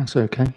That's okay.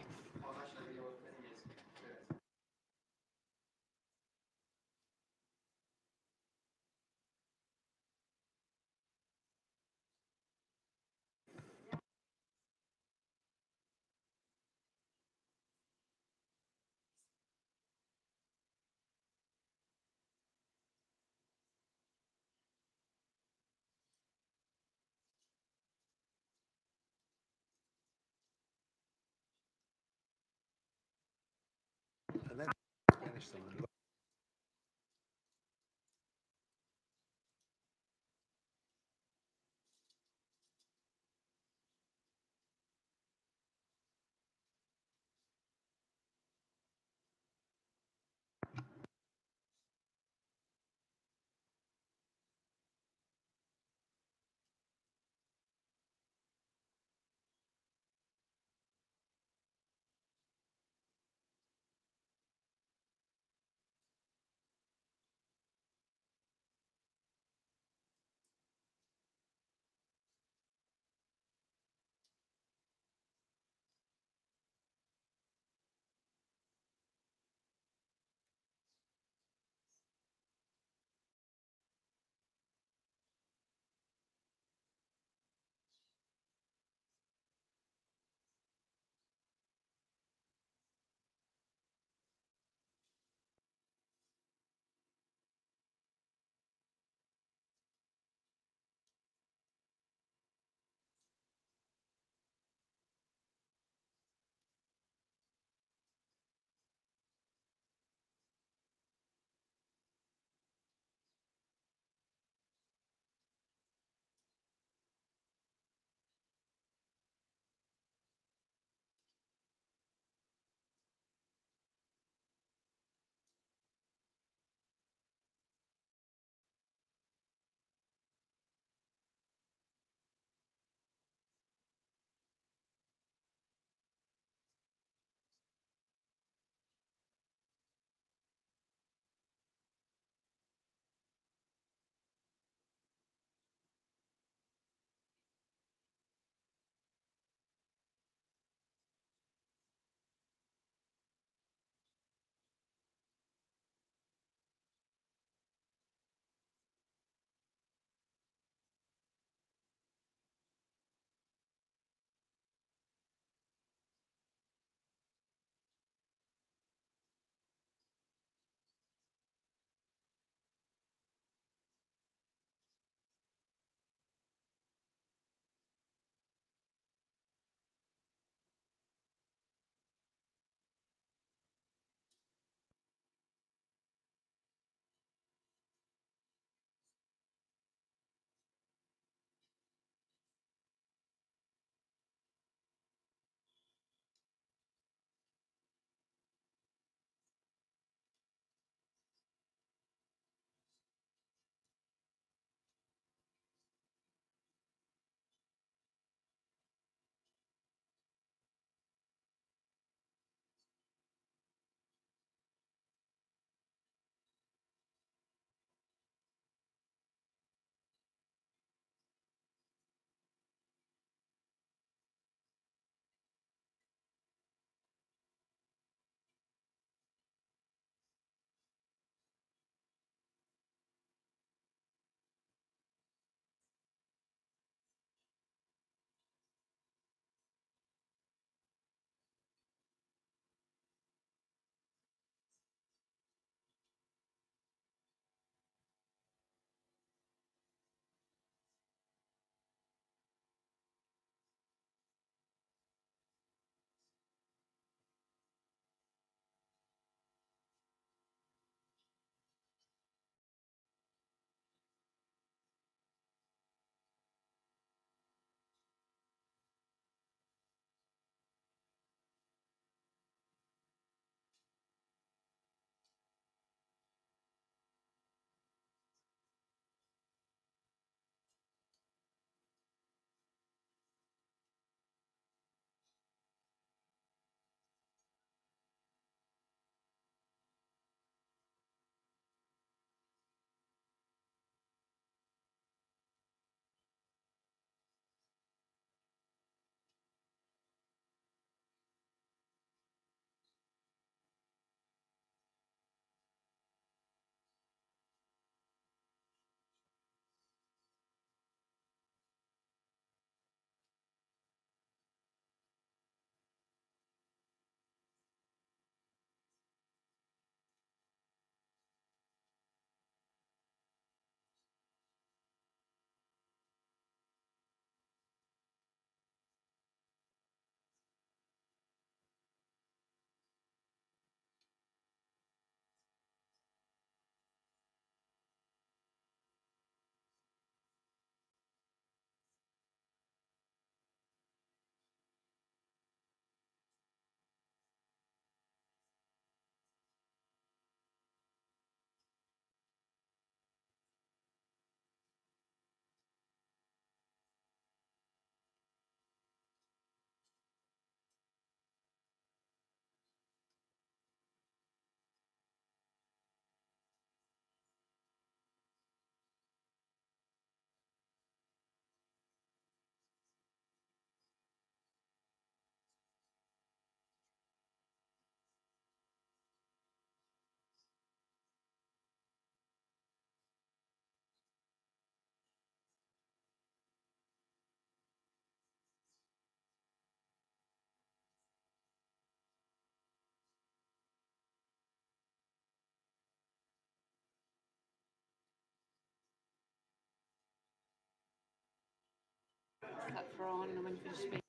camera on and when you finish speaking.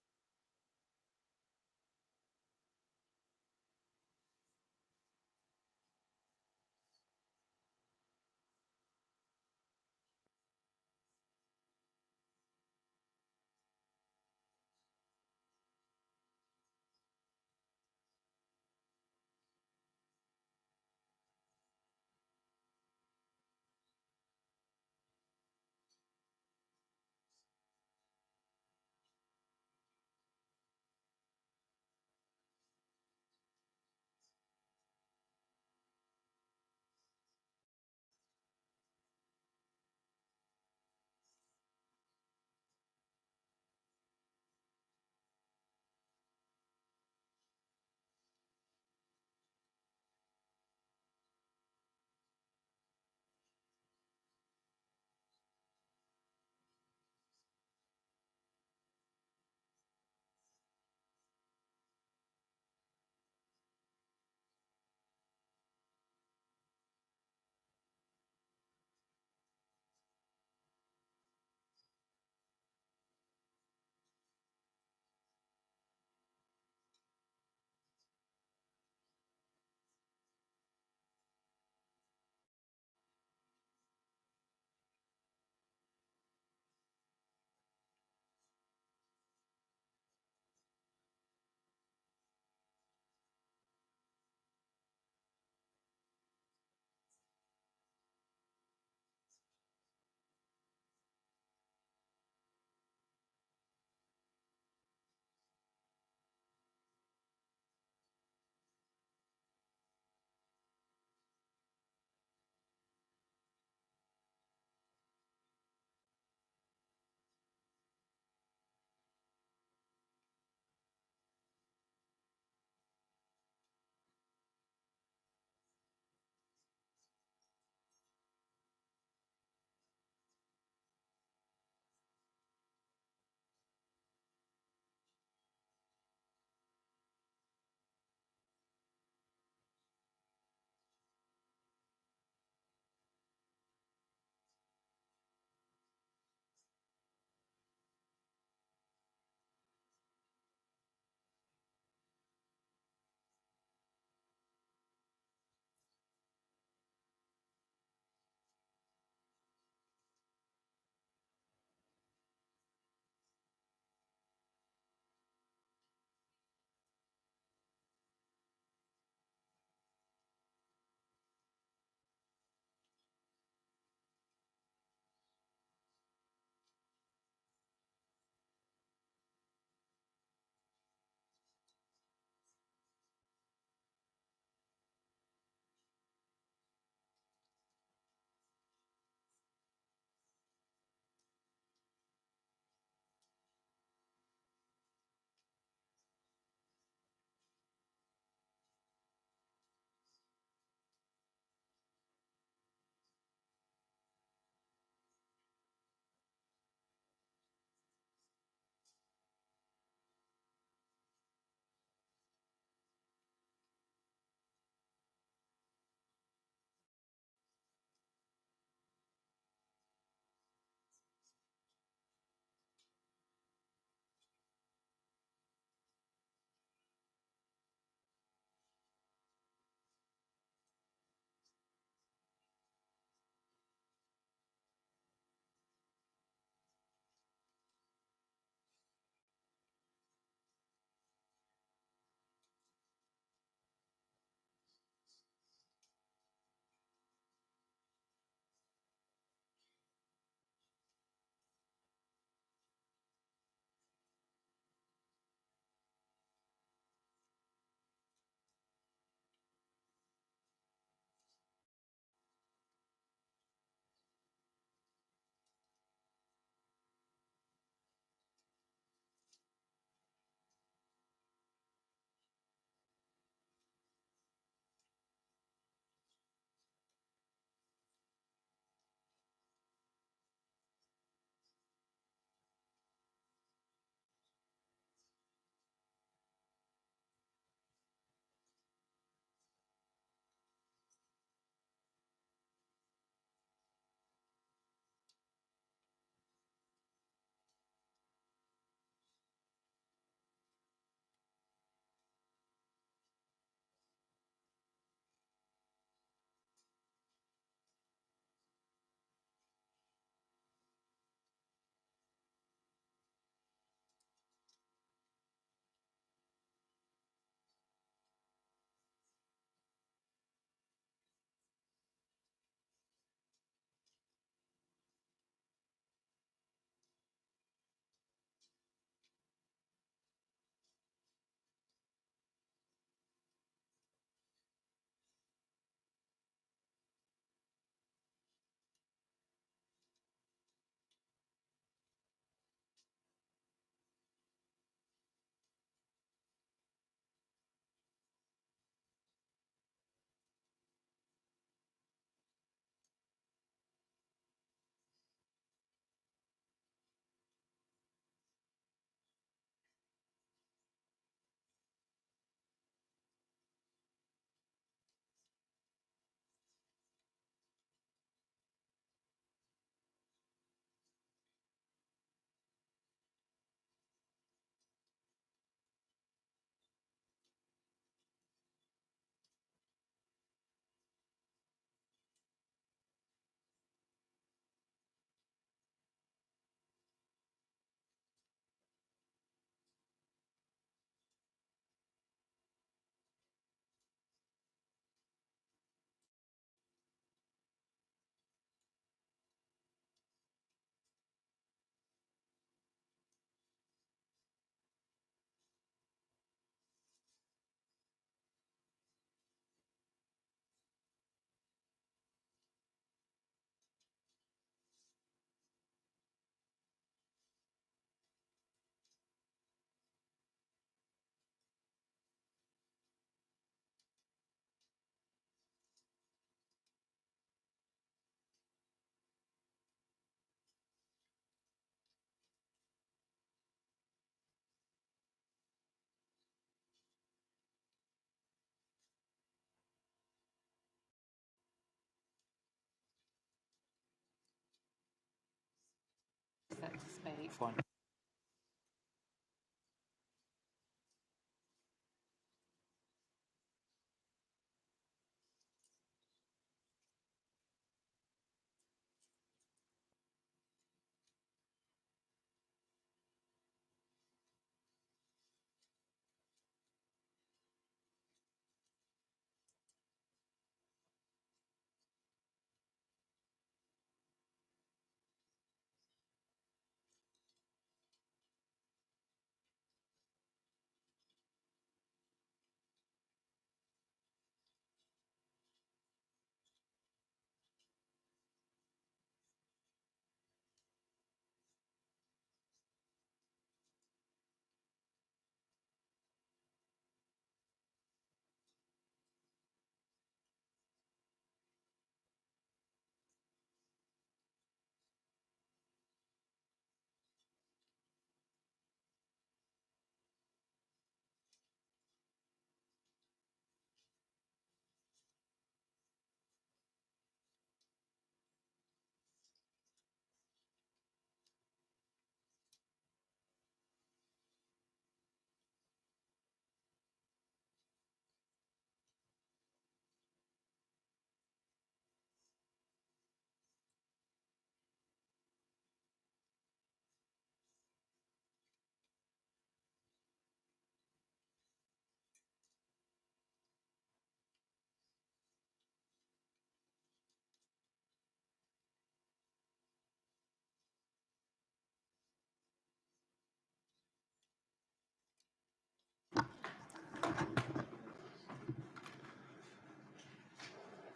Fine.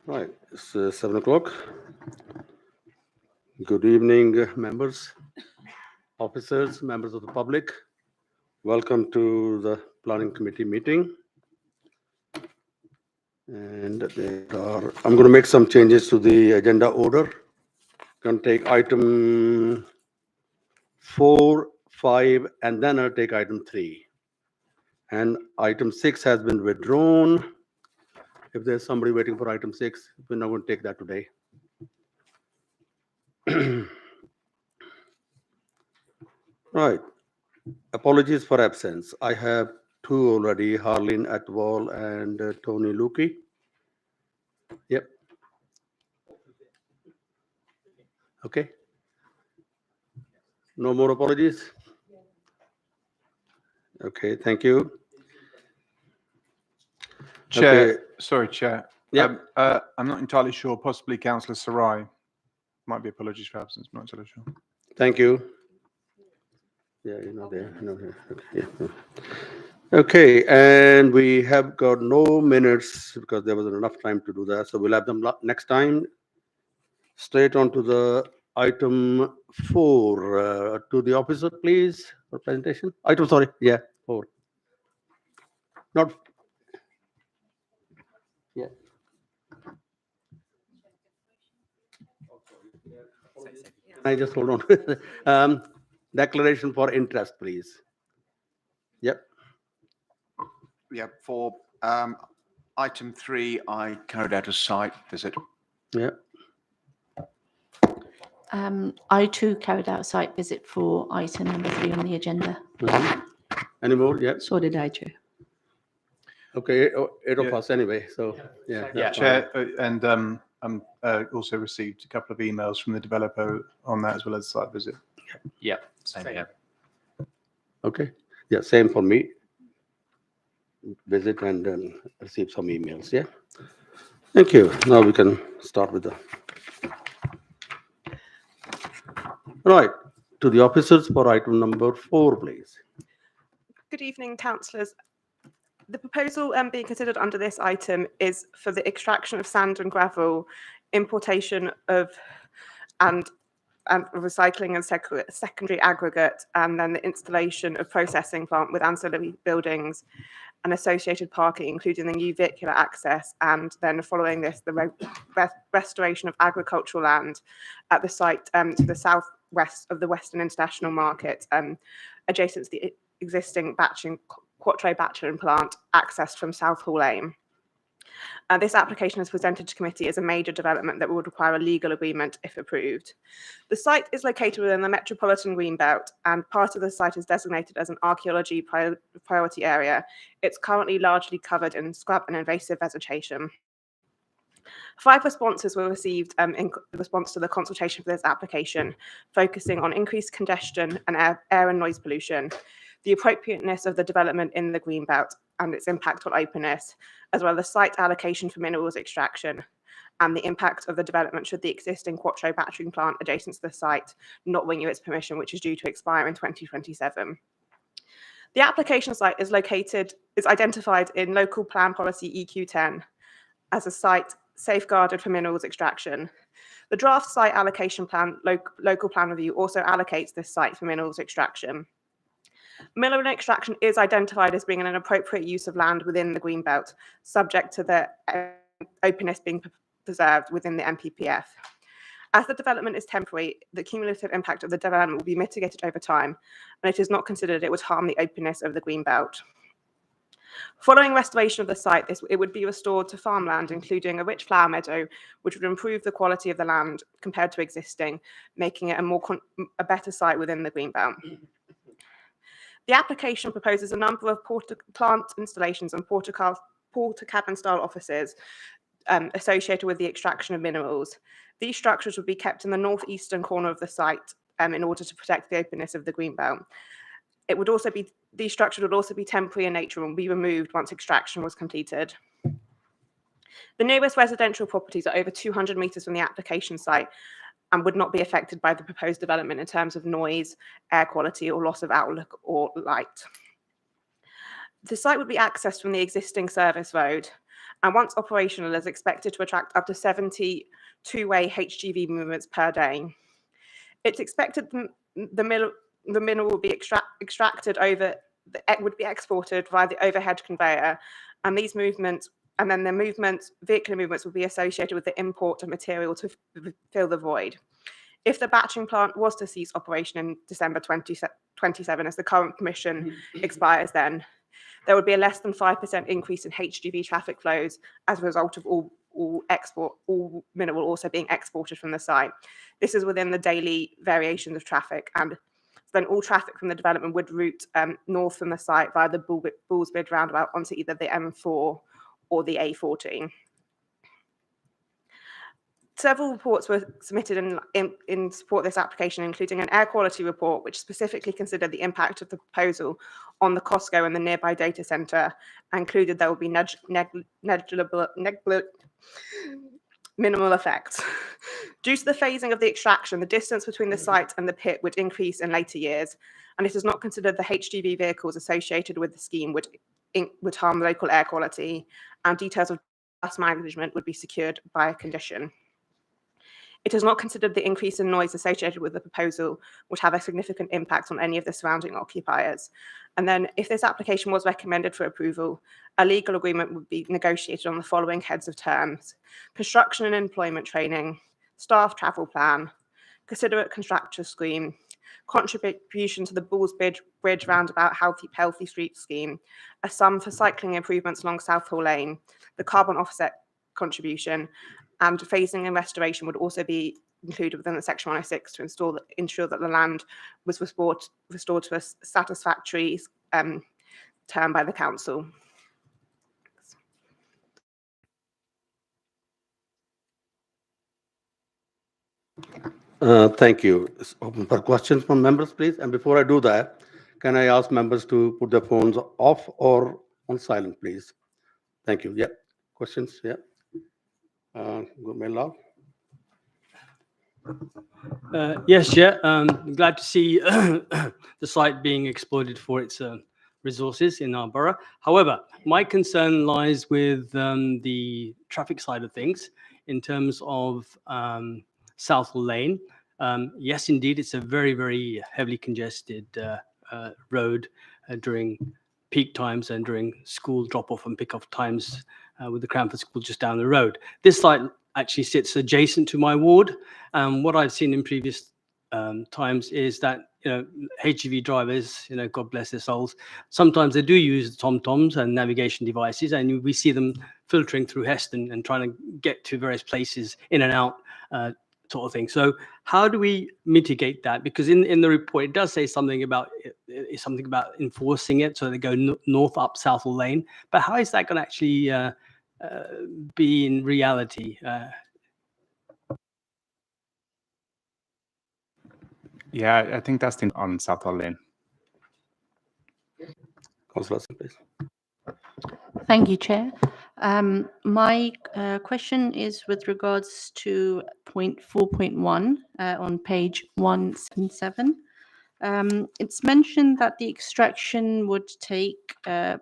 Right, it's 7 o'clock. Good evening, members, officers, members of the public. Welcome to the Planning Committee meeting. And I'm going to make some changes to the agenda order. Going to take item 4, 5, and then I'll take item 3. And item 6 has been withdrawn. If there's somebody waiting for item 6, we're not going to take that today. Right. Apologies for absence. I have 2 already, Harleen Atwal and Tony Lukey. Yep. Okay. No more apologies? Okay, thank you. Chair, Okay. sorry, Chair. Yeah. I'm not entirely sure. Possibly Councillor Sarai. Might be apologies for absence. I'm not entirely sure. Thank you. Yeah, you're not there. No, okay, yeah. Okay, and we have got no minutes because there wasn't enough time to do that. So we'll have them next time. Straight on to the item 4. To the officer, please, for presentation. Item, sorry, yeah, 4. Not. Yeah. I just hold on. Declaration for interest, please. Yep. Yeah, for item 3, I carried out a site visit. Yeah. I too carried out a site visit for item number 3 on the agenda. Any more? Yeah. So did I, Chair. Okay, eight of Yeah. us anyway. So yeah. that's Chair, and also received a couple of emails from the developer on that as well as the site visit. Yeah, same here. Okay. Yeah, same for me. Visit and receive some emails. Yeah. Thank you. Now we can start with the. Right. To the officers for item number 4, please. Good evening, councillors. The proposal being considered under this item is for the extraction of sand and gravel, importation of and recycling and secondary aggregate, and then the installation of processing plant with ancillary buildings and associated parking, including the new vehicular access, and then following this, the restoration of agricultural land at the site to the southwest of the Western International Market, adjacent to the existing Quattro batching plant, accessed from South Hall Lane. This application is presented to committee as a major development that would require a legal agreement if approved. The site is located within the Metropolitan Greenbelt, and part of the site is designated as an archaeology priority area. It's currently largely covered in scrub and invasive vegetation. 5 responses were received in response to the consultation for this application, focusing on increased congestion and air and noise pollution, the appropriateness of the development in the Greenbelt and its impact on openness, as well as site allocation for minerals extraction, and the impact of the development should the existing Quattro battery plant adjacent to the site not renew its permission, which is due to expire in 2027. The application site is identified in Local Plan Policy EQ10 as a site safeguarded for minerals extraction. The draft site allocation plan, local plan review, also allocates this site for minerals extraction. Mineral extraction is identified as being an appropriate use of land within the Greenbelt, subject to the openness being preserved within the MPPF. As the development is temporary, the cumulative impact of the development will be mitigated over time, and it is not considered it would harm the openness of the Greenbelt. Following restoration of the site, it would be restored to farmland, including a rich flower meadow, which would improve the quality of the land compared to existing, making it a better site within the Greenbelt. The application proposes a number of plant installations and porta cabin style offices associated with the extraction of minerals. These structures would be kept in the northeastern corner of the site in order to protect the openness of the Greenbelt. These structures would also be temporary in nature and be removed once extraction was completed. The nearest residential properties are over 200 metres from the application site and would not be affected by the proposed development in terms of noise, air quality, or loss of outlook or light. The site would be accessed from the existing service road, and once operational is expected to attract up to 70 two-way HGV movements per day. It's expected the mineral will be extracted would be exported via the overhead conveyor, and these movements, and then vehicular movements will be associated with the import of material to fill the void. If the batching plant was to cease operation in December 2027, as the current permission expires then, there would be a less than 5% increase in HGV traffic flows as a result of all mineral also being exported from the site. This is within the daily variations of traffic, and then all traffic from the development would route north from the site via the Bullsbridge roundabout onto either the M4 or the A14. Several reports were submitted in support of this application, including an air quality report, which specifically considered the impact of the proposal on the Costco and the nearby data centre, and concluded there would be minimal effects. Due to the phasing of the extraction, the distance between the site and the pit would increase in later years, and it is not considered the HGV vehicles associated with the scheme would harm local air quality, and details of dust management would be secured by a condition. It is not considered the increase in noise associated with the proposal would have a significant impact on any of the surrounding occupiers. And then if this application was recommended for approval, a legal agreement would be negotiated on the following heads of terms: construction and employment training, staff travel plan, considerate contractor scheme, contribution to the Bullsbridge roundabout healthy street scheme, a sum for cycling improvements along Southall Lane, the carbon offset contribution, and phasing and restoration would also be included within the Section 106 to ensure that the land was restored to a satisfactory term by the council. Thank you. It's open for questions from members, please. And before I do that, can I ask members to put their phones off or on silent, please? Thank you. Yeah. Questions? Yeah. Gurmail. Yes, Chair. Glad to see the site being exploited for its resources in our borough. However, my concern lies with the traffic side of things in terms of Southall Lane. Yes, indeed, it's a very, very heavily congested road during peak times and during school drop-off and pick-off times with the Cranford School just down the road. This site actually sits adjacent to my ward. What I've seen in previous times is that HGV drivers, God bless their souls, sometimes they do use TomToms and navigation devices, and we see them filtering through Heston and trying to get to various places in and out, sort of thing. So how do we mitigate that? Because in the report, it does say something about enforcing it, so they go north, up, south, or lane. But how is that going to actually be in reality? Yeah, I think that's on South Hall Lane. Councillor, please. Thank you, Chair. My question is with regards to point 4.1 on page 177. It's mentioned that the extraction would take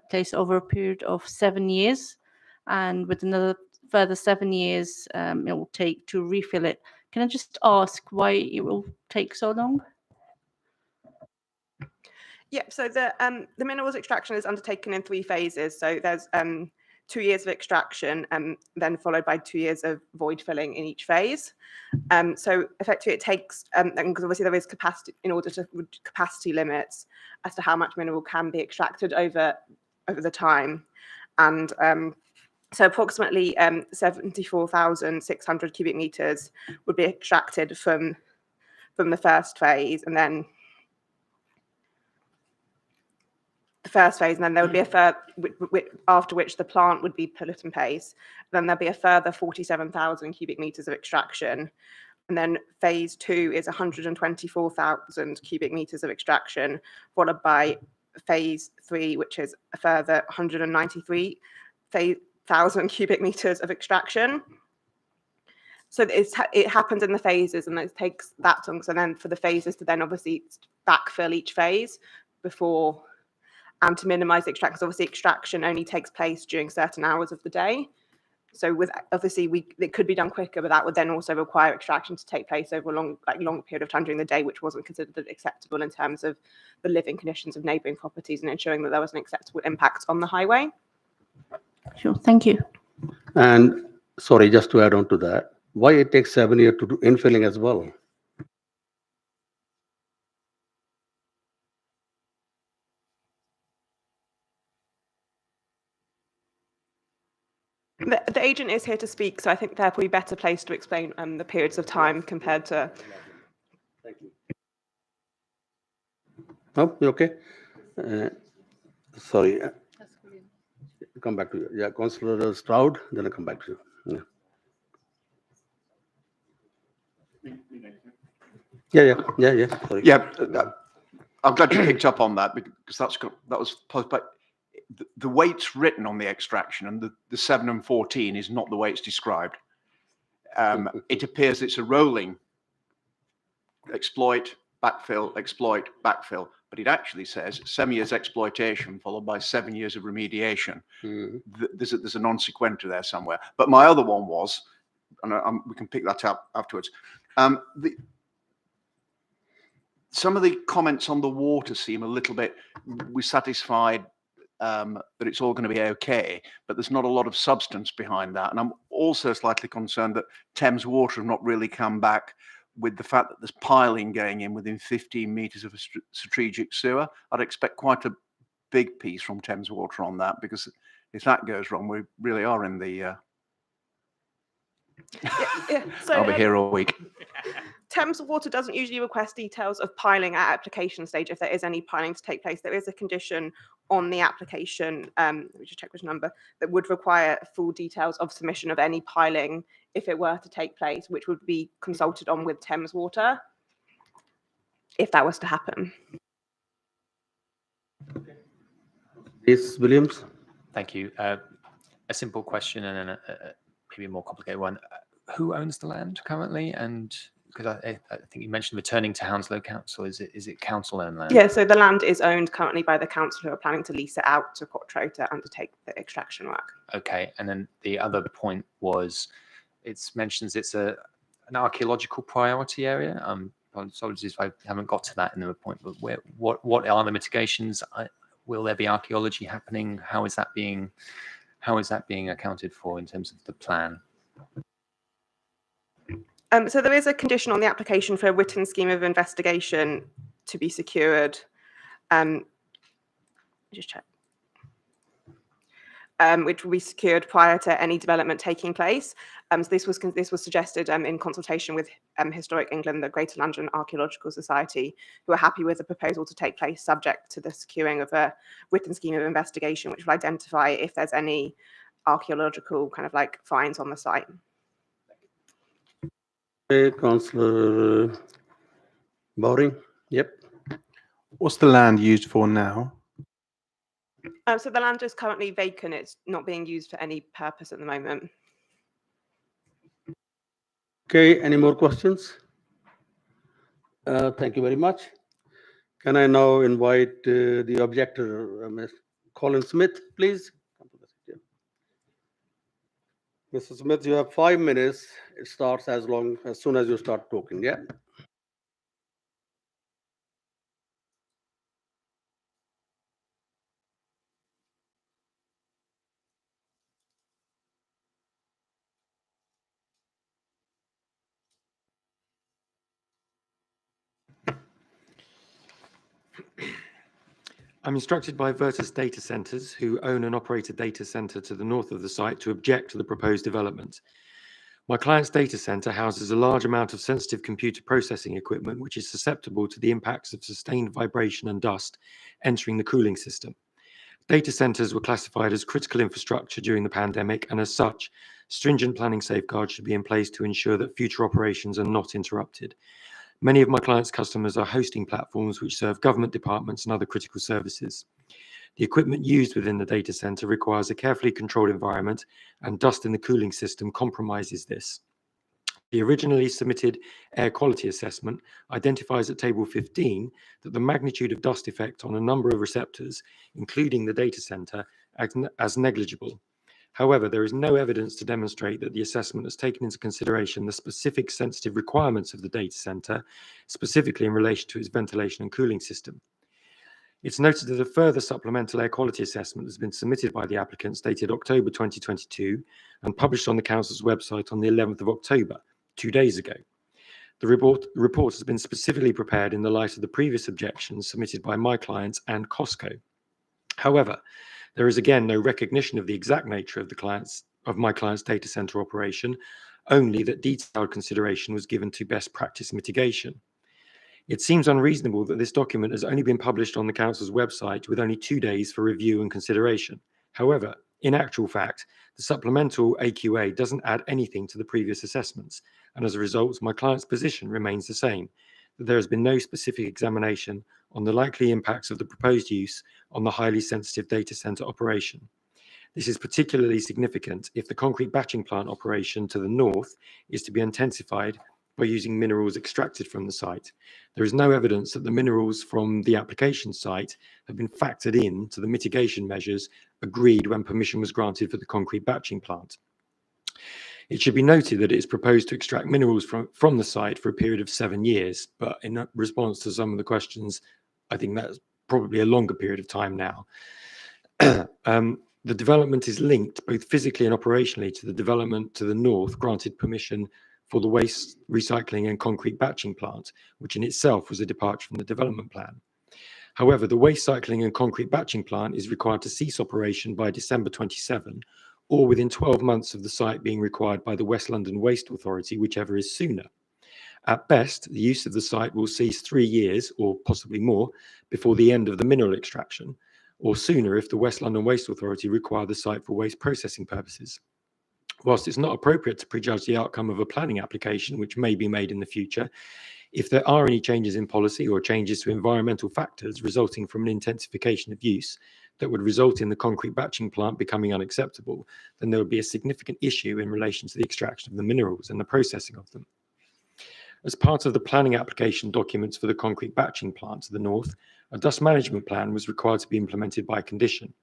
place over a period of 7 years, and with another further 7 years it will take to refill it. Can I just ask why it will take so long? Yeah, so the minerals extraction is undertaken in 3 phases. So there's 2 years of extraction, then followed by 2 years of void filling in each phase. So effectively, it takes, because obviously there is capacity in order to capacity limits as to how much mineral can be extracted over the time, and so approximately 74,600 cubic meters would be extracted from the first phase, and then there would be a further, after which the plant would be put in place. Then there'll be a further 47,000 cubic meters of extraction. And then phase 2 is 124,000 cubic meters of extraction, followed by phase 3, which is a further 193,000 cubic meters of extraction. So it happens in the phases, and it takes that long. So then for the phases to then obviously backfill each phase before, to minimize the extraction, because obviously extraction only takes place during certain hours of the day. So with obviously it could be done quicker, but that would then also require extraction to take place over a long period of time during the day, which wasn't considered acceptable in terms of the living conditions of neighbouring properties and ensuring that there was an acceptable impact on the highway. Sure, thank you. And sorry, just to add on to that, why it takes 7 years to do infilling as well? The agent is here to speak, so I think they're probably better placed to explain the periods of time compared to. Thank you. Oh, you okay? Sorry. Come back to you. Yeah, Councillor Stroud, then I come back to you. Yeah. Sorry. Yeah, I'm glad you picked up on that, because that was posed, but the way it's written on the extraction and the 7 and 14 is not the way it's described. It appears it's a rolling exploit, backfill, exploit, backfill, but it actually says 7 years exploitation followed by 7 years of remediation. There's a non sequitur there somewhere. But my other one was, and we can pick that up afterwards. Some of the comments on the water seem a little bit, we're satisfied that it's all going to be okay, but there's not a lot of substance behind that. And I'm also slightly concerned that Thames Water have not really come back with the fact that there's piling going in within 15 metres of a strategic sewer. I'd expect quite a big piece from Thames Water on that, because if that goes wrong, we really are in the... So, I'll be here all week. Thames Water doesn't usually request details of piling at application stage if there is any piling to take place. There is a condition on the application, let me just check which number, that would require full details of submission of any piling if it were to take place, which would be consulted on with Thames Water if that was to happen. Yes, Williams. Thank you. A simple question and then maybe a more complicated one. Who owns the land currently? And because I think you mentioned returning to Hounslow Council, is it council-owned land? Yeah, so the land is owned currently by the council, who are planning to lease it out to Quattro to undertake the extraction work. Okay, and then the other point was, it mentions it's an archaeological priority area. Apologies if I haven't got to that in the report, but what are the mitigations? Will there be archaeology happening? How is that being accounted for in terms of the plan? So there is a condition on the application for a written scheme of investigation to be secured. Just check. Which will be secured prior to any development taking place. So this was suggested in consultation with Historic England, the Greater London Archaeological Society, who are happy with the proposal to take place subject to the securing of a written scheme of investigation, which will identify if there's any archaeological kind of like finds on the site. Okay, Councillor Bowring. Yep. What's the land used for now? So the land is currently vacant. It's not being used for any purpose at the moment. Okay, any more questions? Thank you very much. Can I now invite the objector, Ms. Colin Smith, please? Mr. Smith, you have 5 minutes. It starts as soon as you start talking, yeah? I'm instructed by Virtus Data Centres, who own and operate a data centre to the north of the site, to object to the proposed development. My client's data centre houses a large amount of sensitive computer processing equipment, which is susceptible to the impacts of sustained vibration and dust entering the cooling system. Data centres were classified as critical infrastructure during the pandemic, and as such, stringent planning safeguards should be in place to ensure that future operations are not interrupted. Many of my clients' customers are hosting platforms which serve government departments and other critical services. The equipment used within the data center requires a carefully controlled environment, and dust in the cooling system compromises this. The originally submitted air quality assessment identifies at table 15 that the magnitude of dust effect on a number of receptors, including the data center, as negligible. However, there is no evidence to demonstrate that the assessment has taken into consideration the specific sensitive requirements of the data center, specifically in relation to its ventilation and cooling system. It's noted that a further supplemental air quality assessment has been submitted by the applicants dated October 2022 and published on the Council's website on the 11th of October, 2 days ago. The report has been specifically prepared in the light of the previous objections submitted by my clients and Costco. However, there is again no recognition of the exact nature of my client's data center operation, only that detailed consideration was given to best practice mitigation. It seems unreasonable that this document has only been published on the Council's website with only 2 days for review and consideration. However, in actual fact, the supplemental AQA doesn't add anything to the previous assessments, and as a result, my client's position remains the same, that there has been no specific examination on the likely impacts of the proposed use on the highly sensitive data center operation. This is particularly significant if the concrete batching plant operation to the north is to be intensified by using minerals extracted from the site. There is no evidence that the minerals from the application site have been factored in to the mitigation measures agreed when permission was granted for the concrete batching plant. It should be noted that it is proposed to extract minerals from the site for a period of 7 years, but in response to some of the questions, I think that's probably a longer period of time now. The development is linked both physically and operationally to the development to the north granted permission for the waste recycling and concrete batching plant, which in itself was a departure from the development plan. However, the waste cycling and concrete batching plant is required to cease operation by December 27, or within 12 months of the site being required by the West London Waste Authority, whichever is sooner. At best, the use of the site will cease 3 years, or possibly more, before the end of the mineral extraction, or sooner if the West London Waste Authority require the site for waste processing purposes. Whilst it's not appropriate to prejudge the outcome of a planning application, which may be made in the future, if there are any changes in policy or changes to environmental factors resulting from an intensification of use that would result in the concrete batching plant becoming unacceptable, then there would be a significant issue in relation to the extraction of the minerals and the processing of them. As part of the planning application documents for the concrete batching plant to the north, a dust management plan was required to be implemented by condition.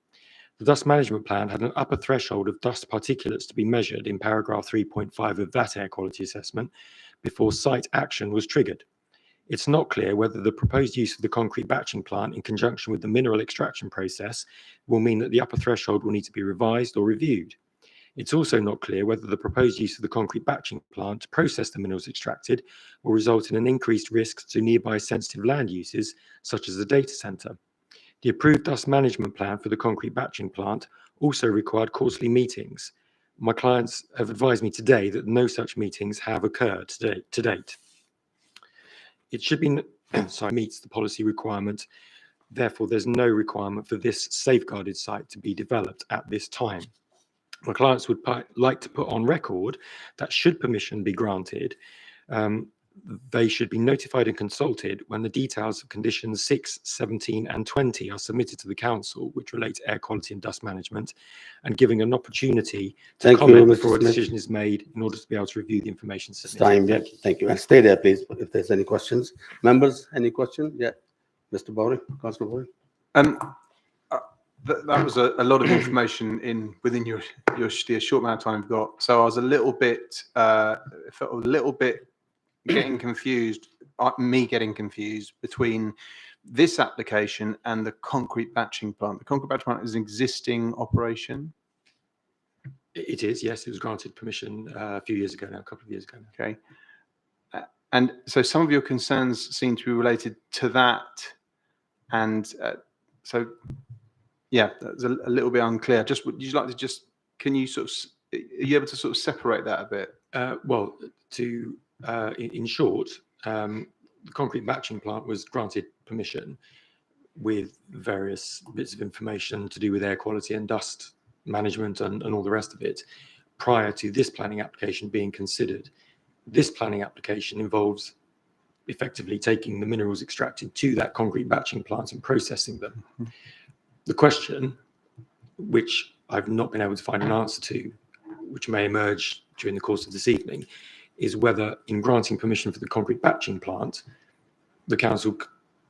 The dust management plan had an upper threshold of dust particulates to be measured in paragraph 3.5 of that air quality assessment before site action was triggered. It's not clear whether the proposed use of the concrete batching plant in conjunction with the mineral extraction process will mean that the upper threshold will need to be revised or reviewed. It's also not clear whether the proposed use of the concrete batching plant to process the minerals extracted will result in an increased risk to nearby sensitive land uses, such as the data centre. The approved dust management plan for the concrete batching plant also required quarterly meetings. My clients have advised me today that no such meetings have occurred to date. It should be meets the policy requirement. Therefore, there's no requirement for this safeguarded site to be developed at this time. My clients would like to put on record that should permission be granted, they should be notified and consulted when the details of conditions 6, 17 and 20 are submitted to the council, which relate to air quality and dust management, and giving an opportunity to comment before a decision is made in order to be able to review the information submitted. Thank you. And stay there, please, if there's any questions. Members, any question? Yeah, Mr. Bowring, Councillor Bowring. That was a lot of information within the short amount of time we've got. So I was a little bit, felt a little bit getting confused between this application and the concrete batching plant. The concrete batching plant is an existing operation. It is, yes. It was granted permission a few years ago now, a couple of years ago now. Okay. And so some of your concerns seem to be related to that. And so, yeah, that's a little bit unclear. Would you like to can you sort of, are you able to sort of separate that a bit? Well, in short, the concrete batching plant was granted permission with various bits of information to do with air quality and dust management and all the rest of it prior to this planning application being considered. This planning application involves effectively taking the minerals extracted to that concrete batching plant and processing them. Mm-hmm. The question, which I've not been able to find an answer to, which may emerge during the course of this evening, is whether in granting permission for the concrete batching plant, the council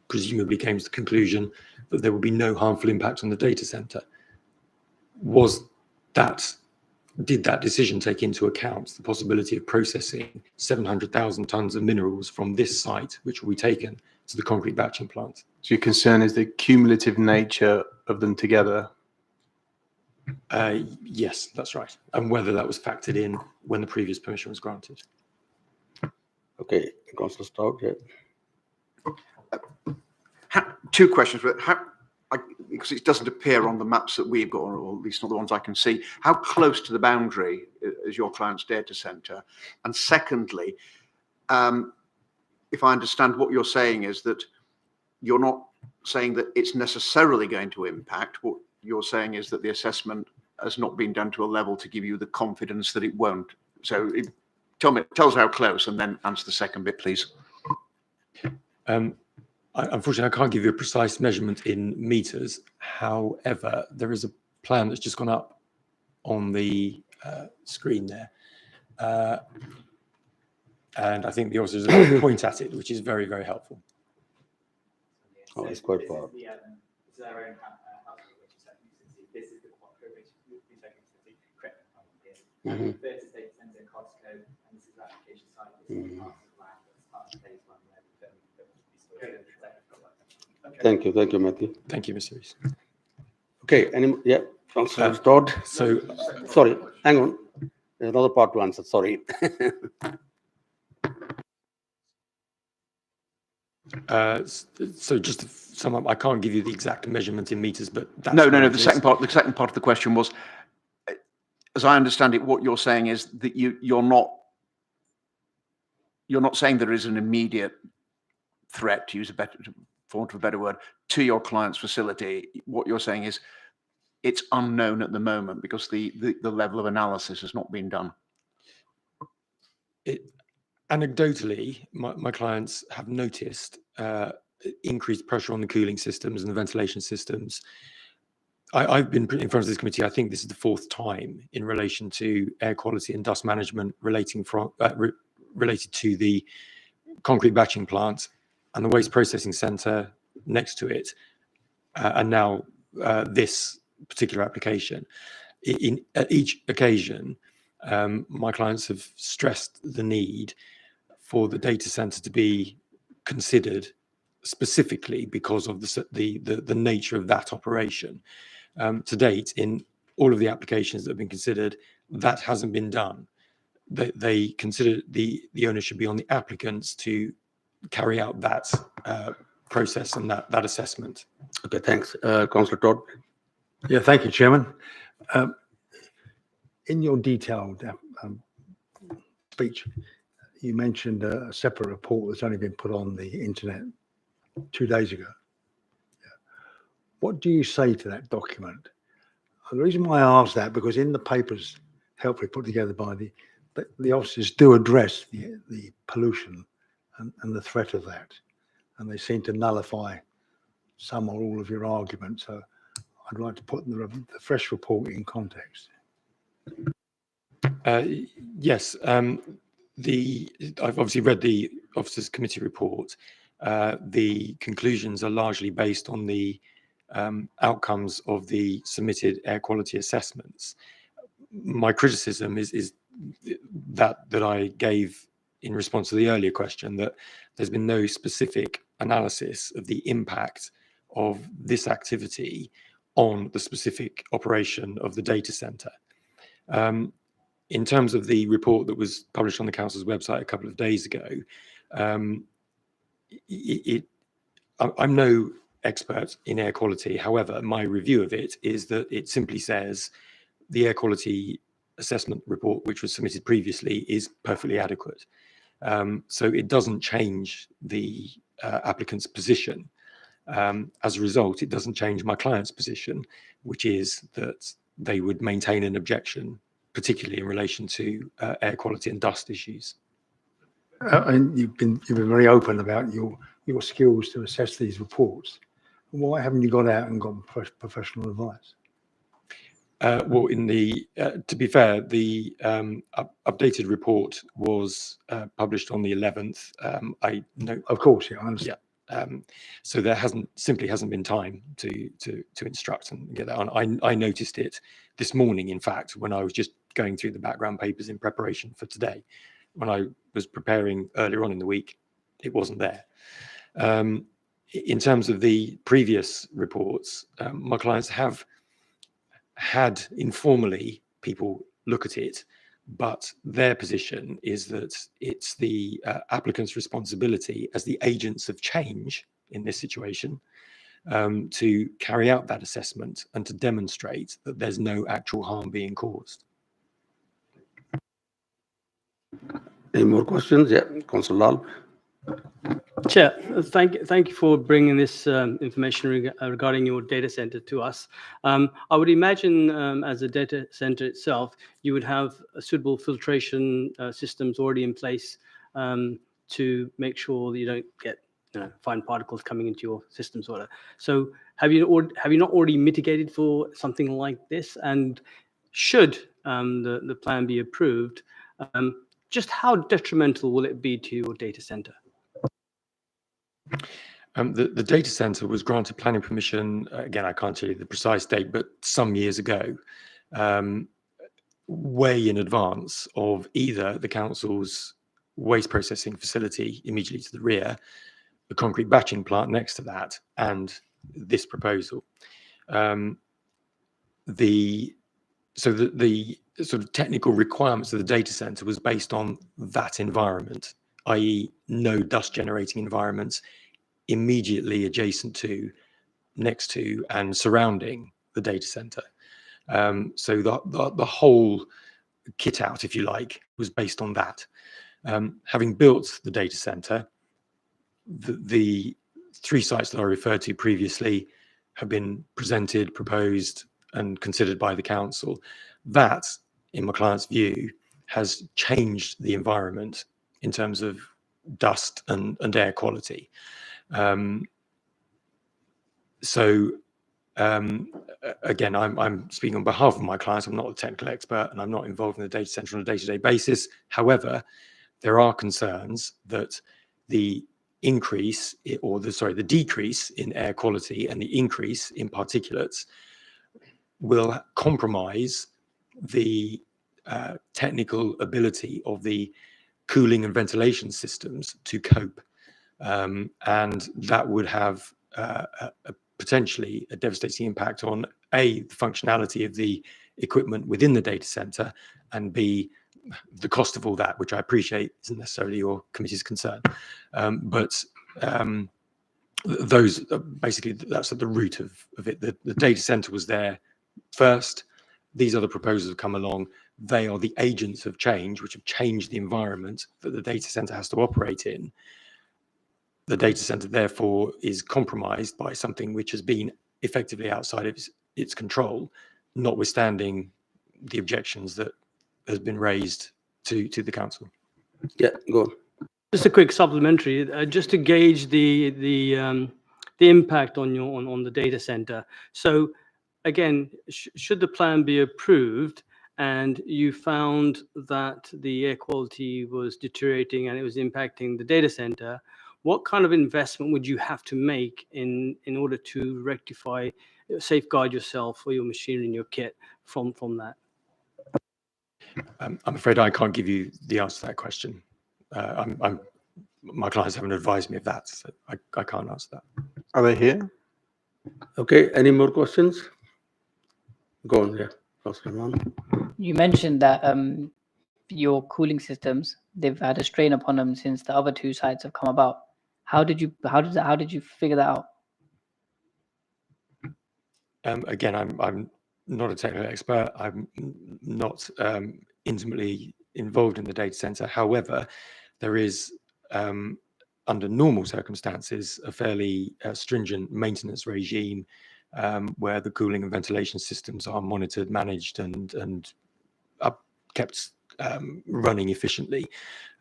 presumably came to the conclusion that there would be no harmful impact on the data centre. Did that decision take into account the possibility of processing 700,000 tonnes of minerals from this site, which will be taken to the concrete batching plant? So your concern is the cumulative nature of them together? Yes, that's right. And whether that was factored in when the previous permission was granted. Okay, Councillor Stout, yeah. Two questions, but because it doesn't appear on the maps that we've got, or at least not the ones I can see, how close to the boundary is your client's data centre? And secondly, if I understand what you're saying is that you're not saying that it's necessarily going to impact. What you're saying is that the assessment has not been done to a level to give you the confidence that it won't. So tell us how close, and then answer the second bit, please. Unfortunately, I can't give you a precise measurement in meters. However, there is a plan that's just gone up on the screen there. And I think the officers are point at it, which is very, very helpful. Oh, it's quite far. Mm-hmm. Thank you, Matthew. Thank you, Mr. Rees. Okay, Councillor Todd. Sorry, hang on. There's another part to answer. Sorry. So just to sum up, I can't give you the exact measurement in meters, but that's no. The second part of the question was, as I understand it, what you're saying is that you're not saying there is an immediate threat, to use for want of a better word, to your client's facility. What you're saying is it's unknown at the moment because the level of analysis has not been done. Anecdotally, my clients have noticed increased pressure on the cooling systems and the ventilation systems. I've been in front of this committee, I think this is the fourth time, in relation to air quality and dust management related to the concrete batching plant and the waste processing centre next to it, and now this particular application. At each occasion, my clients have stressed the need for the data centre to be considered specifically because of the nature of that operation. To date, in all of the applications that have been considered, that hasn't been done. They consider the onus should be on the applicants to carry out that process and that assessment. Okay, thanks. Councillor Todd. Yeah, thank you, Chairman. In your detailed speech, you mentioned a separate report that's only been put on the internet 2 days ago. Yeah. What do you say to that document? And the reason why I ask that, because in the papers helpfully put together by the officers do address the pollution and the threat of that, and they seem to nullify some or all of your arguments. So I'd like to put the fresh report in context. Yes, I've obviously read the Officers Committee report. The conclusions are largely based on the outcomes of the submitted air quality assessments. My criticism is that I gave in response to the earlier question, that there's been no specific analysis of the impact of this activity on the specific operation of the data centre. In terms of the report that was published on the council's website a couple of days ago, I'm no expert in air quality. However, my review of it is that it simply says the air quality assessment report, which was submitted previously, is perfectly adequate. So it doesn't change the applicant's position. As a result, it doesn't change my client's position, which is that they would maintain an objection, particularly in relation to air quality and dust issues. And you've been very open about your skills to assess these reports. Why haven't you gone out and got professional advice? Well, to be fair, the updated report was published on the 11th. I know, of course, yeah, I understand. Yeah. So there simply hasn't been time to instruct and get that on. I noticed it this morning, in fact, when I was just going through the background papers in preparation for today. When I was preparing earlier on in the week, it wasn't there. In terms of the previous reports, my clients have had informally people look at it, but their position is that it's the applicant's responsibility as the agents of change in this situation to carry out that assessment and to demonstrate that there's no actual harm being caused. Any more questions? Yeah, Councillor Lal. Chair, thank you for bringing this information regarding your data center to us. I would imagine as a data center itself, you would have suitable filtration systems already in place to make sure that you don't get fine particles coming into your systems. So have you not already mitigated for something like this? And should the plan be approved, just how detrimental will it be to your data center? The data center was granted planning permission, again, I can't tell you the precise date, but some years ago, way in advance of either the council's waste processing facility immediately to the rear, the concrete batching plant next to that, and this proposal. The sort of technical requirements of the data center was based on that environment, i.e. no dust generating environments immediately adjacent to, next to, and surrounding the data center. So the whole kit out, if you like, was based on that. Having built the data center, the 3 sites that I referred to previously have been presented, proposed, and considered by the council. That, in my client's view, has changed the environment in terms of dust and air quality. Again, I'm speaking on behalf of my clients. I'm not a technical expert and I'm not involved in the data center on a day-to-day basis. However, there are concerns that the decrease in air quality and the increase in particulates will compromise the technical ability of the cooling and ventilation systems to cope. And that would have a potentially a devastating impact on A, the functionality of the equipment within the data center, and B, the cost of all that, which I appreciate isn't necessarily your committee's concern. Those basically, that's at the root of it. The data center was there first. These other proposals have come along. They are the agents of change, which have changed the environment that the data center has to operate in. The data center, therefore, is compromised by something which has been effectively outside of its control, notwithstanding the objections that has been raised to the council. Yeah, go on. Just a quick supplementary, just to gauge the impact on the data center. So again, should the plan be approved and you found that the air quality was deteriorating and it was impacting the data center, what kind of investment would you have to make in order to rectify, safeguard yourself or your machinery and your kit from that? I'm afraid I can't give you the answer to that question. My clients haven't advised me of that, so I can't answer that. Are they here? Okay, any more questions? Go on, yeah. You mentioned that your cooling systems, they've had a strain upon them since the other two sites have come about. How did you figure that out? Again, I'm not a technical expert. I'm not intimately involved in the data center. However, there is, under normal circumstances, a fairly stringent maintenance regime where the cooling and ventilation systems are monitored, managed, and are kept running efficiently.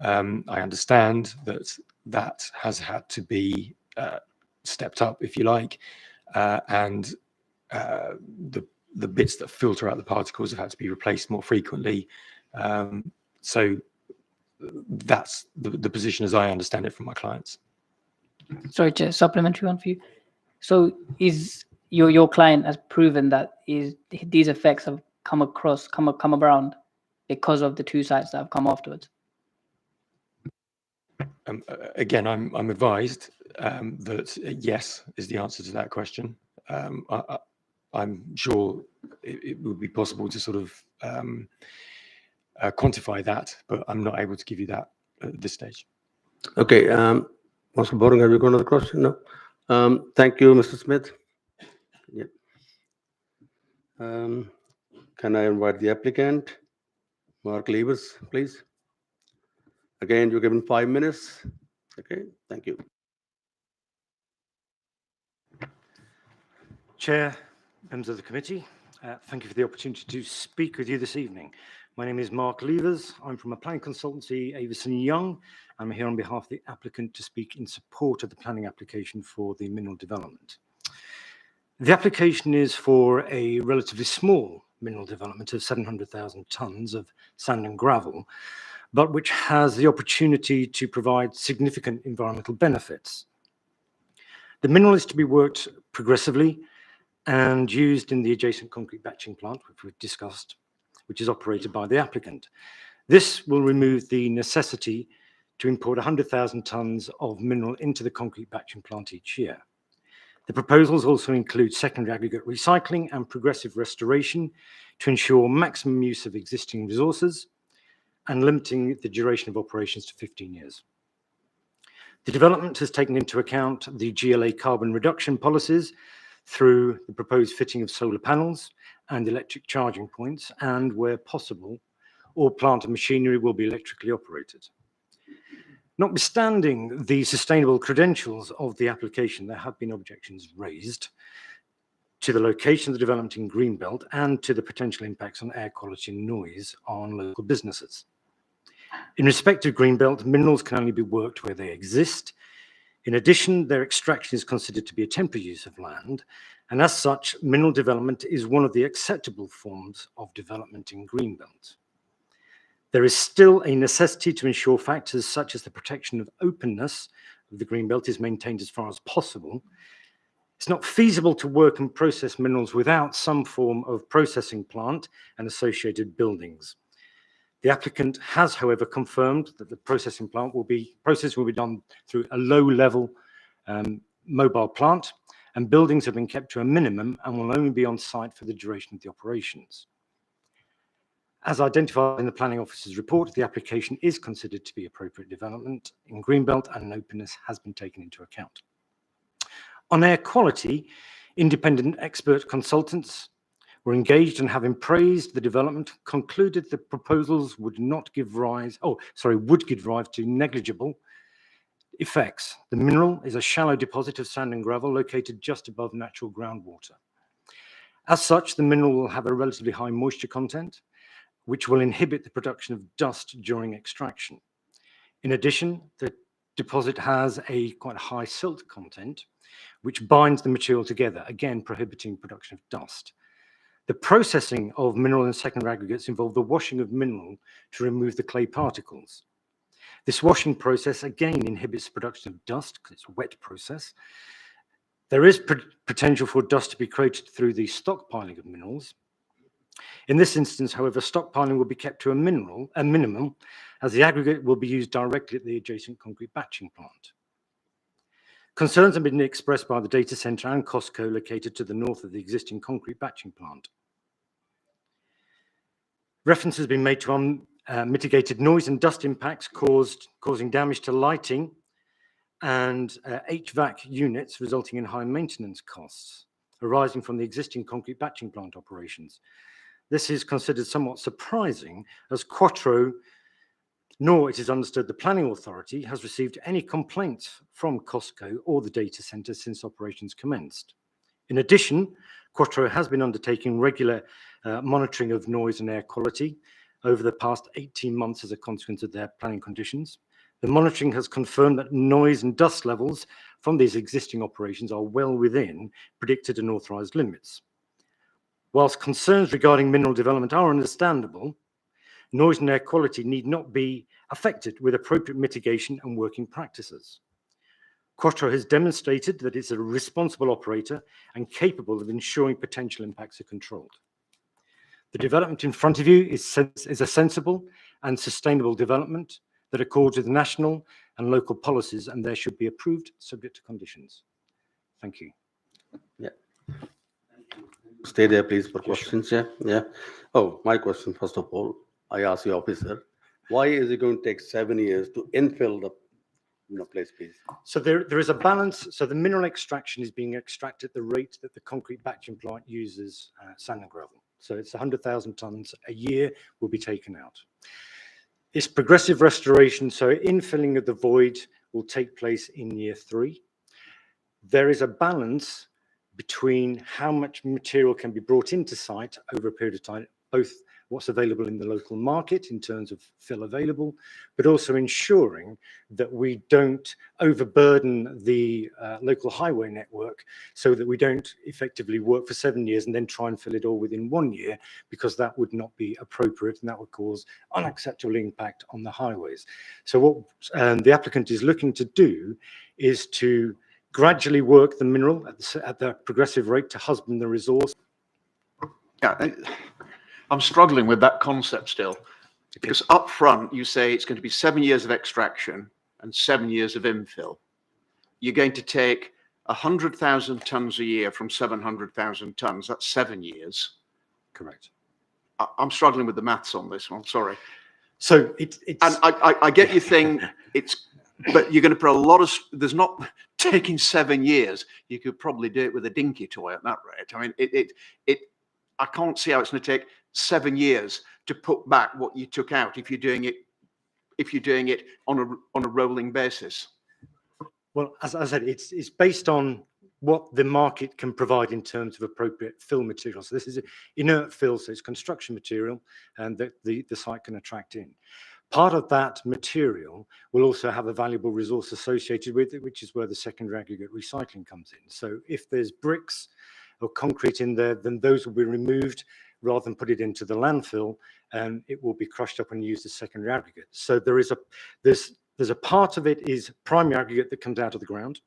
I understand that has had to be stepped up, if you like, and the bits that filter out the particles have had to be replaced more frequently. So that's the position as I understand it from my clients. Sorry, Chair, supplementary one for you. So is your client has proven that these effects have come around because of the two sites that have come afterwards? Again, I'm advised that yes is the answer to that question. I'm sure it would be possible to sort of quantify that, but I'm not able to give you that at this stage. Okay, Mr. Boring, have you got another question? No. Thank you, Mr. Smith. Yeah. Can I invite the applicant, Mark Levers, please? Again, you're given 5 minutes. Okay, thank you. Chair, members of the committee, thank you for the opportunity to speak with you this evening. My name is Mark Levers. I'm from a planning consultancy, Avison Young. I'm here on behalf of the applicant to speak in support of the planning application for the mineral development. The application is for a relatively small mineral development of 700,000 tonnes of sand and gravel, but which has the opportunity to provide significant environmental benefits. The mineral is to be worked progressively and used in the adjacent concrete batching plant, which we've discussed, which is operated by the applicant. This will remove the necessity to import 100,000 tonnes of mineral into the concrete batching plant each year. The proposals also include secondary aggregate recycling and progressive restoration to ensure maximum use of existing resources and limiting the duration of operations to 15 years. The development has taken into account the GLA carbon reduction policies through the proposed fitting of solar panels and electric charging points, and where possible, all plant and machinery will be electrically operated. Notwithstanding the sustainable credentials of the application, there have been objections raised to the location of the development in Greenbelt and to the potential impacts on air quality and noise on local businesses. In respect of Greenbelt, minerals can only be worked where they exist. In addition, their extraction is considered to be a temporary use of land, and as such, mineral development is one of the acceptable forms of development in Greenbelt. There is still a necessity to ensure factors such as the protection of openness of the Greenbelt is maintained as far as possible. It's not feasible to work and process minerals without some form of processing plant and associated buildings. The applicant has, however, confirmed that the processing plant process will be done through a low-level mobile plant, and buildings have been kept to a minimum and will only be on site for the duration of the operations. As identified in the planning officer's report, the application is considered to be appropriate development in Greenbelt and openness has been taken into account. On air quality, independent expert consultants were engaged and having praised the development, concluded the proposals would give rise to negligible effects. The mineral is a shallow deposit of sand and gravel located just above natural groundwater. As such, the mineral will have a relatively high moisture content, which will inhibit the production of dust during extraction. In addition, the deposit has a quite high silt content, which binds the material together, again prohibiting production of dust. The processing of mineral and secondary aggregates involve the washing of mineral to remove the clay particles. This washing process again inhibits the production of dust because it's a wet process. There is potential for dust to be created through the stockpiling of minerals. In this instance, however, stockpiling will be kept to a minimum, as the aggregate will be used directly at the adjacent concrete batching plant. Concerns have been expressed by the data centre and Costco located to the north of the existing concrete batching plant. Reference has been made to mitigated noise and dust impacts causing damage to lighting and HVAC units, resulting in high maintenance costs arising from the existing concrete batching plant operations. This is considered somewhat surprising, as Quattro, nor it is understood the planning authority, has received any complaints from Costco or the data centre since operations commenced. In addition, Quattro has been undertaking regular monitoring of noise and air quality over the past 18 months as a consequence of their planning conditions. The monitoring has confirmed that noise and dust levels from these existing operations are well within predicted and authorised limits. Whilst concerns regarding mineral development are understandable, noise and air quality need not be affected with appropriate mitigation and working practices. Quattro has demonstrated that it's a responsible operator and capable of ensuring potential impacts are controlled. The development in front of you is a sensible and sustainable development that accords with national and local policies, and there should be approved subject to conditions. Thank you. Yeah. Stay there, please, for questions. Yeah. Oh, my question, first of all, I ask the officer, why is it going to take 7 years to infill the place, please? So there is a balance. So the mineral extraction is being extracted at the rate that the concrete batching plant uses sand and gravel. So it's 100,000 tonnes a year will be taken out. It's progressive restoration, so infilling of the void will take place in year 3. There is a balance between how much material can be brought into site over a period of time, both what's available in the local market in terms of fill available, but also ensuring that we don't overburden the local highway network so that we don't effectively work for 7 years and then try and fill it all within 1 year, because that would not be appropriate and that would cause unacceptable impact on the highways. So what the applicant is looking to do is to gradually work the mineral at the progressive rate to husband the resource. Yeah, I'm struggling with that concept still, because up front you say it's going to be 7 years of extraction and 7 years of infill. You're going to take 100,000 tonnes a year from 700,000 tonnes. That's 7 years. Correct. I'm struggling with the maths on this one. Sorry. So it's and I get your thing. But you're going to put a lot of. There's not taking 7 years. You could probably do it with a dinky toy at that rate. I mean, I can't see how it's going to take 7 years to put back what you took out if you're doing it on a rolling basis. Well, as I said, it's based on what the market can provide in terms of appropriate fill material. So this is inert fill, so it's construction material, and that the site can attract in. Part of that material will also have a valuable resource associated with it, which is where the secondary aggregate recycling comes in. So if there's bricks or concrete in there, then those will be removed rather than put it into the landfill, and it will be crushed up and used as secondary aggregate. So there's a part of it is primary aggregate that comes out of the ground.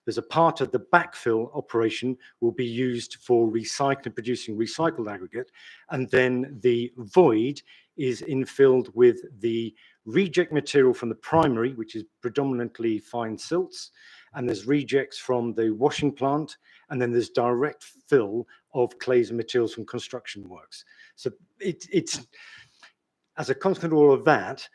There's a part of the backfill operation will be used for recycling, producing recycled aggregate, and then the void is infilled with the reject material from the primary, which is predominantly fine silts, and there's rejects from the washing plant and then there's direct fill of clays and materials from construction works. So it's as a consequence of all of that,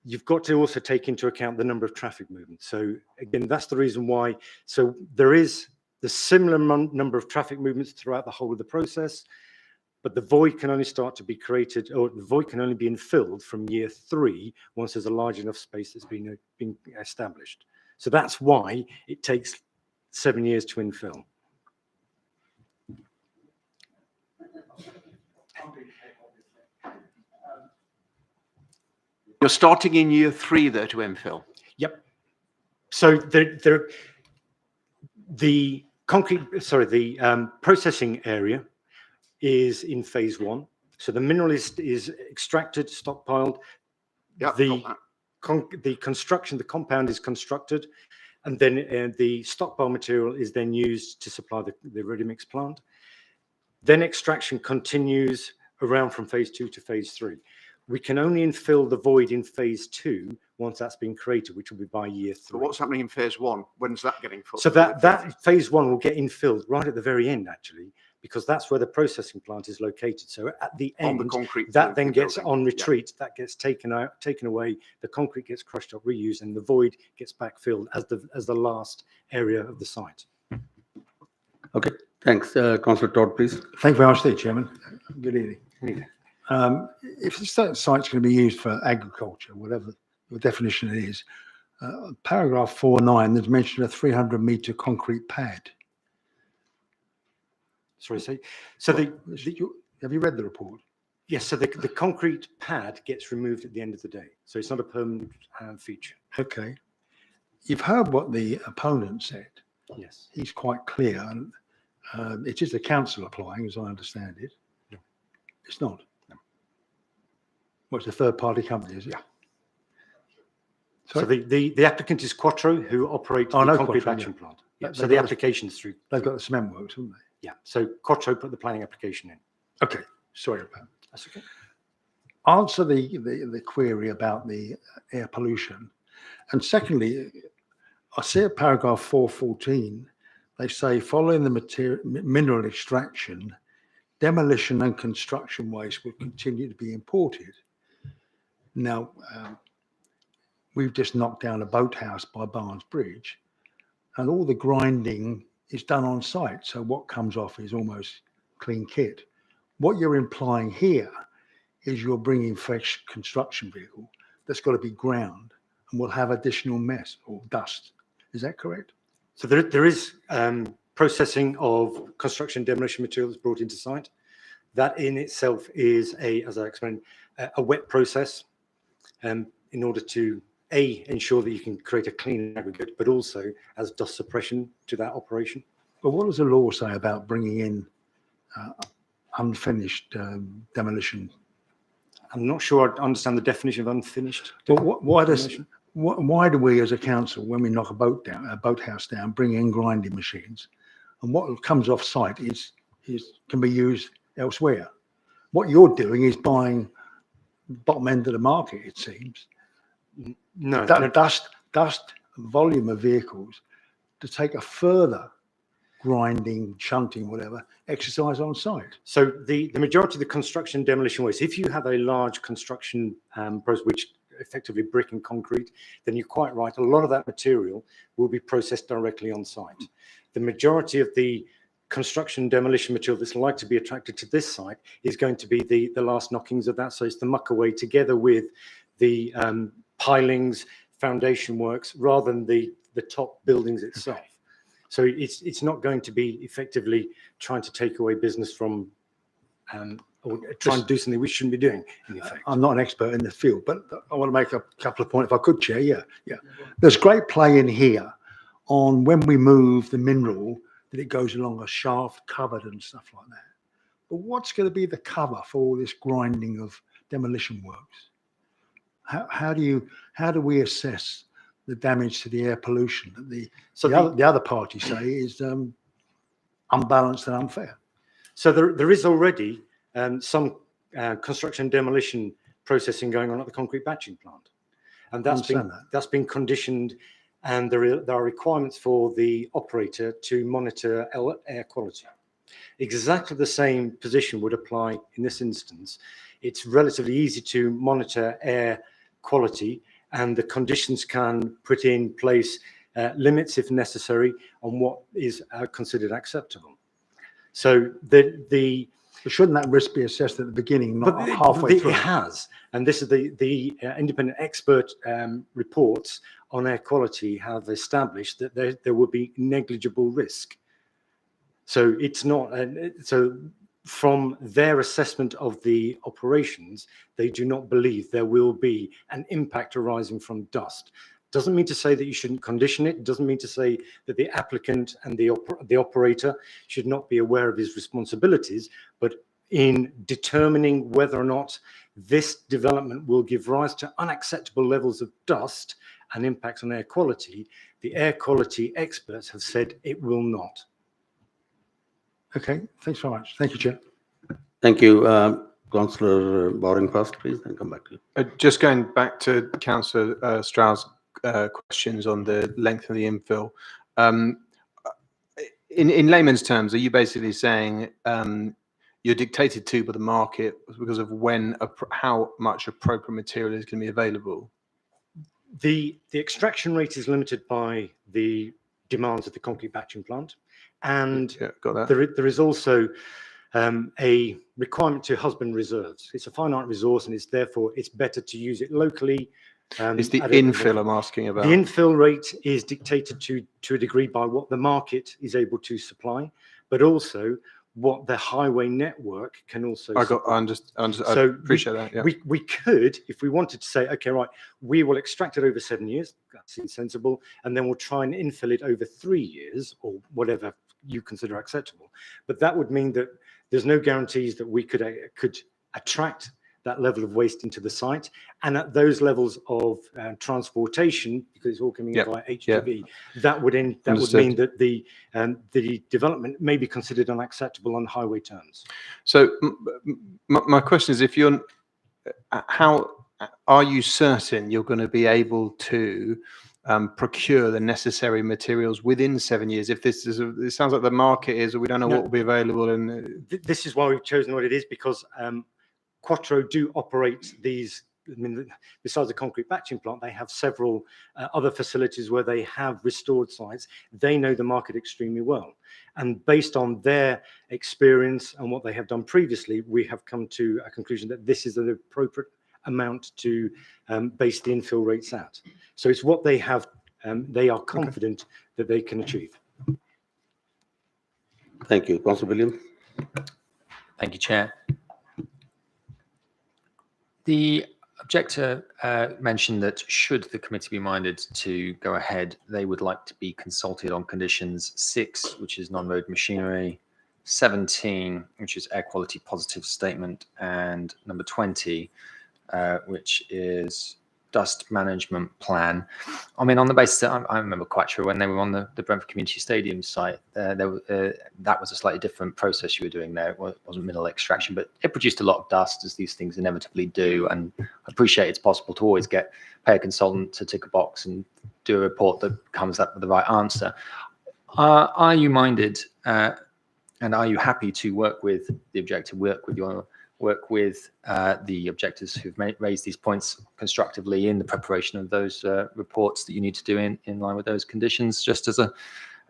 you've got to also take into account the number of traffic movements. So again, that's the reason why. So there is the similar number of traffic movements throughout the whole of the process, but the void can only start to be created, or the void can only be infilled from year 3 once there's a large enough space that's been established. So that's why it takes 7 years to infill. You're starting in year 3 there to infill. Yep. So the processing area is in phase 1. So the mineral is extracted, stockpiled. Yep, The construction, the compound is constructed, and then the stockpile material is then used to supply the ready-mix plant. Then extraction continues around from phase 2 to phase 3. We can only infill the void in phase 2 once that's been created, which will be by year 3. So what's happening in phase 1? When's that getting filled? So that phase 1 will get infilled right at the very end, actually, because that's where the processing plant is located. So at the end, on the concrete that then gets building. on retreat, that gets taken away, the concrete gets crushed up, reused, and the void gets backfilled as the last area of the site. Okay, thanks. Councillor Todd, please. Thank you very much, Chairman. Good evening. Good evening. If the site's going to be used for agriculture, whatever the definition it is, paragraph 4.9, there's mention of a 300-metre concrete pad. Sorry, so have you read the report? Yes, so the concrete pad gets removed at the end of the day. So it's not a permanent feature. Okay. You've heard what the opponent said. Yes. He's quite clear. And it is the council applying, as I understand it. No. It's not. No. Well, it's a third-party company, is it? Yeah. Sorry? So the applicant is Quattro, who operate the concrete batching plant. Yeah. So the application is through. They've got the cement works, haven't they? Yeah. So Quattro put the planning application in. Okay. Sorry about that. That's okay. Answer the query about the air pollution. And secondly, I see at paragraph 4.14, they say following the mineral extraction, demolition and construction waste will continue to be imported. Now, we've just knocked down a boathouse by Barnes Bridge, and all the grinding is done on site. So what comes off is almost clean kit. What you're implying here is you're bringing fresh construction vehicle that's got to be ground and will have additional mess or dust. Is that correct? So there is processing of construction demolition materials brought into site. That in itself is as I explained, a wet process in order to ensure that you can create a clean aggregate, but also as dust suppression to that operation. But what does the law say about bringing in unfinished demolition? I'm not sure I understand the definition of unfinished. Well, why do we as a council, when we knock a boathouse down, bring in grinding machines, and what comes off site can be used elsewhere? What you're doing is buying bottom end of the market, it seems. No, dust volume of vehicles to take a further grinding, shunting, whatever, exercise on site. So the majority of the construction demolition waste, if you have a large construction process, which effectively brick and concrete, then you're quite right. A lot of that material will be processed directly on site. The majority of the construction demolition material that's likely to be attracted to this site is going to be the last knockings of that. So it's the muck away together with the pilings, foundation works, rather than the top buildings itself. So it's not going to be effectively trying to take away business from or trying to do something we shouldn't be doing, in effect. I'm not an expert in the field, but I want to make a couple of points, if I could, Chair. Yeah. There's great play in here on when we move the mineral, that it goes along a shaft covered and stuff like that. But what's going to be the cover for all this grinding of demolition works? How do we assess the damage to the air pollution that the other parties say is unbalanced and unfair? So there is already some construction demolition processing going on at the concrete batching plant, and that's been conditioned and there are requirements for the operator to monitor air quality. Exactly the same position would apply in this instance. It's relatively easy to monitor air quality, and the conditions can put in place limits if necessary on what is considered acceptable. So But shouldn't that risk be assessed at the beginning, not halfway through? It has, and this is the independent expert reports on air quality have established that there will be negligible risk. So it's not, so from their assessment of the operations, they do not believe there will be an impact arising from dust. Doesn't mean to say that you shouldn't condition it. Doesn't mean to say that the applicant and the operator should not be aware of his responsibilities, but in determining whether or not this development will give rise to unacceptable levels of dust and impacts on air quality, the air quality experts have said it will not. Okay, thanks very much. Thank you, Chair. Thank you. Councillor Bowring first, please, then come back to you. Just going back to Councillor Strauss' questions on the length of the infill. In layman's terms, are you basically saying you're dictated to by the market because of how much appropriate material is going to be available? The extraction rate is limited by the demands of the concrete batching plant, and got that. There is also a requirement to husband reserves. It's a finite resource, and it's better to use it locally. It's the infill I'm asking about. The infill rate is dictated to a degree by what the market is able to supply, but also what the highway network can also supply. I appreciate that. Yeah. We could, if we wanted to say, okay, right, we will extract it over 7 years. That seems sensible, and then we'll try and infill it over 3 years or whatever you consider acceptable. But that would mean that there's no guarantees that we could attract that level of waste into the site, and at those levels of transportation, because it's all coming in via HGV, that would mean that the development may be considered unacceptable on highway terms. So my question is, how are you certain you're going to be able to procure the necessary materials within 7 years? If it sounds like the market is, or we don't know what will be available. And this is why we've chosen what it is, because Quattro do operate these. I mean, besides the concrete batching plant, they have several other facilities where they have restored sites. They know the market extremely well, and based on their experience and what they have done previously, we have come to a conclusion that this is an appropriate amount to base the infill rates at. So it's what they have. They are confident that they can achieve. Thank you, Councillor Williams. Thank you, Chair. The objector mentioned that should the committee be minded to go ahead, they would like to be consulted on conditions 6, which is non-road machinery, 17, which is air quality positive statement, and number 20, which is dust management plan. I mean, on the basis that I remember Quattro when they were on the Brentford Community Stadium site, that was a slightly different process you were doing there. It wasn't mineral extraction, but it produced a lot of dust, as these things inevitably do. And I appreciate it's possible to always pay a consultant to tick a box and do a report that comes up with the right answer. Are you minded and are you happy to work with the objector, work with the objectors who've raised these points constructively in the preparation of those reports that you need to do in line with those conditions, just as a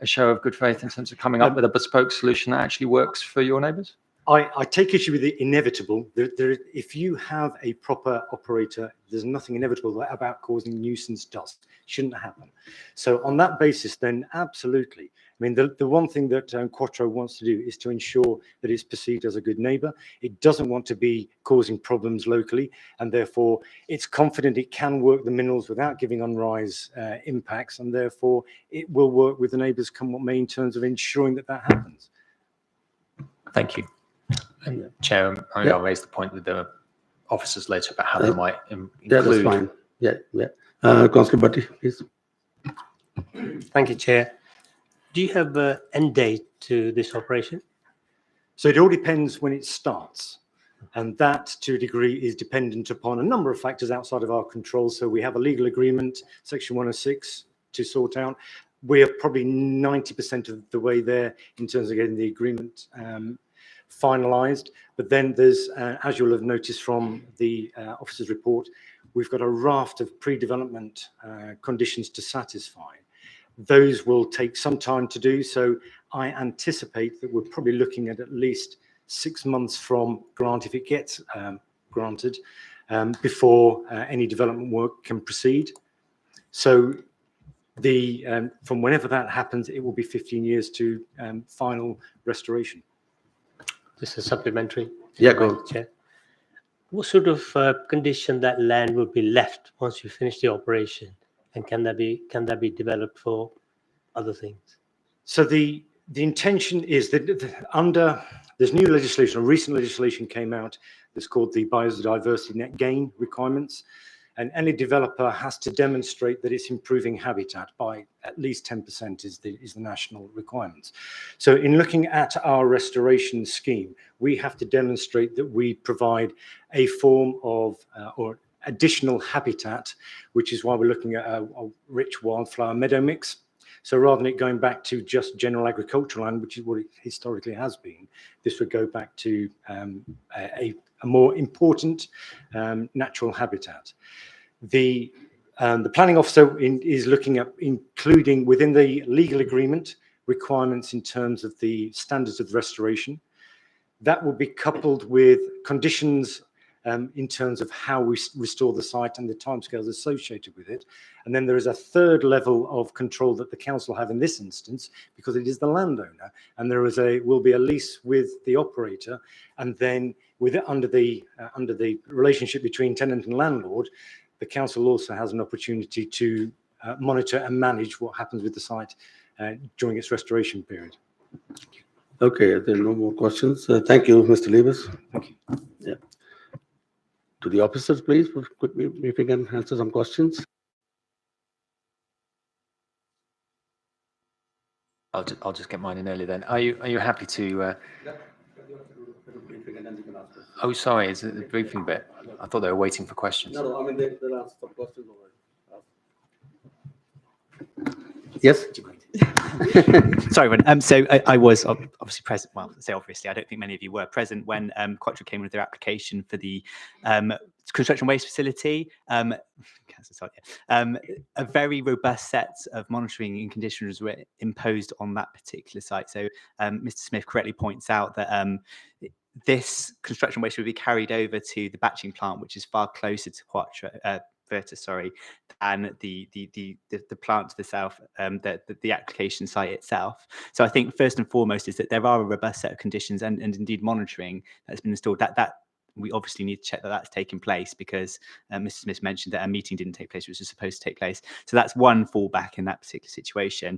show of good faith in terms of coming up with a bespoke solution that actually works for your neighbours? I take issue with the inevitable. If you have a proper operator, there's nothing inevitable about causing nuisance dust. Shouldn't happen. So on that basis, then absolutely. I mean, the one thing that Quattro wants to do is to ensure that it's perceived as a good neighbour. It doesn't want to be causing problems locally, and therefore it's confident it can work the minerals without giving unrise impacts, and therefore it will work with the neighbours come what may in terms of ensuring that happens. Thank you. And Chair, I'll raise the point with the officers later about how they might include. Yeah, that's fine. Yeah. Councillor Bhatti, please. Thank you, Chair. Do you have an end date to this operation? So it all depends when it starts. And that, to a degree, is dependent upon a number of factors outside of our control. So we have a legal agreement, Section 106, to sort out. We're probably 90% of the way there in terms of getting the agreement finalised. But then there's, as you'll have noticed from the officer's report, we've got a raft of pre-development conditions to satisfy. Those will take some time to do. So I anticipate that we're probably looking at least 6 months from grant, if it gets granted, before any development work can proceed. So from whenever that happens, it will be 15 years to final restoration. This is supplementary. Yeah, go. Chair. What sort of condition that land will be left once you finish the operation, and can that be developed for other things? So the intention is that there's new legislation, recent legislation came out that's called the biodiversity net gain requirements. And any developer has to demonstrate that it's improving habitat by at least 10% is the national requirements. So in looking at our restoration scheme, we have to demonstrate that we provide a form of or additional habitat, which is why we're looking at a rich wildflower meadow mix. So rather than it going back to just general agricultural land, which is what it historically has been, this would go back to a more important natural habitat. The planning officer is looking at including within the legal agreement requirements in terms of the standards of restoration. That will be coupled with conditions in terms of how we restore the site and the timescales associated with it. And then there is a third level of control that the council have in this instance, because it is the landowner, and there will be a lease with the operator, and then under the relationship between tenant and landlord, the council also has an opportunity to monitor and manage what happens with the site during its restoration period. Okay, there are no more questions. Thank you, Mr. Levis. Thank you. Yeah. To the officers, please, if you can answer some questions. I'll just get mine in early then. Are you happy to? Oh, sorry, is it the briefing bit? I thought they were waiting for questions. No, I mean they'll ask some questions already. Yes. Sorry, Ron. So I was obviously present. Well, I say obviously, I don't think many of you were present when Quattro came with their application for the construction waste facility. A very robust set of monitoring and conditions were imposed on that particular site. So Mr. Smith correctly points out that this construction waste will be carried over to the batching plant, which is far closer to Quattro. And the plant to the south, the application site itself. So I think first and foremost is that there are a robust set of conditions and indeed monitoring that's been installed. That we obviously need to check that that's taking place, because Mr. Smith mentioned that a meeting didn't take place, which was supposed to take place. So that's one fallback in that particular situation.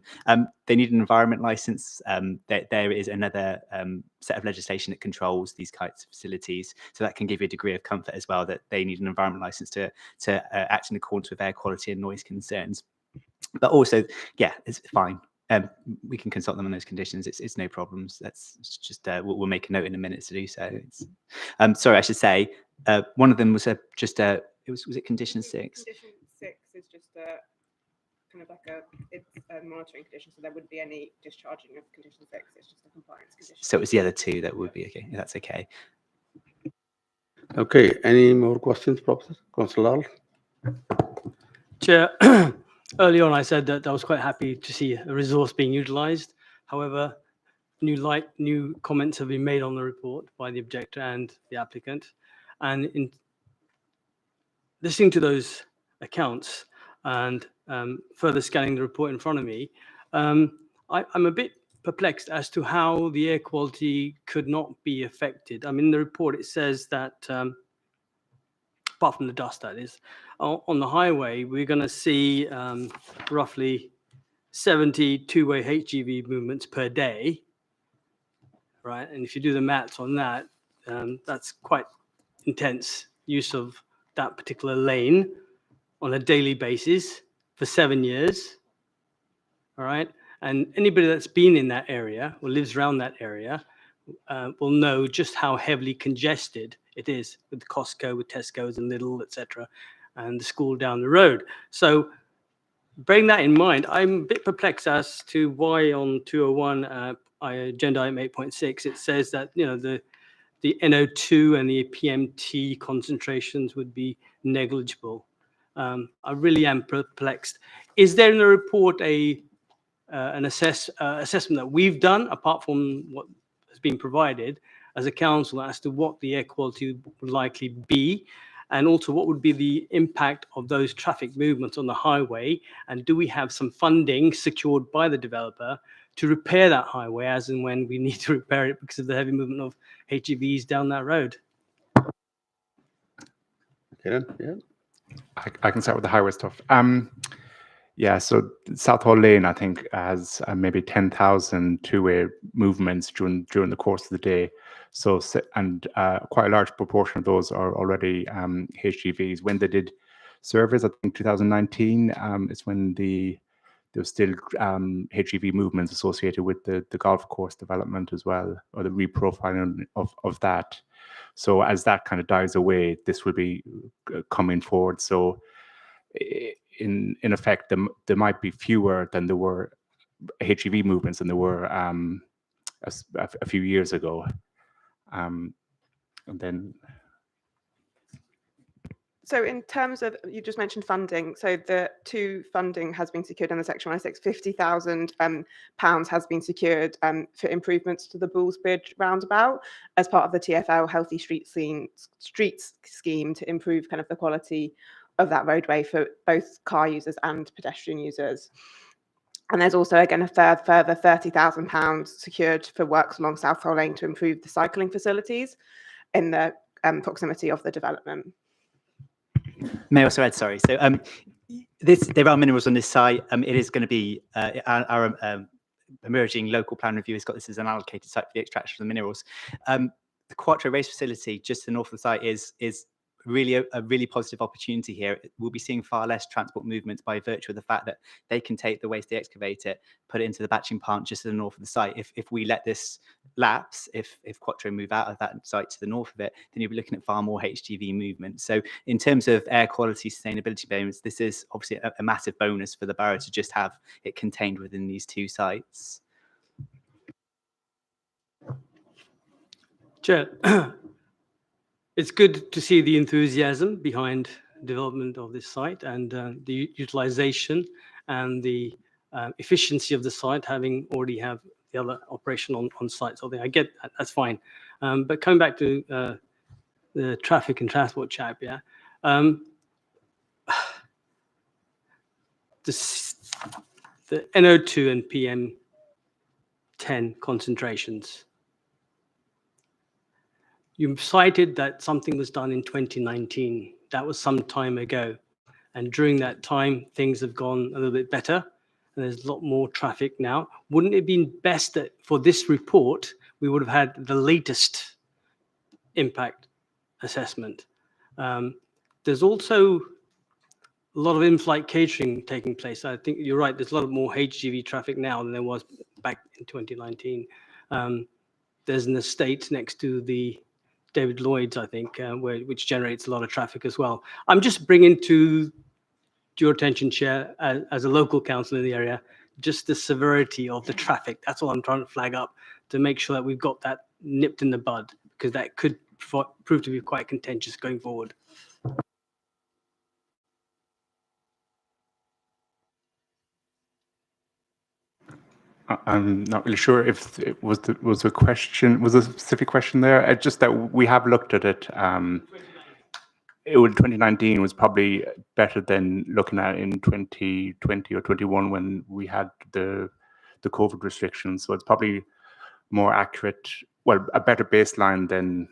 They need an environment license. There is another set of legislation that controls these kinds of facilities. So that can give you a degree of comfort as well, that they need an environment license to act in accordance with air quality and noise concerns. But also, yeah, it's fine. We can consult them on those conditions. It's no problems. That's just we'll make a note in a minute to do so. Sorry, I should say one of them was was it condition 6? Condition 6 is just kind of like a monitoring condition, so there wouldn't be any discharging of condition 6. It's just a compliance condition. So it was the other two that would be okay. That's okay. Okay. Any more questions, Professor Councillor? Chair. Early on, I said that I was quite happy to see a resource being utilised. However, new comments have been made on the report by the objector and the applicant. And in listening to those accounts and further scanning the report in front of me, I'm a bit perplexed as to how the air quality could not be affected. I mean, in the report, it says that apart from the dust, that is, on the highway, we're going to see roughly 70 two-way HGV movements per day, right? And if you do the maths on that, that's quite intense use of that particular lane on a daily basis for 7 years, all right? And anybody that's been in that area or lives around that area will know just how heavily congested it is with Costco, with Tesco's and Lidl, etc., and the school down the road. So bearing that in mind, I'm a bit perplexed as to why on 201 agenda item 8.6 it says that the NO2 and the PMT concentrations would be negligible. I really am perplexed. Is there in the report an assessment that we've done apart from what has been provided as a council as to what the air quality would likely be? And also, what would be the impact of those traffic movements on the highway? And do we have some funding secured by the developer to repair that highway as and when we need to repair it because of the heavy movement of HGVs down that road? Okay, yeah. I can start with the highway stuff. Yeah, so Southall Lane, I think, has maybe 10,000 two-way movements during the course of the day. So, and quite a large proportion of those are already HGVs. When they did surveys, I think 2019 is when there was still HGV movements associated with the golf course development as well, or the reprofiling of that. So as that kind of dies away, this will be coming forward. So in effect, there might be fewer than there were HGV movements than there were a few years ago. And then, so in terms of, you just mentioned funding, so the funding has been secured in the Section 106, £50,000 has been secured for improvements to the Bulls Bridge roundabout as part of the TfL Healthy Streets scheme to improve kind of the quality of that roadway for both car users and pedestrian users. And there's also, again, a further £30,000 secured for works along Southall Lane to improve the cycling facilities in the proximity of the development. May I also add, sorry. So there are minerals on this site. It is going to be our emerging local plan review has got this as an allocated site for the extraction of the minerals. The Quattro Race facility just to the north of the site is really a really positive opportunity here. We'll be seeing far less transport movements by virtue of the fact that they can take the waste, they excavate it, put it into the batching plant just to the north of the site. If we let this lapse, if Quattro move out of that site to the north of it, then you'll be looking at far more HGV movement. So in terms of air quality sustainability bonus, this is obviously a massive bonus for the borough to just have it contained within these two sites. Chair, it's good to see the enthusiasm behind development of this site and the utilization and the efficiency of the site, having already have the other operation on site. So I get that, that's fine. But coming back to the traffic and transport chap, yeah. The NO2 and PM10 concentrations. You cited that something was done in 2019. That was some time ago. And during that time, things have gone a little bit better. And there's a lot more traffic now. Wouldn't it have been best that for this report, we would have had the latest impact assessment? There's also a lot of in-flight catering taking place. I think you're right. There's a lot more HGV traffic now than there was back in 2019. There's an estate next to the David Lloyd's, I think, which generates a lot of traffic as well. I'm just bringing to your attention, Chair, as a local council in the area, just the severity of the traffic. That's all I'm trying to flag up to make sure that we've got that nipped in the bud, because that could prove to be quite contentious going forward. I'm not really sure if it was a question, was a specific question there. Just that we have looked at it. 2019 was probably better than looking at in 2020 or 21 when we had the COVID restrictions. So it's probably more accurate, well, a better baseline than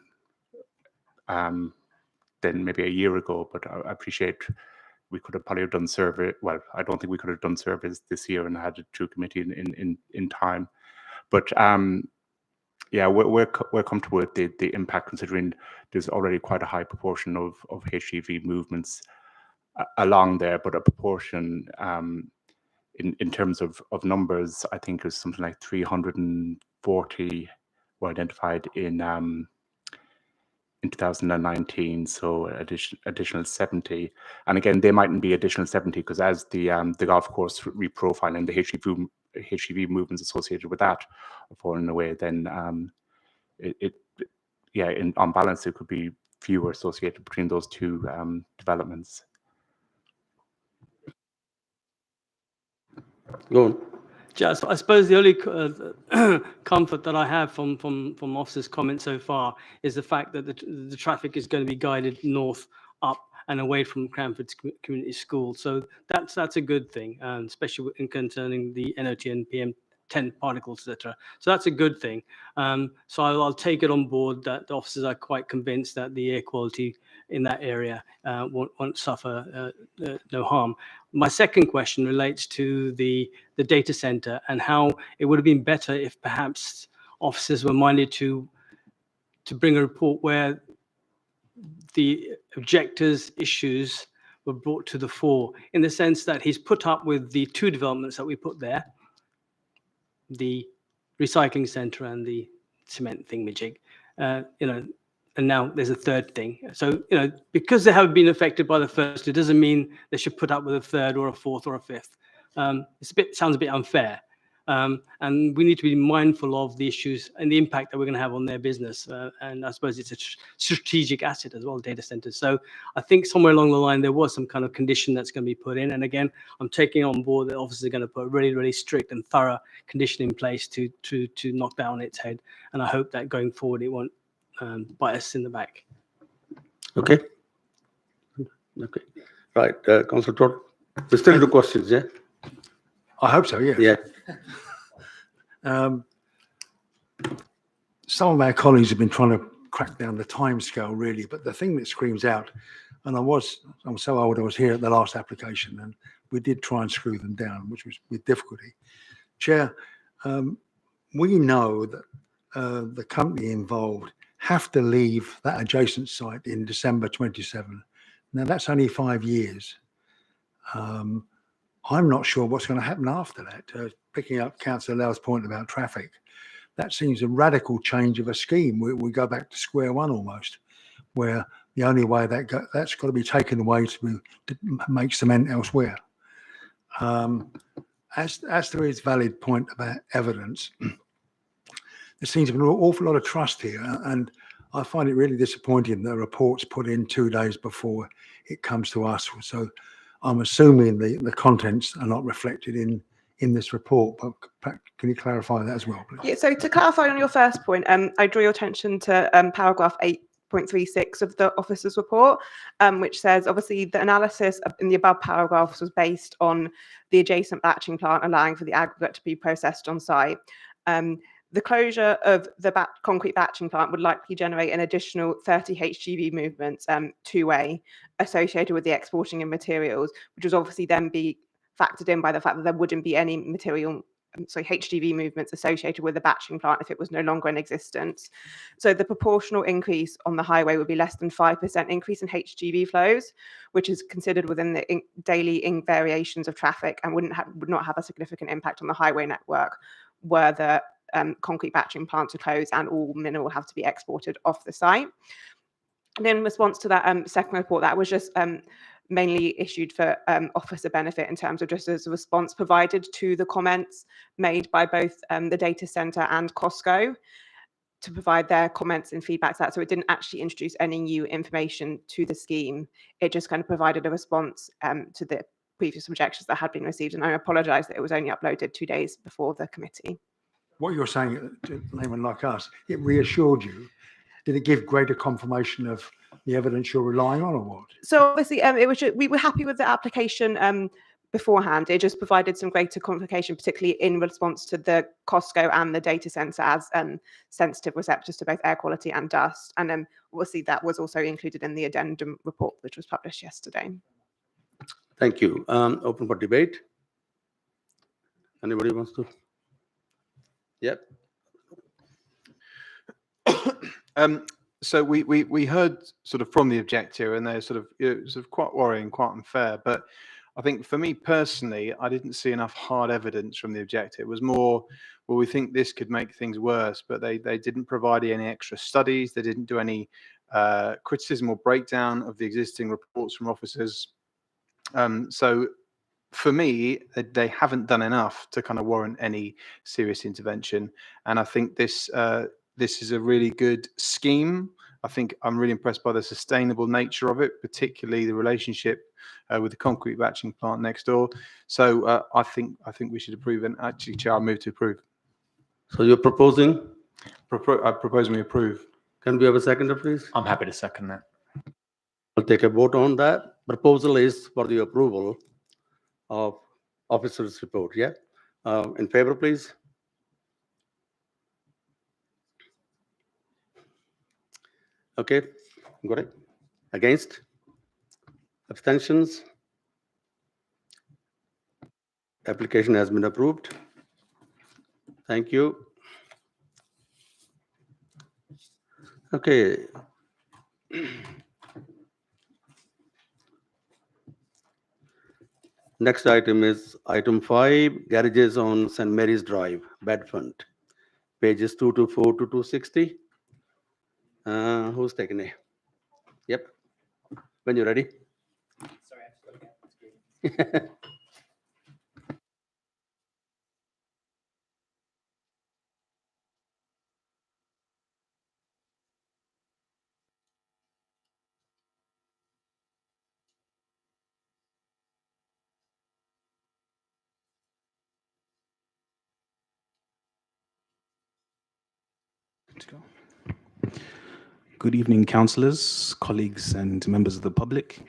maybe a year ago. But I appreciate we could have probably done survey. Well, I don't think we could have done surveys this year and had it through committee in time. But yeah, we're comfortable with the impact, considering there's already quite a high proportion of HGV movements along there. But a proportion in terms of numbers, I think is something like 340 were identified in in 2019, so additional 70. And again, they mightn't be additional 70 because as the golf course reprofiling, the HGV movements associated with that are falling away, then on balance, there could be fewer associated between those two developments. Go on. Just, I suppose the only comfort that I have from officers' comments so far is the fact that the traffic is going to be guided north, up, and away from Cranford Community School. So that's a good thing, especially in concerning the NOT and PM10 particles, etc. So that's a good thing. So I'll take it on board that the officers are quite convinced that the air quality in that area won't suffer no harm. My second question relates to the data center and how it would have been better if perhaps officers were minded to bring a report where the objectors' issues were brought to the fore, in the sense that he's put up with the two developments that we put there, the recycling center and the cement thingamajig, and now there's a third thing. So, because they have been affected by the first, it doesn't mean they should put up with a third or a fourth or a fifth. Sounds a bit unfair. And we need to be mindful of the issues and the impact that we're going to have on their business. And I suppose it's a strategic asset as well, data centers. So I think somewhere along the line, there was some kind of condition that's going to be put in. And again, I'm taking on board that officers are going to put a really, really strict and thorough condition in place to knock that on its head. And I hope that going forward, it won't bite us in the back. Okay. Okay. Right. Councillor Todd, we still do questions, yeah? I hope so, yeah. Yeah. Some of our colleagues have been trying to crack down the timescale, really, but the thing that screams out, and I'm so old, I was here at the last application, and we did try and screw them down, which was with difficulty. Chair, we know that the company involved have to leave that adjacent site in December 27. Now, that's only 5 years. I'm not sure what's going to happen after that. Picking up Councillor Low's point about traffic, that seems a radical change of a scheme. We go back to square one almost, where the only way that's got to be taken away to make cement elsewhere. As there is valid point about evidence, there seems to be an awful lot of trust here, and I find it really disappointing that a report's put in 2 days before it comes to us. So I'm assuming the contents are not reflected in this report, but can you clarify that as well, please? Yeah, so to clarify on your first point, I draw your attention to paragraph 8.36 of the officer's report, which says, obviously, the analysis in the above paragraphs was based on the adjacent batching plant allowing for the aggregate to be processed on site. The closure of the concrete batching plant would likely generate an additional 30 HGV movements two-way associated with the exporting of materials, which would obviously then be factored in by the fact that there wouldn't be any HGV movements associated with the batching plant if it was no longer in existence. So the proportional increase on the highway would be less than 5% increase in HGV flows, which is considered within the daily variations of traffic and would not have a significant impact on the highway network were the concrete batching plants are closed and all mineral have to be exported off the site. And in response to that second report, that was just mainly issued for officer benefit in terms of just as a response provided to the comments made by both the data center and Costco to provide their comments and feedback to that. So it didn't actually introduce any new information to the scheme. It just kind of provided a response to the previous objections that had been received. And I apologize that it was only uploaded 2 days before the committee. What you're saying to laymen like us, it reassured you. Did it give greater confirmation of the evidence you're relying on, or what? So obviously, it was we were happy with the application beforehand. It just provided some greater complication, particularly in response to the Costco and the data center as sensitive receptors to both air quality and dust. And obviously, that was also included in the addendum report, which was published yesterday. Thank you. Open for debate. Anybody wants to? Yep. So we heard sort of from the objector, and they're sort of quite worrying, quite unfair. But I think for me personally, I didn't see enough hard evidence from the objector. It was more, well, we think this could make things worse, but they didn't provide any extra studies. They didn't do any criticism or breakdown of the existing reports from officers. So for me, they haven't done enough to kind of warrant any serious intervention. And I think this is a really good scheme. I think I'm really impressed by the sustainable nature of it, particularly the relationship with the concrete batching plant next door. So I think we should approve. And actually, Chair, I move to approve. So you're proposing? I propose we approve. Can we have a seconder, please? I'm happy to second that. I'll take a vote on that. Proposal is for the approval of officer's report, yeah? In favor, please? Okay, got it. Against? Abstentions? Application has been approved. Thank you. Okay. Next item is item 5, garages on St. Mary's Drive, Bedfont, pages 224 to 260. Who's taking it? Yep. When you're ready. Sorry, I just got to get the screen. Good evening, councillors, colleagues, and members of the public.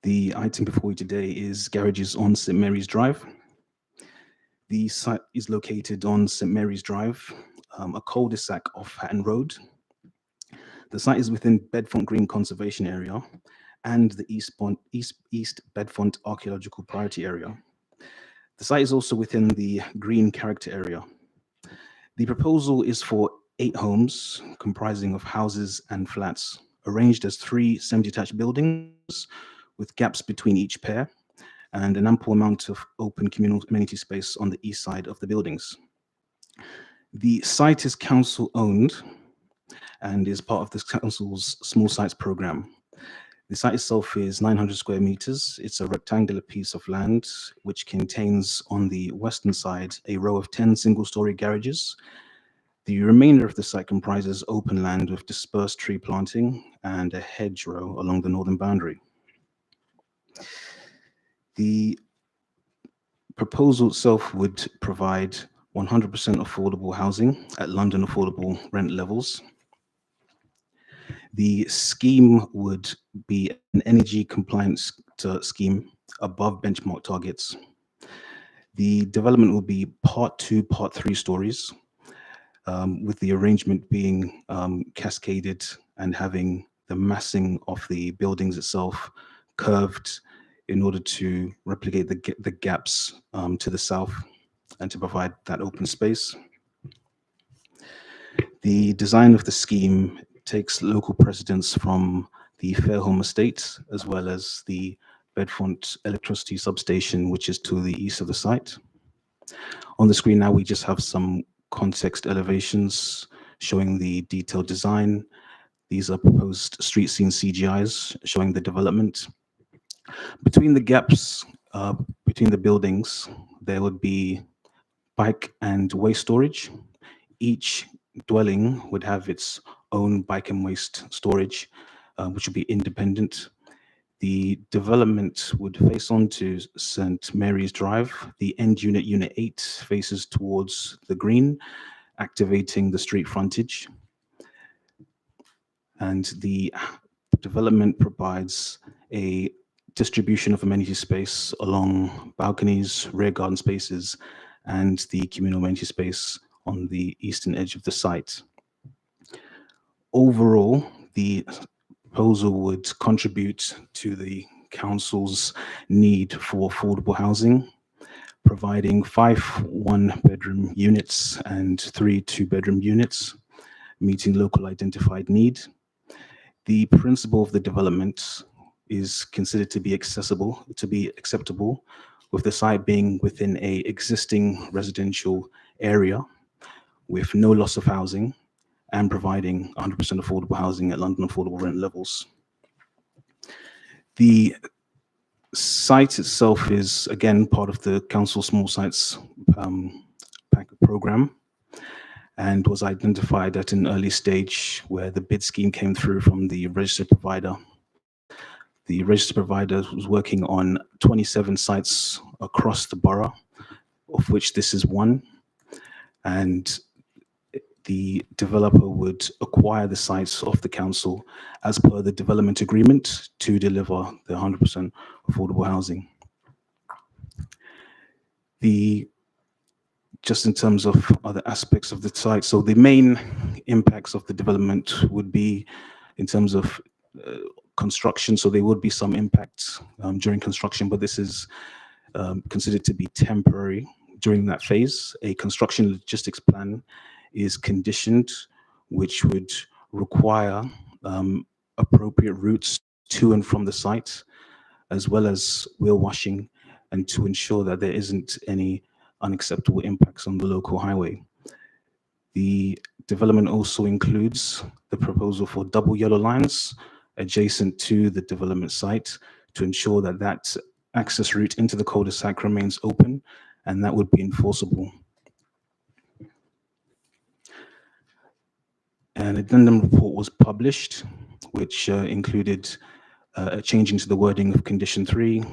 The item before you today is garages on St. Mary's Drive. The site is located on St. Mary's Drive, a cul-de-sac off Hatton Road. The site is within Bedfont Green Conservation Area and the East Bedfont Archaeological Priority Area. The site is also within the Green Character Area. The proposal is for 8 homes comprising of houses and flats, arranged as 3 semi-detached buildings with gaps between each pair and an ample amount of open communal amenity space on the east side of the buildings. The site is council owned and is part of the council's small sites program. The site itself is 900 square meters. It's a rectangular piece of land which contains on the western side a row of 10 single-story garages. The remainder of the site comprises open land with dispersed tree planting and a hedgerow along the northern boundary. The proposal itself would provide 100% affordable housing at London affordable rent levels. The scheme would be an energy compliance scheme above benchmark targets. The development will be part 2, part 3 stories, with the arrangement being cascaded and having the massing of the buildings itself curved in order to replicate the gaps to the south and to provide that open space. The design of the scheme takes local precedence from the Fairholme Estate as well as the Bedfont electricity substation, which is to the east of the site. On the screen now, we just have some context elevations showing the detailed design. These are proposed street scene CGIs showing the development. Between the gaps between the buildings, there would be bike and waste storage. Each dwelling would have its own bike and waste storage, which would be independent. The development would face onto St. Mary's Drive. The end unit, Unit 8, faces towards the green, activating the street frontage. And the development provides a distribution of amenity space along balconies, rear garden spaces, and the communal amenity space on the eastern edge of the site. Overall, the proposal would contribute to the council's need for affordable housing, providing 5 one-bedroom units and 3 two-bedroom units, meeting local identified need. The principle of the development is considered to be acceptable, with the site being within an existing residential area with no loss of housing and providing 100% affordable housing at London affordable rent levels. The site itself is, again, part of the Council Small Sites program, and was identified at an early stage where the bid scheme came through from the registered provider. The registered provider was working on 27 sites across the borough, of which this is one. And the developer would acquire the sites of the council as per the development agreement to deliver the 100% affordable housing. Just in terms of other aspects of the site, so the main impacts of the development would be in terms of construction. So there would be some impacts during construction, but this is considered to be temporary during that phase. A construction logistics plan is conditioned, which would require appropriate routes to and from the site, as well as wheel washing, and to ensure that there isn't any unacceptable impacts on the local highway. The development also includes the proposal for double yellow lines adjacent to the development site to ensure that that access route into the cul-de-sac remains open, and that would be enforceable. An addendum report was published, which included a change into the wording of condition 3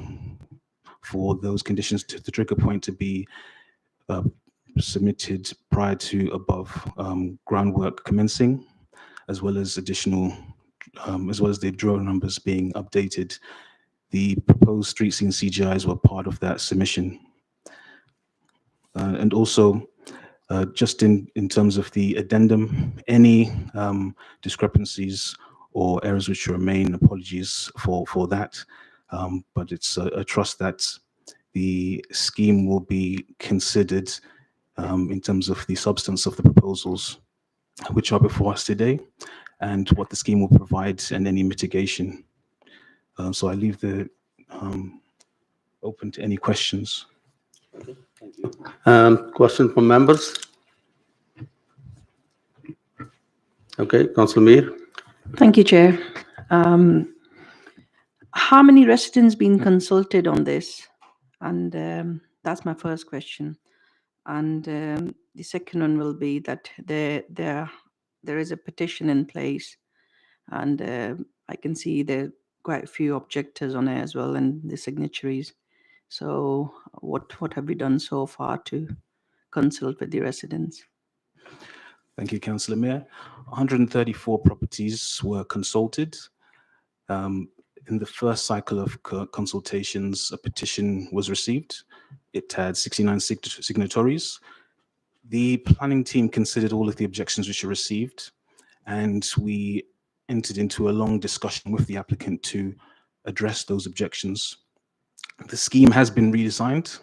for those conditions to the trigger point to be submitted prior to above groundwork commencing, as well as additional, as well as the draw numbers being updated. The proposed street scene CGIs were part of that submission. And also, just in terms of the addendum, any discrepancies or errors which remain, apologies for that, but it's a trust that the scheme will be considered in terms of the substance of the proposals which are before us today, and what the scheme will provide and any mitigation. So I leave the open to any questions. Okay, thank you. Question from members? Okay, Councillor Mir. Thank you, Chair. How many residents been consulted on this? And that's my first question. And the second one will be that there is a petition in place, and I can see there are quite a few objectors on it as well, and the signatories. So what have we done so far to consult with the residents? Thank you, Councillor Mayor. 134 properties were consulted. In the first cycle of consultations, a petition was received. It had 69 signatories. The planning team considered all of the objections which were received, and we entered into a long discussion with the applicant to address those objections. The scheme has been redesigned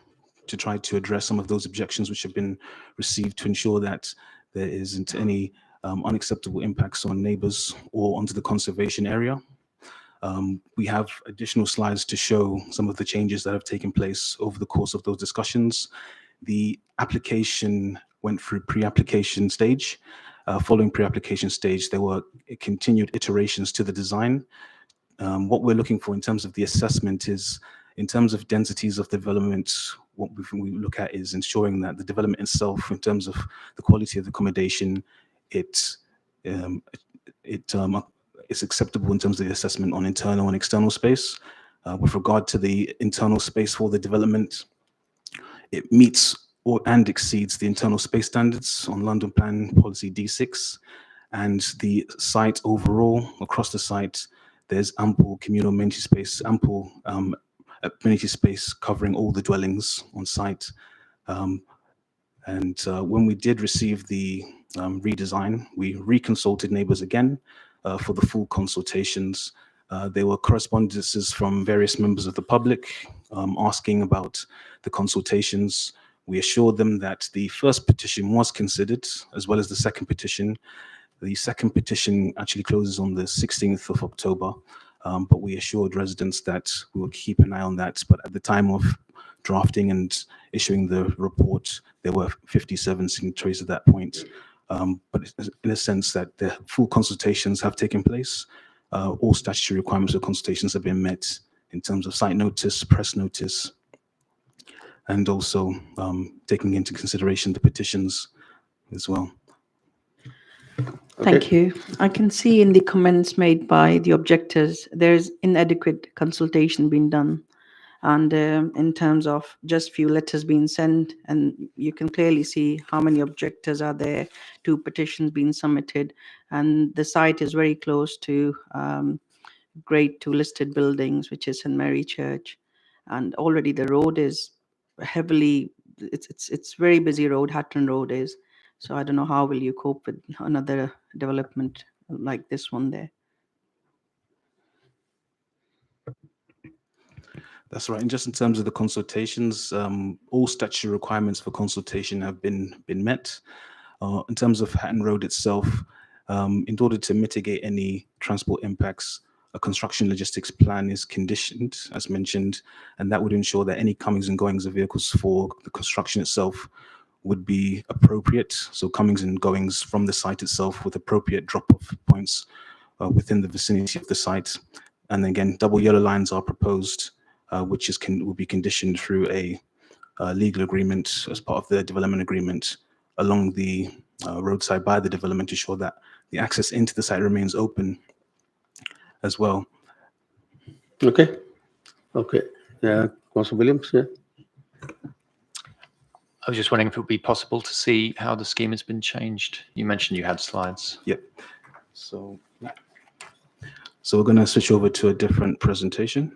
to try to address some of those objections which have been received, to ensure that there isn't any unacceptable impacts on neighbors or onto the conservation area. We have additional slides to show some of the changes that have taken place over the course of those discussions. The application went through pre-application stage. Following pre-application stage, there were continued iterations to the design. What we're looking for in terms of the assessment is, in terms of densities of development, what we look at is ensuring that the development itself, in terms of the quality of the accommodation, it's acceptable in terms of the assessment on internal and external space. With regard to the internal space for the development, it meets and exceeds the internal space standards on London Plan Policy D6, and the site overall, across the site, there's ample communal amenity space, ample amenity space covering all the dwellings on site. When we did receive the redesign, we reconsulted neighbours again for the full consultations. There were correspondences from various members of the public asking about the consultations. We assured them that the first petition was considered, as well as the second petition. The second petition actually closes on the 16th of October, but we assured residents that we will keep an eye on that. But at the time of drafting and issuing the report, there were 57 signatories at that point. but in a sense that the full consultations have taken place. All statutory requirements of consultations have been met in terms of site notice, press notice, and also taking into consideration the petitions as well. Thank you. I can see in the comments made by the objectors, there's inadequate consultation being done. And in terms of just few letters being sent, and you can clearly see how many objectors are there, 2 petitions being submitted, and the site is very close to grade 2 listed buildings, which is St. Mary Church. And already the road is heavily, it's very busy road, Hatton Road is. So I don't know how will you cope with another development like this one there. That's right. And just in terms of the consultations, all statutory requirements for consultation have been met. In terms of Hatton Road itself, in order to mitigate any transport impacts, a construction logistics plan is conditioned, as mentioned, and that would ensure that any comings and goings of vehicles for the construction itself would be appropriate. So comings and goings from the site itself with appropriate drop-off points within the vicinity of the site. And again, double yellow lines are proposed, which will be conditioned through a legal agreement as part of the development agreement along the roadside by the development to ensure that the access into the site remains open as well. Okay. Yeah, Councillor Williams, yeah. I was just wondering if it would be possible to see how the scheme has been changed. You mentioned you had slides. Yep. So we're going to switch over to a different presentation.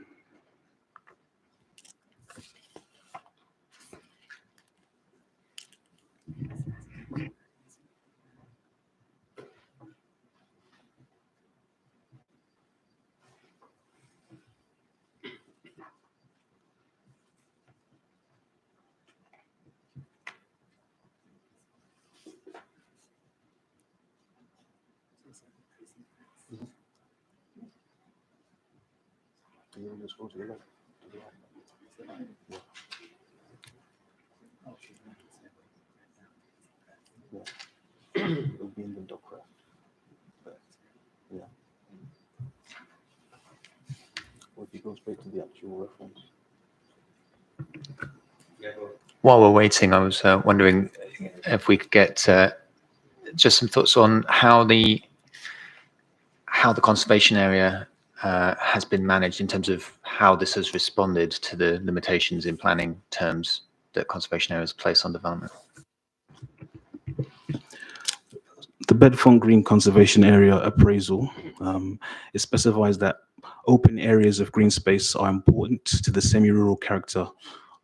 It'll be in the document. Yeah. Or if you go straight to the actual reference. While we're waiting, I was wondering if we could get just some thoughts on how the conservation area has been managed in terms of how this has responded to the limitations in planning terms that conservation areas place on development. The Bedfont Green Conservation Area appraisal, it specifies that open areas of green space are important to the semi-rural character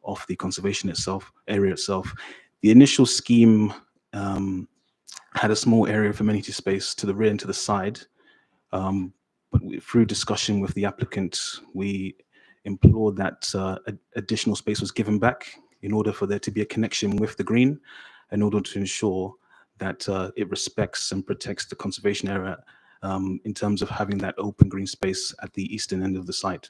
of the conservation area itself. The initial scheme had a small area of amenity space to the rear and to the side, but through discussion with the applicant, we implored that additional space was given back in order for there to be a connection with the green, in order to ensure that it respects and protects the conservation area in terms of having that open green space at the eastern end of the site.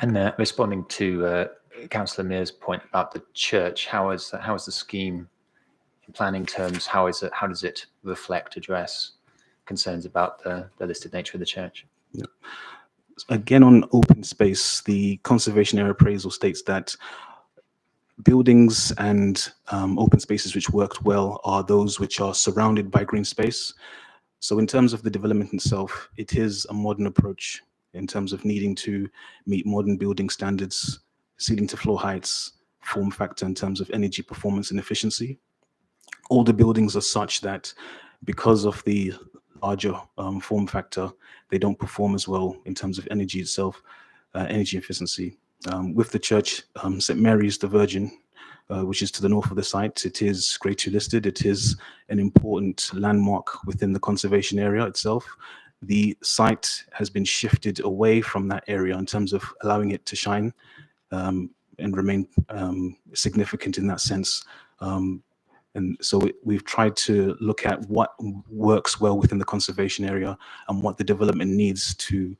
And responding to Councillor Mears' point about the church, how is the scheme in planning terms? How does it reflect, address concerns about the listed nature of the church? Yeah. Again, on open space, the conservation area appraisal states that buildings and open spaces which worked well are those which are surrounded by green space. So in terms of the development itself, it is a modern approach in terms of needing to meet modern building standards, ceiling to floor heights, form factor in terms of energy performance and efficiency. All the buildings are such that because of the larger form factor, they don't perform as well in terms of energy itself, energy efficiency. With the church, St. Mary's the Virgin, which is to the north of the site, it is Grade 2 listed. It is an important landmark within the conservation area itself. The site has been shifted away from that area in terms of allowing it to shine and remain significant in that sense. And so we've tried to look at what works well within the conservation area and what the development needs to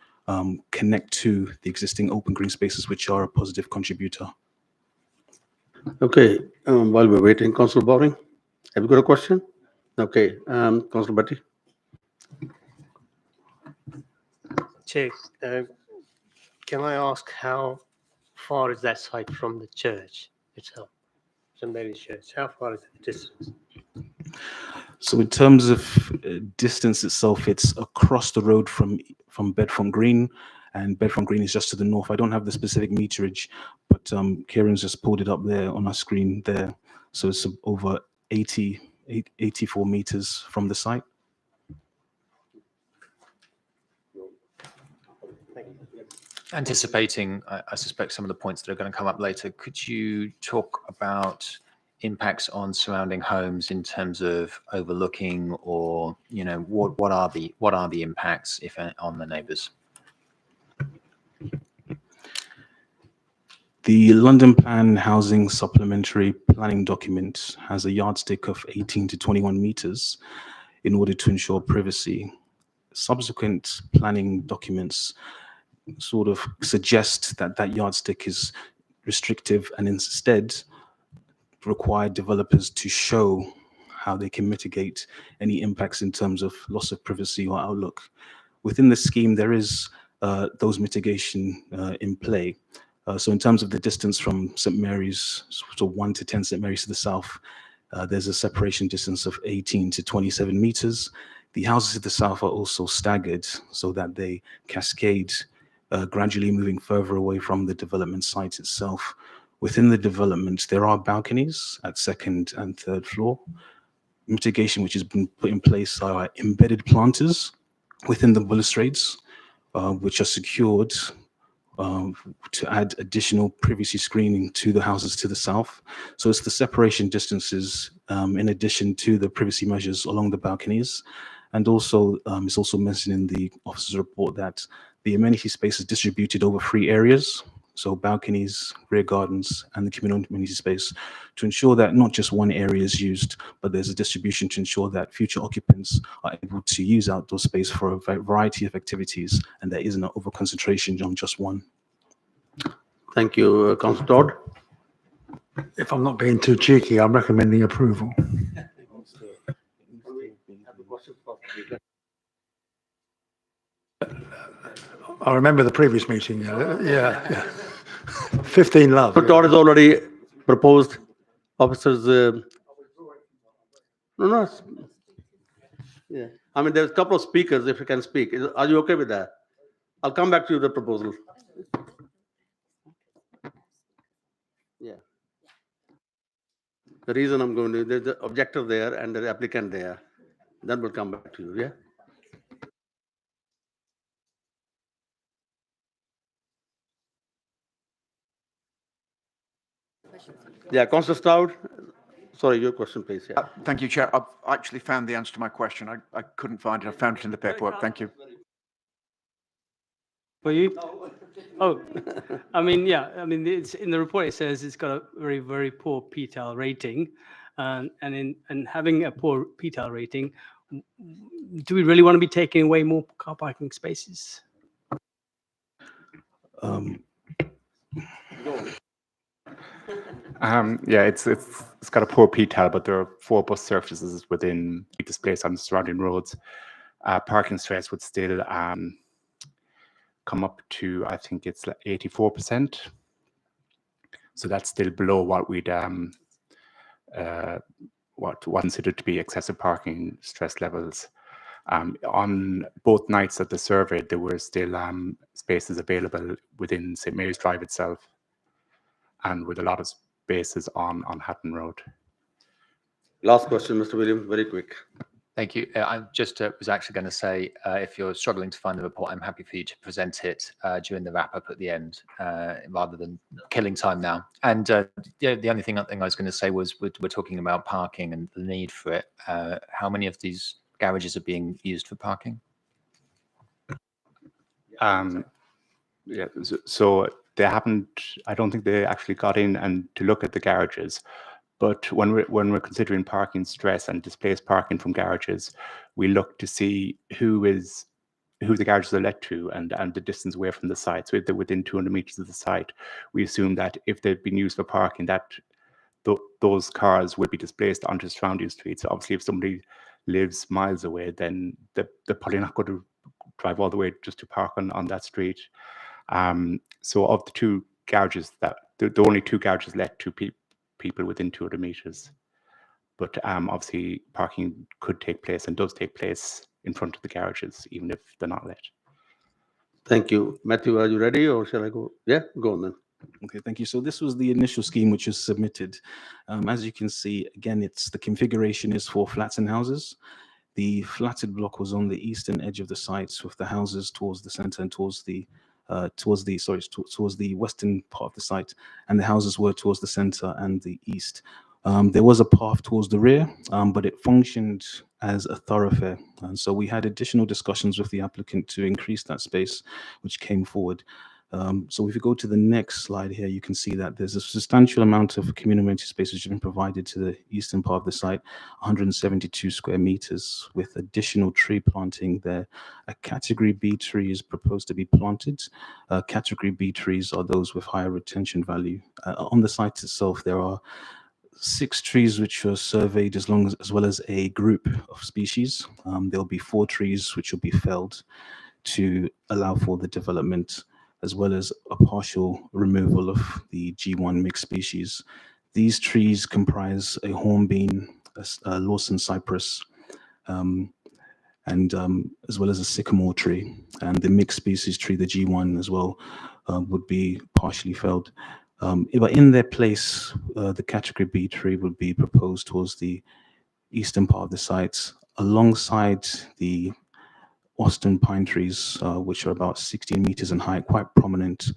connect to the existing open green spaces, which are a positive contributor. Okay, while we're waiting, Councillor Bowring. Have you got a question? Okay, Councillor Bhatti. Chair, can I ask how far is that site from the church itself? St. Mary's Church, how far is the distance? So in terms of distance itself, it's across the road from Bedford Green, and Bedford Green is just to the north. I don't have the specific meterage, but Kieran's just pulled it up there on our screen there. So it's over 84 meters from the site. Anticipating, I suspect, some of the points that are going to come up later, could you talk about impacts on surrounding homes in terms of overlooking, or what are the impacts, if any, on the neighbours? The London Plan Housing Supplementary Planning document has a yardstick of 18 to 21 meters in order to ensure privacy. Subsequent planning documents sort of suggest that that yardstick is restrictive and instead require developers to show how they can mitigate any impacts in terms of loss of privacy or outlook. Within the scheme, there is those mitigation in play. So in terms of the distance from St. Mary's, so 1 to 10 St. Mary's to the south, there's a separation distance of 18 to 27 meters. The houses to the south are also staggered so that they cascade, gradually moving further away from the development site itself. Within the development, there are balconies at second and third floor. Mitigation which has been put in place are embedded planters within the balustrades, which are secured to add additional privacy screening to the houses to the south. So it's the separation distances in addition to the privacy measures along the balconies. And also, it's also mentioned in the officer's report that the amenity space is distributed over 3 areas. So balconies, rear gardens, and the communal amenity space, to ensure that not just one area is used, but there's a distribution to ensure that future occupants are able to use outdoor space for a variety of activities, and there isn't an over-concentration on just one. Thank you, Councillor Todd. If I'm not being too cheeky, I'm recommending approval. I remember the previous meeting. Yeah. 15 love. But Todd has already proposed. Officers, no. Yeah. I mean, there's a couple of speakers, if you can speak. Are you okay with that? I'll come back to you with the proposal. Yeah. The reason I'm going to, there's the objector there and the applicant there. Then we'll come back to you, yeah? Yeah, Councillor Stroud. Sorry, your question, please. Yeah. Thank you, Chair. I've actually found the answer to my question. I couldn't find it. I found it in the paperwork. Thank you. For you? Oh, I mean, yeah. I mean, it's in the report. It says it's got a very, very poor PTAL rating, and having a poor PTAL rating, do we really want to be taking away more car parking spaces? Yeah, it's got a poor PTAL, but there are 4 bus surfaces within displaced on the surrounding roads. Parking stress would still come up to, I think it's 84%. So that's still below what we'd what considered to be excessive parking stress levels. On both nights of the survey, there were still spaces available within St. Mary's Drive itself, and with a lot of spaces on Hatton Road. Last question, Mr. Williams, very quick. Thank you. I just was actually going to say, if you're struggling to find the report, I'm happy for you to present it during the wrap-up at the end, rather than killing time now. And the only thing I was going to say was, we're talking about parking and the need for it. How many of these garages are being used for parking? Yeah, so they haven't, I don't think they actually got in and to look at the garages. But when we're considering parking stress and displaced parking from garages, we look to see who the garages are let to and the distance away from the site. So if they're within 200 meters of the site, we assume that if they've been used for parking, that those cars will be displaced onto surrounding streets. So obviously, if somebody lives miles away, then they're probably not going to drive all the way just to park on that street. So of the two garages, that the only two garages let to people within 200 meters. But obviously, parking could take place and does take place in front of the garages, even if they're not let. Thank you. Matthew, are you ready or shall I go? Yeah, go on then. Okay, thank you. So this was the initial scheme which was submitted. As you can see, again, it's the configuration is for flats and houses. The flatted block was on the eastern edge of the site, with the houses towards the center and towards the western part of the site, and the houses were towards the center and the east. There was a path towards the rear, but it functioned as a thoroughfare. And so we had additional discussions with the applicant to increase that space, which came forward. So if you go to the next slide here, you can see that there's a substantial amount of communal amenity space which has been provided to the eastern part of the site, 172 square meters, with additional tree planting there. A category B tree is proposed to be planted. Category B trees are those with higher retention value. On the site itself, there are 6 trees which were surveyed as well as a group of species. There'll be 4 trees which will be felled to allow for the development, as well as a partial removal of the G1 mixed species. These trees comprise a hornbeam, a Lawson cypress, and as well as a sycamore tree. And the mixed species tree, the G1 as well, would be partially felled. But in their place, the category B tree would be proposed towards the eastern part of the site, alongside the Austin pine trees, which are about 16 meters in height, quite prominent,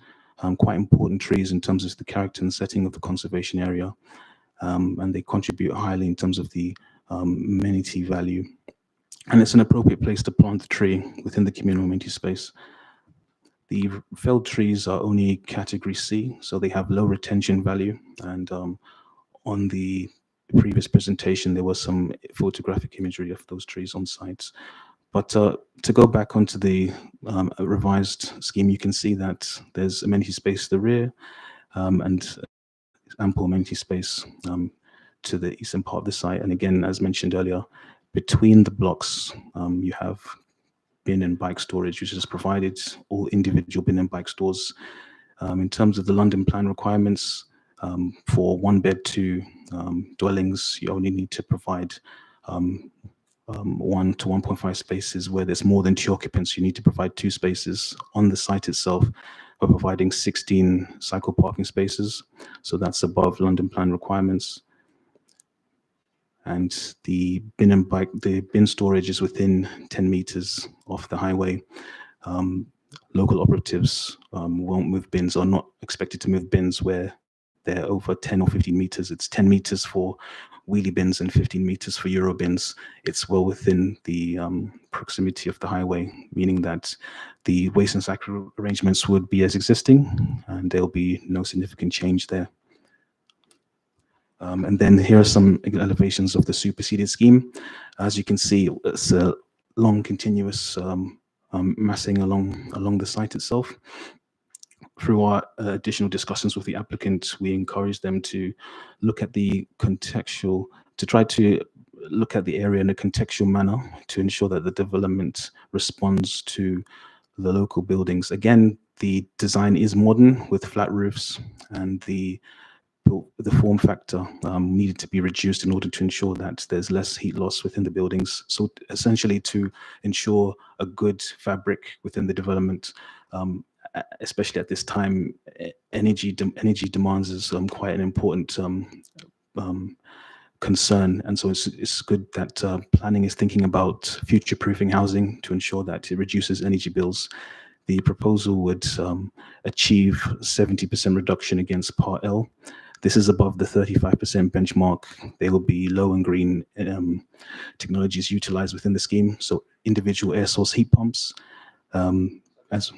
quite important trees in terms of the character and setting of the conservation area. And they contribute highly in terms of the amenity value. And it's an appropriate place to plant the tree within the communal amenity space. The felled trees are only category C, so they have low retention value. And on the previous presentation, there was some photographic imagery of those trees on site. But to go back onto the revised scheme, you can see that there's amenity space to the rear and ample amenity space to the eastern part of the site. And again, as mentioned earlier, between the blocks, you have bin and bike storage, which is provided, all individual bin and bike stores. In terms of the London plan requirements, for 1 bed 2 dwellings, you only need to provide 1 to 1.5 spaces. Where there's more than 2 occupants, you need to provide 2 spaces. On the site itself, we're providing 16 cycle parking spaces, so that's above London plan requirements. And the bin storage is within 10 meters off the highway. Local operatives won't move bins, or not expected to move bins where they're over 10 or 15 meters. It's 10 meters for wheelie bins and 15 meters for Euro bins. It's well within the proximity of the highway, meaning that the waste and cycle arrangements would be as existing, and there'll be no significant change there. And then here are some elevations of the superseded scheme. As you can see, it's a long continuous massing along the site itself. Through our additional discussions with the applicant, we encourage them to look at the contextual, to try to look at the area in a contextual manner to ensure that the development responds to the local buildings. Again, the design is modern with flat roofs, and the form factor needed to be reduced in order to ensure that there's less heat loss within the buildings. So essentially to ensure a good fabric within the development, especially at this time, energy demands is quite an important concern. And so it's good that planning is thinking about future-proofing housing to ensure that it reduces energy bills. The proposal would achieve 70% reduction against Part L. This is above the 35% benchmark. There will be low and green technologies utilized within the scheme. So individual air source heat pumps. As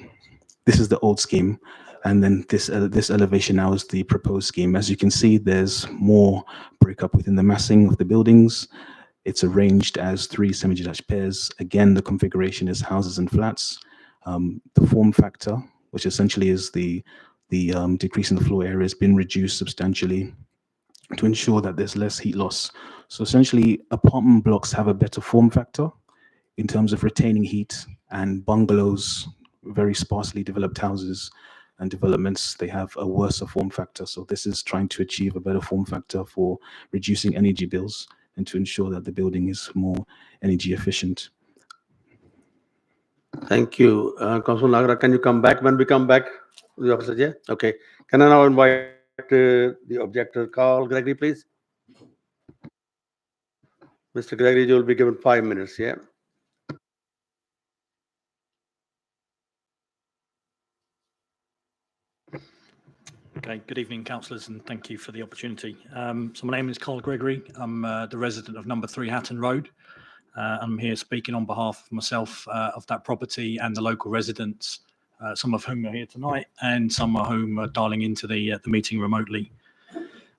this is the old scheme, and then this elevation now is the proposed scheme. As you can see, there's more breakup within the massing of the buildings. It's arranged as 3 semi-detached pairs. Again, the configuration is houses and flats. The form factor, which essentially is the decrease in the floor area, has been reduced substantially. to ensure that there's less heat loss. So essentially, apartment blocks have a better form factor in terms of retaining heat, and bungalows, very sparsely developed houses and developments, they have a worse form factor. So this is trying to achieve a better form factor for reducing energy bills and to ensure that the building is more energy efficient. Thank you. Councilman Nagra, can you come back when we come back? The officer, yeah? Okay. Can I now invite the objector, Carl Gregory, please? Mr. Gregory, you will be given 5 minutes, yeah? Okay, good evening, councillors, and thank you for the opportunity. So my name is Carl Gregory. I'm the resident of number 3 Hatton Road. I'm here speaking on behalf of myself, of that property, and the local residents, some of whom are here tonight and some of whom are dialing into the meeting remotely.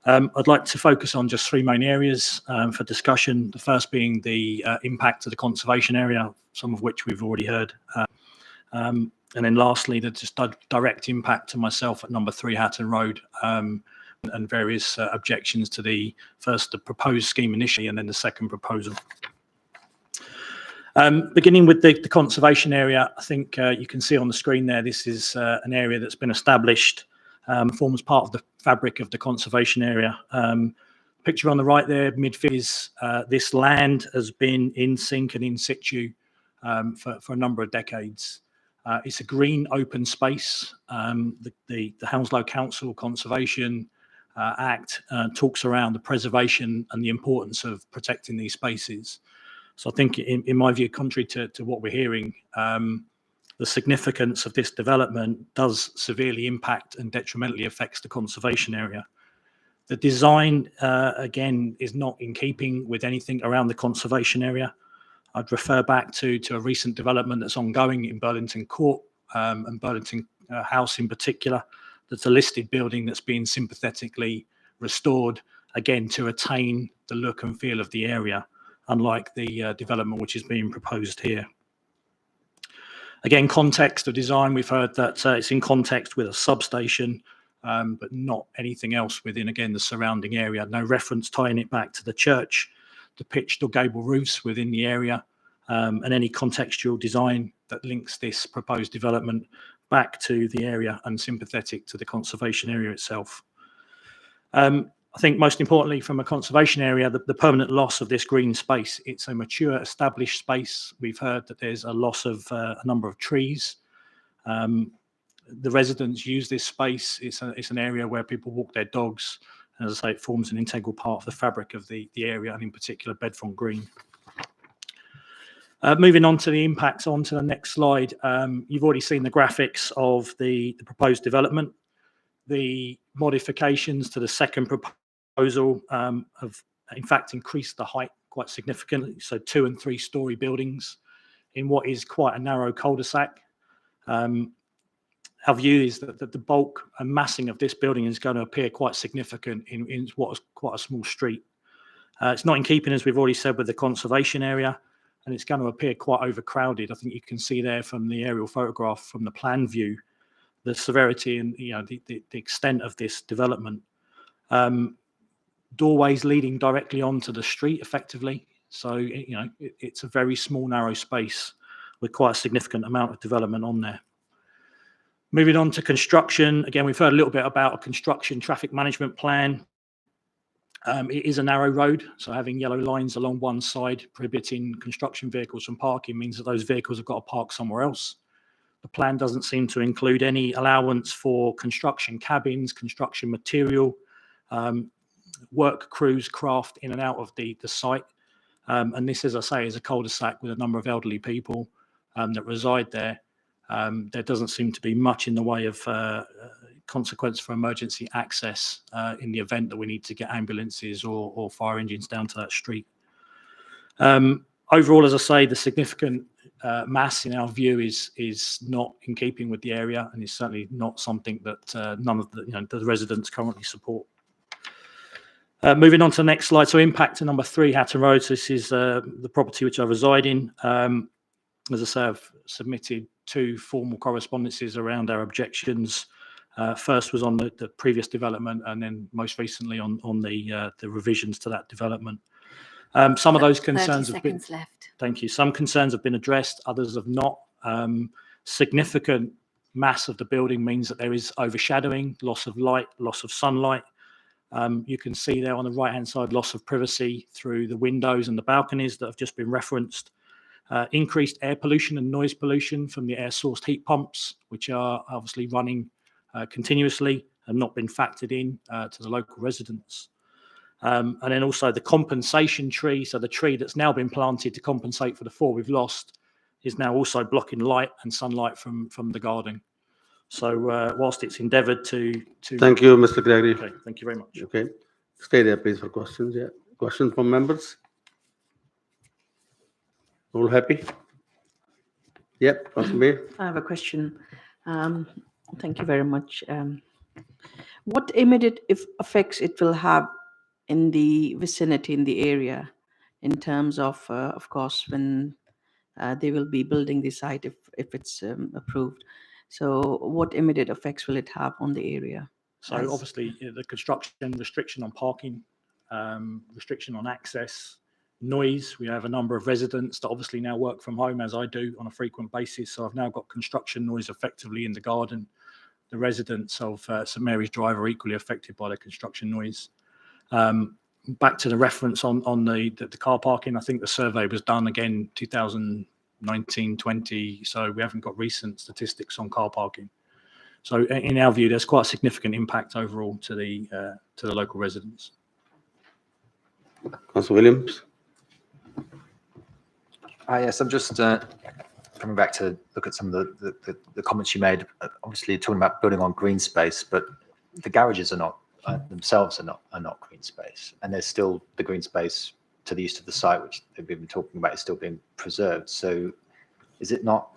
I'd like to focus on just 3 main areas for discussion. The first being the impact of the conservation area, some of which we've already heard. And then lastly, the just direct impact to myself at number 3 Hatton Road, and various objections to the proposed scheme initially, and then the second proposal. Beginning with the conservation area, I think you can see on the screen there, this is an area that's been established, forms part of the fabric of the conservation area. Picture on the right there, mid-phase, this land has been in sync and in situ for a number of decades. It's a green open space. The Hounslow Council Conservation Act talks around the preservation and the importance of protecting these spaces. So I think, in my view, contrary to what we're hearing, the significance of this development does severely impact and detrimentally affects the conservation area. The design, again, is not in keeping with anything around the conservation area. I'd refer back to a recent development that's ongoing in Burlington Court and Burlington House in particular. That's a listed building that's being sympathetically restored, again, to attain the look and feel of the area, unlike the development which is being proposed here. Again, context of design, we've heard that it's in context with a substation, but not anything else within, again, the surrounding area. No reference tying it back to the church, the pitched or gable roofs within the area, and any contextual design that links this proposed development back to the area and sympathetic to the conservation area itself. I think most importantly, from a conservation area, the permanent loss of this green space, it's a mature, established space. We've heard that there's a loss of a number of trees. The residents use this space. It's an area where people walk their dogs. And as I say, it forms an integral part of the fabric of the area, and in particular, Bedfont Green. Moving on to the impacts, on to the next slide. You've already seen the graphics of the proposed development. The modifications to the second proposal have, in fact, increased the height quite significantly. So 2- and 3-story buildings in what is quite a narrow cul-de-sac. Our view is that the bulk and massing of this building is going to appear quite significant in what is quite a small street. It's not in keeping, as we've already said, with the conservation area, and it's going to appear quite overcrowded. I think you can see there from the aerial photograph from the plan view, the severity and the extent of this development. Doorways leading directly onto the street, effectively. So it's a very small, narrow space with quite a significant amount of development on there. Moving on to construction, again, we've heard a little bit about a construction traffic management plan. It is a narrow road, so having yellow lines along one side prohibiting construction vehicles from parking means that those vehicles have got to park somewhere else. The plan doesn't seem to include any allowance for construction cabins, construction material, work crews, craft in and out of the site. And this, as I say, is a cul-de-sac with a number of elderly people that reside there. There doesn't seem to be much in the way of consequence for emergency access in the event that we need to get ambulances or fire engines down to that street. Overall, as I say, the significant mass in our view is not in keeping with the area, and is certainly not something that none of the residents currently support. Moving on to the next slide. So impact to number 3 Hatton Road. So this is the property which I reside in. As I say, I've submitted 2 formal correspondences around our objections First was on the previous development, and then most recently on the revisions to that development. Some of those concerns 30 have been. seconds left. Thank you. Some concerns have been addressed, others have not. Significant mass of the building means that there is overshadowing, loss of light, loss of sunlight. You can see there on the right-hand side, loss of privacy through the windows and the balconies that have just been referenced. Increased air pollution and noise pollution from the air-sourced heat pumps, which are obviously running continuously and not been factored in to the local residents. And then also the compensation tree, so the tree that's now been planted to compensate for the 4 we've lost, is now also blocking light and sunlight from the garden. So whilst it's endeavoured to... Thank you, Mr. Gregory. Okay, thank you very much. Okay. Stay there, please, for questions. Yeah. Questions from members? All happy? Yep, Councillor May. I have a question. Thank you very much. What immediate effects it will have in the vicinity, in the area, in terms of course, when they will be building the site if it's approved. So what immediate effects will it have on the area? So obviously the construction, restriction on parking, restriction on access, noise. We have a number of residents that obviously now work from home, as I do, on a frequent basis. So I've now got construction noise effectively in the garden. The residents of St Mary's Drive are equally affected by the construction noise. Back to the reference on the car parking, I think the survey was done again 2019-20, so we haven't got recent statistics on car parking. So in our view, there's quite a significant impact overall to the local residents. Councillor Williams. Yes, I'm just coming back to look at some of the comments you made. Obviously, you're talking about building on green space, but the garages are not themselves are not green space, and there's still the green space to the east of the site, which they've been talking about, is still being preserved. So, is it not?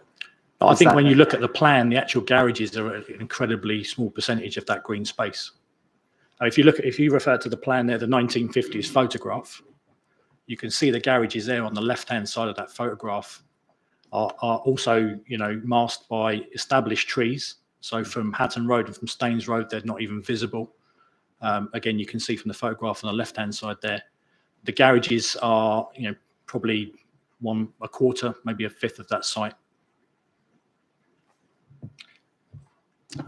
I think when you look at the plan, the actual garages are an incredibly small percentage of that green space. If you refer to the plan there, the 1950s photograph, you can see the garages there on the left-hand side of that photograph are also, masked by established trees. So from Hatton Road and from Staines Road, they're not even visible. Again, you can see from the photograph on the left-hand side there, the garages are, probably a quarter, maybe a fifth of that site.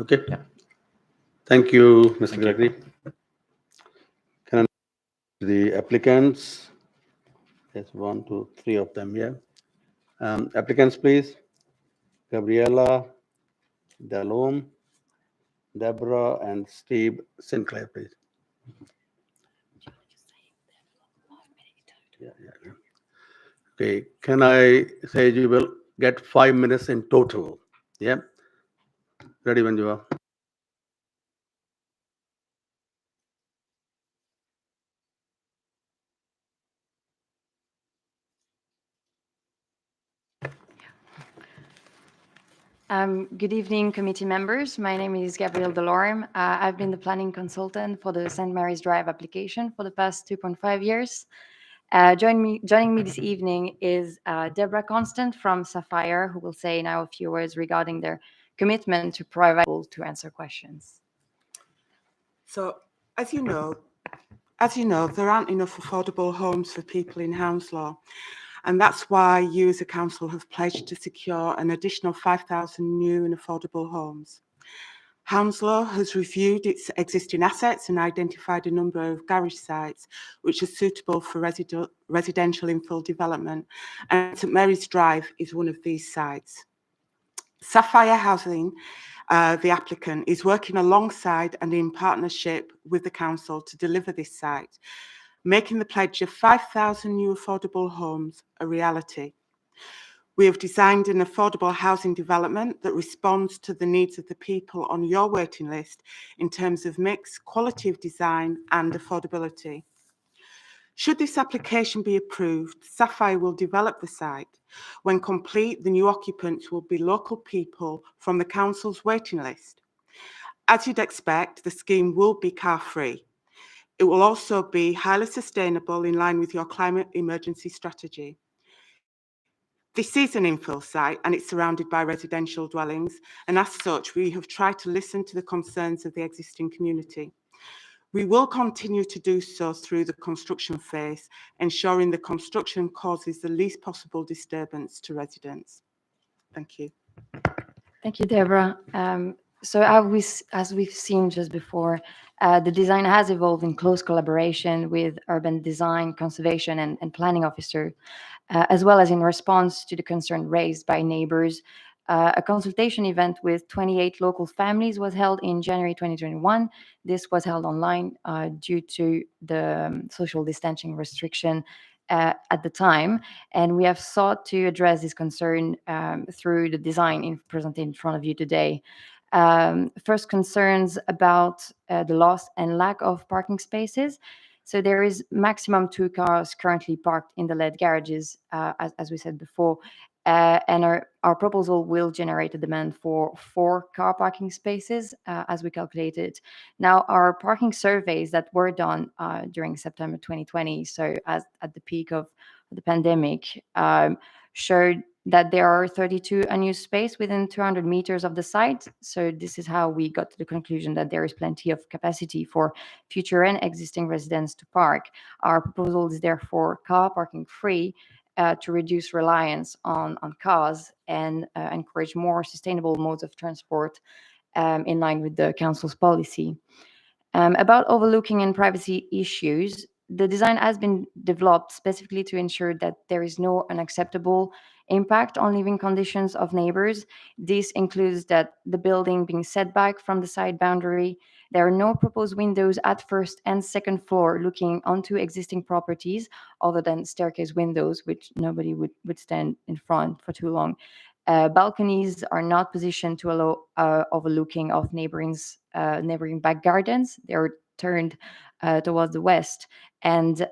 Okay. Yeah. Thank you, Mr. Gregory. Can I the applicants? There's 1, 2, 3 of them here. Applicants, please. Gabriella, Dalom, Deborah, and Steve Sinclair, please. Yeah. Okay. Can I say you will get 5 minutes in total? Yeah. Ready when you are. Good evening, committee members. My name is Gabrielle Delorme. I've been the planning consultant for the St. Mary's Drive application for the past 2.5 years. Joining me this evening is Deborah Constant from Sapphire, who will say now a few words regarding their commitment to provide to answer questions. So, as you know, there aren't enough affordable homes for people in Hounslow. And that's why you as a council have pledged to secure an additional 5,000 new and affordable homes. Hounslow has reviewed its existing assets and identified a number of garage sites which are suitable for residential infill development, and St Mary's Drive is one of these sites. Sapphire Housing, the applicant, is working alongside and in partnership with the council to deliver this site, making the pledge of 5,000 new affordable homes a reality. We have designed an affordable housing development that responds to the needs of the people on your waiting list in terms of mix, quality of design and affordability. Should this application be approved, Sapphire will develop the site. When complete, the new occupants will be local people from the council's waiting list. As you'd expect, the scheme will be car-free. It will also be highly sustainable in line with your climate emergency strategy. This is an infill site and it's surrounded by residential dwellings, and as such, we have tried to listen to the concerns of the existing community. We will continue to do so through the construction phase, ensuring the construction causes the least possible disturbance to residents. Thank you. Thank you, Deborah. So as we've seen just before, the design has evolved in close collaboration with urban design, conservation, and planning officer, as well as in response to the concern raised by neighbors. A consultation event with 28 local families was held in January 2021. This was held online due to the social distancing restriction at the time, and we have sought to address this concern through the design presented in front of you today. First, concerns about the loss and lack of parking spaces. So there is maximum 2 cars currently parked in the lead garages, as we said before, and our proposal will generate a demand for 4 car parking spaces, as we calculated. Now, our parking surveys that were done during September 2020, so at the peak of the pandemic, showed that there are 32 unused space within 200 meters of the site. So this is how we got to the conclusion that there is plenty of capacity for future and existing residents to park. Our proposal is therefore car parking free, to reduce reliance on cars and encourage more sustainable modes of transport, in line with the council's policy. About overlooking and privacy issues, the design has been developed specifically to ensure that there is no unacceptable impact on living conditions of neighbors. This includes that the building being set back from the side boundary. There are no proposed windows at first and second floor looking onto existing properties, other than staircase windows, which nobody would stand in front for too long. Balconies are not positioned to allow overlooking of neighboring back gardens. They're turned towards the west, and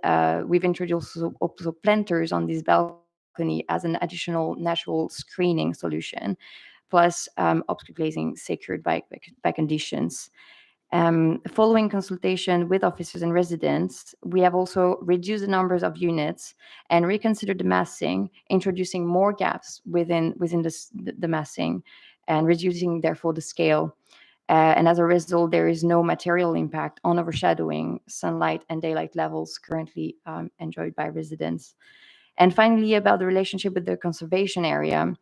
we've introduced also planters on this balcony as an additional natural screening solution, plus obstacle glazing secured by conditions. Following consultation with officers and residents, we have also reduced the numbers of units and reconsidered the massing, introducing more gaps within the massing and reducing therefore the scale. And as a result, there is no material impact on overshadowing, sunlight, and daylight levels currently enjoyed by residents. And finally, about the relationship with the conservation area,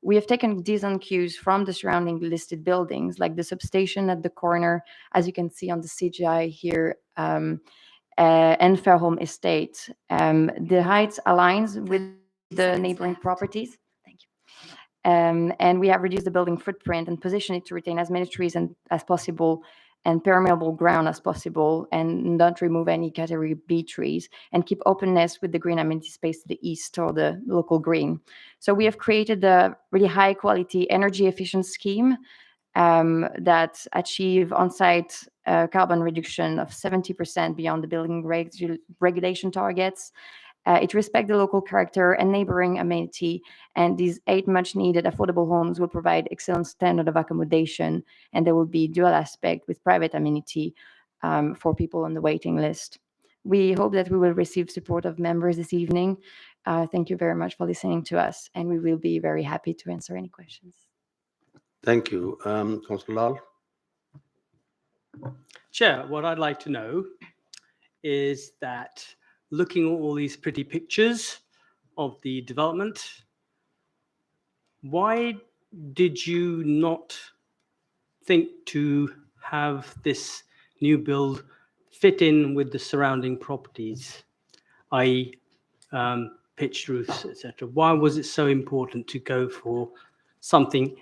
we have taken design cues from the surrounding listed buildings, like the substation at the corner, as you can see on the CGI here, and Fairholme Estate. The height aligns with the neighboring properties. Thank you. And we have reduced the building footprint and positioned it to retain as many trees as possible and permeable ground as possible, and not remove any category B trees, and keep openness with the green amenity space to the east or the local green. So we have created a really high quality energy efficient scheme that achieve on-site carbon reduction of 70% beyond the building regulation targets. It respects the local character and neighboring amenity, and these 8 much needed affordable homes will provide excellent standard of accommodation, and there will be dual aspect with private amenity for people on the waiting list. We hope that we will receive support of members this evening. Thank you very much for listening to us, and we will be very happy to answer any questions. Thank you. Councillor Lal. Chair, what I'd like to know is that looking at all these pretty pictures of the development, why did you not think to have this new build fit in with the surrounding properties, i.e. pitched roofs, etc.? Why was it so important to go for something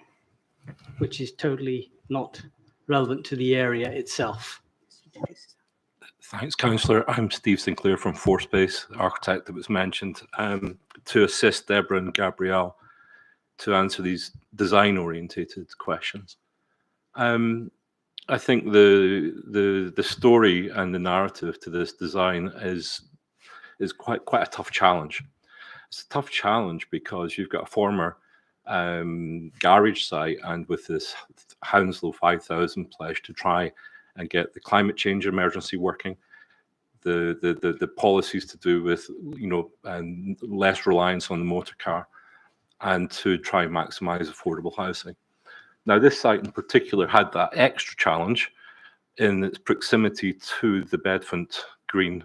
which is totally not relevant to the area itself? Thanks, Councillor. I'm Steve Sinclair from Forespace, the architect that was mentioned, to assist Deborah and Gabrielle to answer these design-orientated questions. I think the story and the narrative to this design is quite a tough challenge. It's a tough challenge because you've got a former garage site, and with this Hounslow 5000 pledge to try and get the climate change emergency working, the policies to do with and less reliance on the motor car, and to try and maximise affordable housing. Now, this site in particular had that extra challenge in its proximity to the Bedfont Green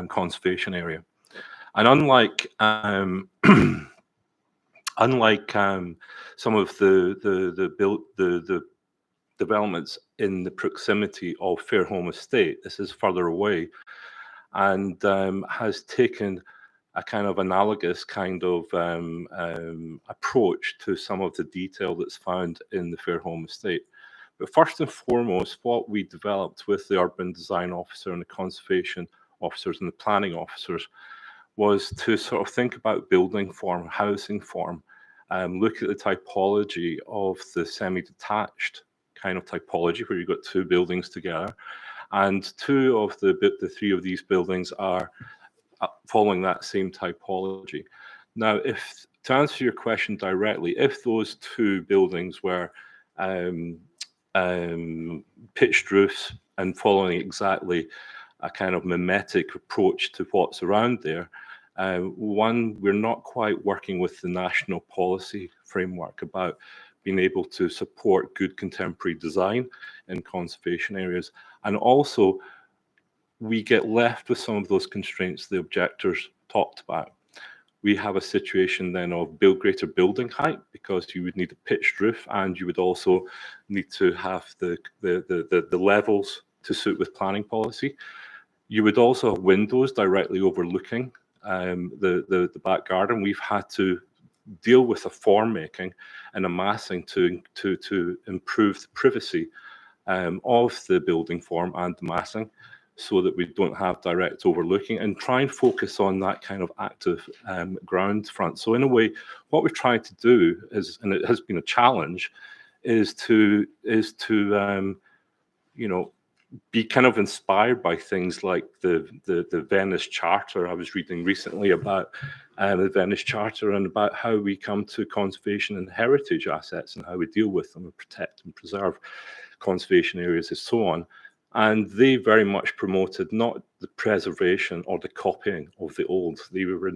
conservation area. And unlike some of the developments in the proximity of Fairholme Estate, this is further away, and has taken a kind of analogous kind of approach to some of the detail that's found in the Fairholme Estate. But first and foremost, what we developed with the urban design officer and the conservation officers and the planning officers was to sort of think about building form, housing form, look at the typology of the semi-detached kind of typology where you've got two buildings together. And two of the three of these buildings are following that same typology. Now, to answer your question directly, if those two buildings were pitched roofs and following exactly a kind of mimetic approach to what's around there, one, we're not quite working with the national policy framework about being able to support good contemporary design in conservation areas. And also, we get left with some of those constraints the objectors talked about. We have a situation then of greater building height because you would need a pitched roof, and you would also need to have the levels to suit with planning policy. You would also have windows directly overlooking the back garden. We've had to deal with a form making and a massing to improve the privacy of the building form and the massing, so that we don't have direct overlooking, and try and focus on that kind of active ground front. So in a way, what we've tried to do is, and it has been a challenge, is to you know, be kind of inspired by things like the Venice Charter. I was reading recently about the Venice Charter and about how we come to conservation and heritage assets and how we deal with them and protect and preserve conservation areas and so on. And they very much promoted not the preservation or the copying of the old. They were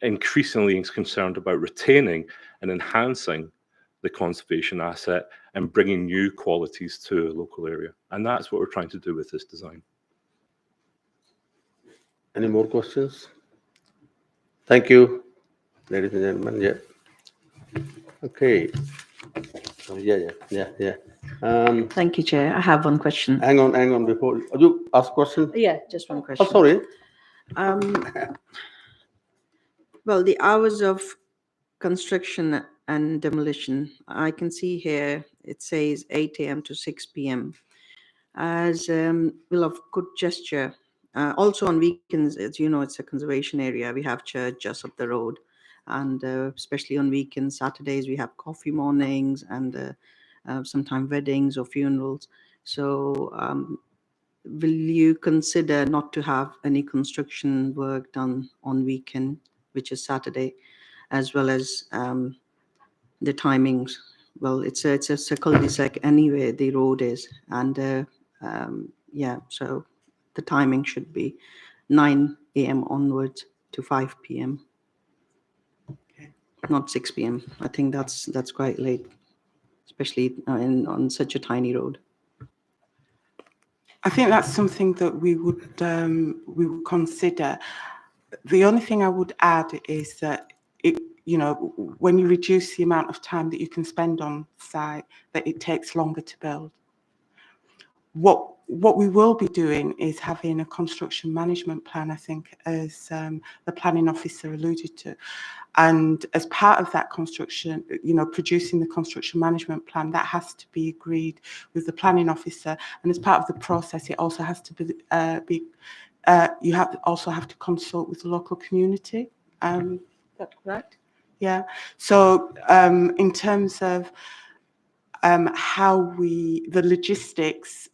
increasingly concerned about retaining and enhancing the conservation asset and bringing new qualities to a local area. And that's what we're trying to do with this design. Any more questions? Thank you, ladies and gentlemen. Yeah. Okay. Yeah. Thank you, Chair. I have one question. Hang on. Before you ask question. Yeah, just one question. Oh, sorry. Well, the hours of construction and demolition, I can see here it says 8 a.m. to 6 p.m. as will of good gesture. Also on weekends, as you know, it's a conservation area. We have church just up the road, and especially on weekends, Saturdays, we have coffee mornings and sometimes weddings or funerals. So will you consider not to have any construction work done on weekend, which is Saturday, as well as the timings? Well, it's a cul-de-sac anyway, the road is, and yeah, so the timing should be 9 a.m. onwards to 5 p.m. Not 6 p.m. I think that's quite late, especially on such a tiny road. I think that's something that we would consider. The only thing I would add is that when you reduce the amount of time that you can spend on site, that it takes longer to build. What we will be doing is having a construction management plan, I think, as the planning officer alluded to. And as part of that construction, producing the construction management plan, that has to be agreed with the planning officer. And as part of the process, it also has to be you also have to consult with the local community. Is that correct? Yeah. So in terms of how the logistics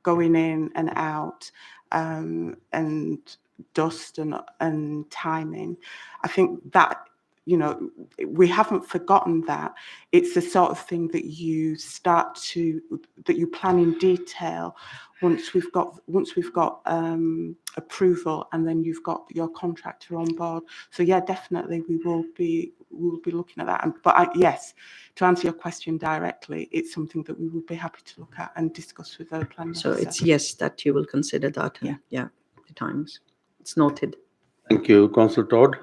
going in and out and dust and timing, I think that you know, we haven't forgotten that. It's the sort of thing that you that you plan in detail once we've got approval, and then you've got your contractor on board. So yeah, definitely we will be looking at that. But yes, to answer your question directly, it's something that we would be happy to look at and discuss with the planning So officer. it's yes that you will consider that. Yeah, the times. It's noted. Thank you. Councillor Todd.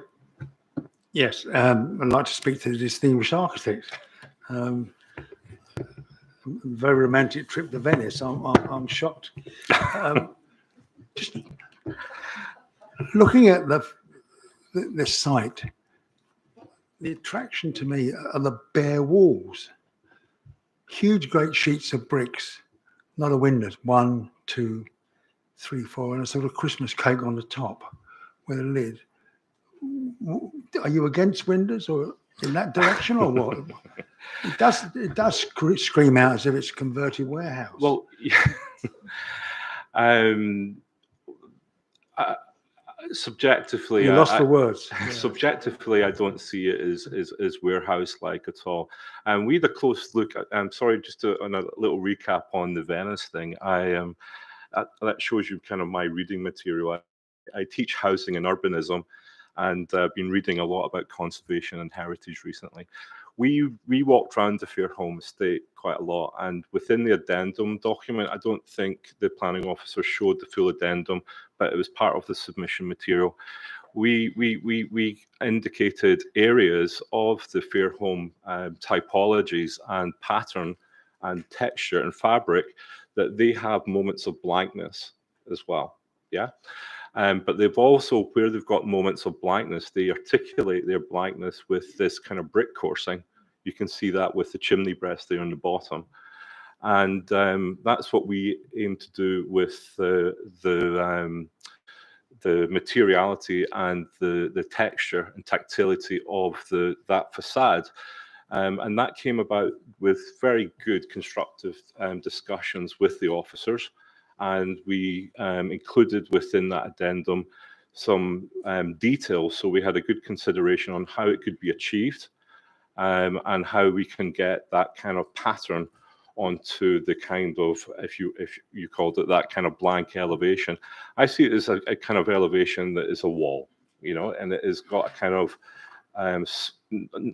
Yes, I'd like to speak to the distinguished architect. Very romantic trip to Venice. I'm shocked. Just looking at this site, the attraction to me are the bare walls. Huge, great sheets of bricks, not a windows, 1, 2, 3, 4, and a sort of Christmas cake on the top with a lid. Are you against windows or in that direction or what? It does scream out as if it's a converted warehouse. Well, subjectively, you lost for words. Subjectively, I don't see it as warehouse-like at all. And we had a close look at. I'm sorry, just on a little recap on the Venice thing. That shows you kind of my reading material. I teach housing and urbanism, and I've been reading a lot about conservation and heritage recently. We walked around the Fairholme estate quite a lot, and within the addendum document, I don't think the planning officer showed the full addendum, but it was part of the submission material. We indicated areas of the Fairholme typologies and pattern and texture and fabric that they have moments of blankness as well. Yeah. But they've also, where they've got moments of blankness, they articulate their blankness with this kind of brick coursing. You can see that with the chimney breast there on the bottom. And that's what we aim to do with the materiality and the texture and tactility of that facade. And that came about with very good constructive discussions with the officers. And we included within that addendum some details. So we had a good consideration on how it could be achieved and how we can get that kind of pattern onto the kind of, if you called it that kind of blank elevation. I see it as a kind of elevation that is a wall, you know, and it has got a kind of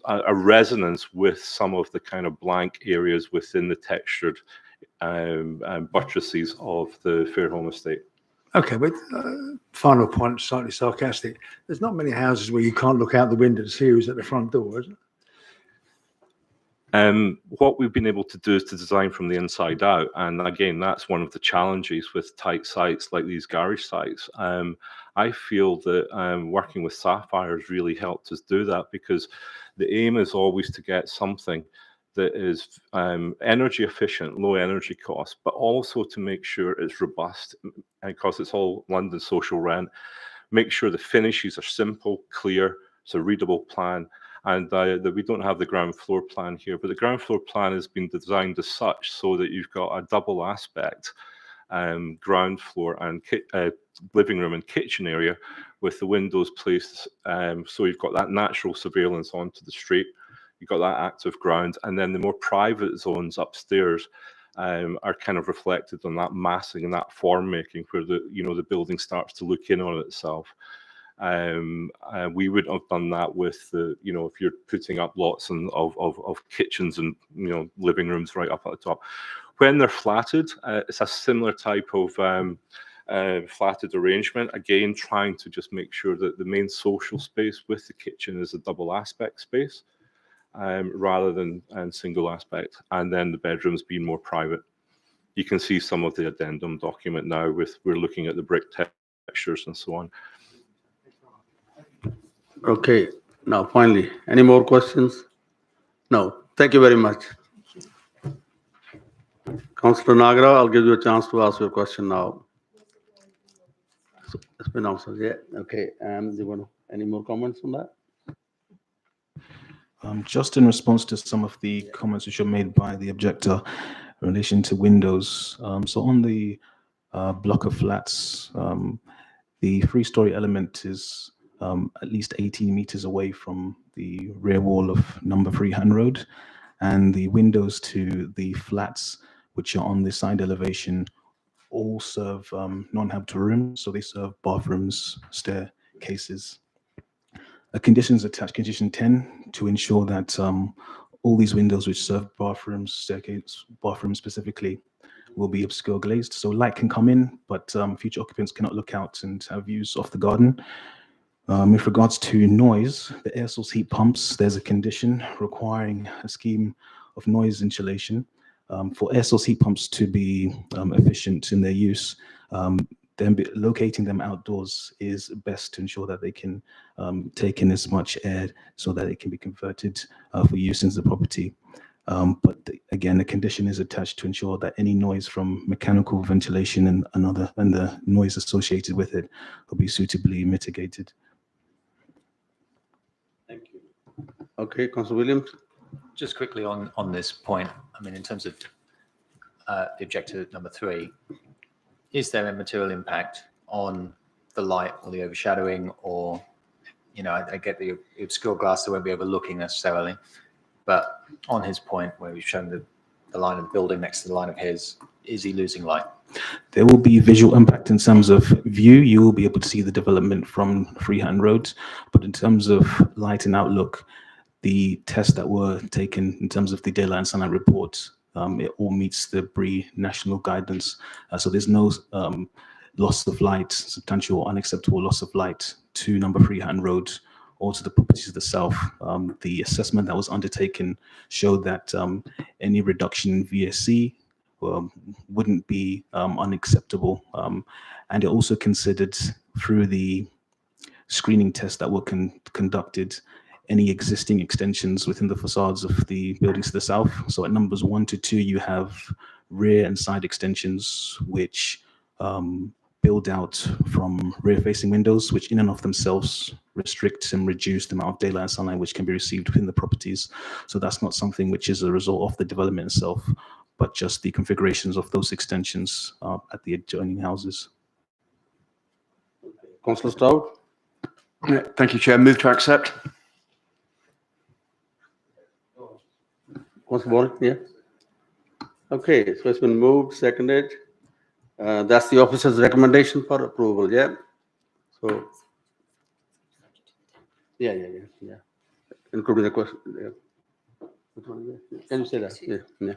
a resonance with some of the kind of blank areas within the textured buttresses of the Fairholme estate. Okay, but final point, slightly sarcastic. There's not many houses where you can't look out the window to see who's at the front door, is it? What we've been able to do is to design from the inside out. And again, that's one of the challenges with tight sites like these garage sites. I feel that working with Sapphire has really helped us do that, because the aim is always to get something that is energy efficient, low energy cost, but also to make sure it's robust, because it's all London social rent. Make sure the finishes are simple, clear, it's a readable plan. And that we don't have the ground floor plan here, but the ground floor plan has been designed as such so that you've got a double aspect ground floor and living room and kitchen area with the windows placed. So you've got that natural surveillance onto the street. You've got that active ground, and then the more private zones upstairs are kind of reflected on that massing and that form making, where the building starts to look in on itself. We wouldn't have done that with if you're putting up lots of kitchens and living rooms right up at the top. When they're flatted, it's a similar type of flatted arrangement. Again, trying to just make sure that the main social space with the kitchen is a double aspect space rather than single aspect, and then the bedrooms being more private. You can see some of the addendum document now we're looking at the brick textures and so on. Okay, now finally, any more questions? No, thank you very much. Councillor Nagra, I'll give you a chance to ask your question now. So it's been answered, yeah. Okay, do you want any more comments on that? Just in response to some of the comments which were made by the objector in relation to windows. So on the block of flats, the 3-story element is at least 18 meters away from the rear wall of number 3 Han Road, and the windows to the flats, which are on the side elevation, all serve non-habitable rooms, so they serve bathrooms, staircases. A condition is attached, condition 10, to ensure that all these windows which serve bathrooms, staircase, bathrooms specifically, will be obscure glazed, so light can come in, but future occupants cannot look out and have views off the garden. With regards to noise, the air source heat pumps, there's a condition requiring a scheme of noise insulation. For air source heat pumps to be efficient in their use, locating them outdoors is best to ensure that they can take in as much air so that it can be converted for use in the property. Again, the condition is attached to ensure that any noise from mechanical ventilation and the noise associated with it will be suitably mitigated. Thank you. Okay, Councillor Williams. Just quickly on this point, I mean, in terms of the objective number 3, is there a material impact on the light or the overshadowing, or, you know, I get the obscure glass, they won't be overlooking necessarily, but on his point where we've shown the line of the building next to the line of his, is he losing light? There will be visual impact in terms of view. You will be able to see the development from Freehand Road, but in terms of light and outlook, the tests that were taken in terms of the daylight and sunlight report, it all meets the BRI national guidance. So there's no loss of light, substantial or unacceptable loss of light to number 3 Han Road or to the properties to the south. The assessment that was undertaken showed that any reduction in VSC wouldn't be unacceptable. And it also considered, through the screening tests that were conducted, any existing extensions within the facades of the buildings to the south. So at numbers 1 to 2, you have rear and side extensions which build out from rear-facing windows, which in and of themselves restrict and reduce the amount of daylight and sunlight which can be received within the properties. So that's not something which is a result of the development itself, but just the configurations of those extensions at the adjoining houses. Councillor Stout. Thank you, Chair. Move to accept. Councillor Warren, yeah. Okay, so it's been moved, seconded. That's the officer's recommendation for approval, yeah? So, yeah. Including the question, yeah. Can you say that? Yeah.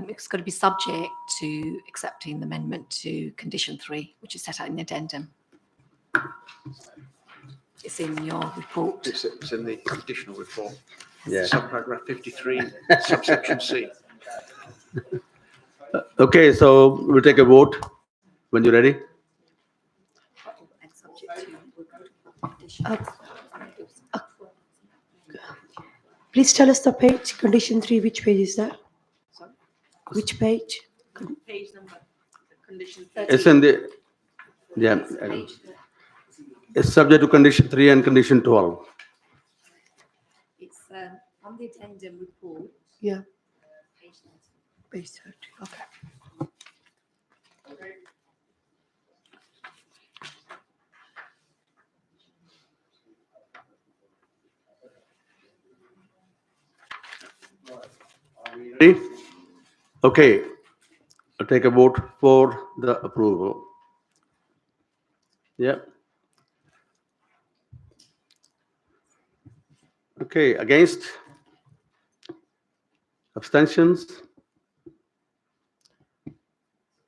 It's got to be subject to accepting the amendment to condition 3, which is set out in the addendum. It's in your report. It's in the conditional report. Yeah. Subparagraph 53, subsection C. Okay, so we'll take a vote when you're ready. Please tell us the page, condition 3, which page is that? Sorry? Which page? Page number, condition 13. It's in the, yeah. It's subject to condition 3 and condition 12. It's on the addendum report. Yeah. Page 13. Page 30, okay. Ready? Okay, I'll take a vote for the approval. Yeah. Okay, against? Abstentions?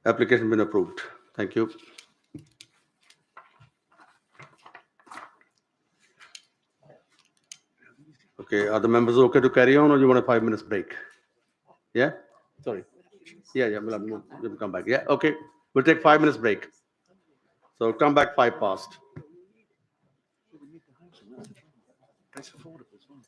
Application been approved. Thank you. Okay, are the members okay to carry on, or you want a 5 minutes break? Yeah? Sorry. Yeah, we'll come back. Yeah, okay. We'll take 5 minutes break. So come back 5 past. That's affordable as well.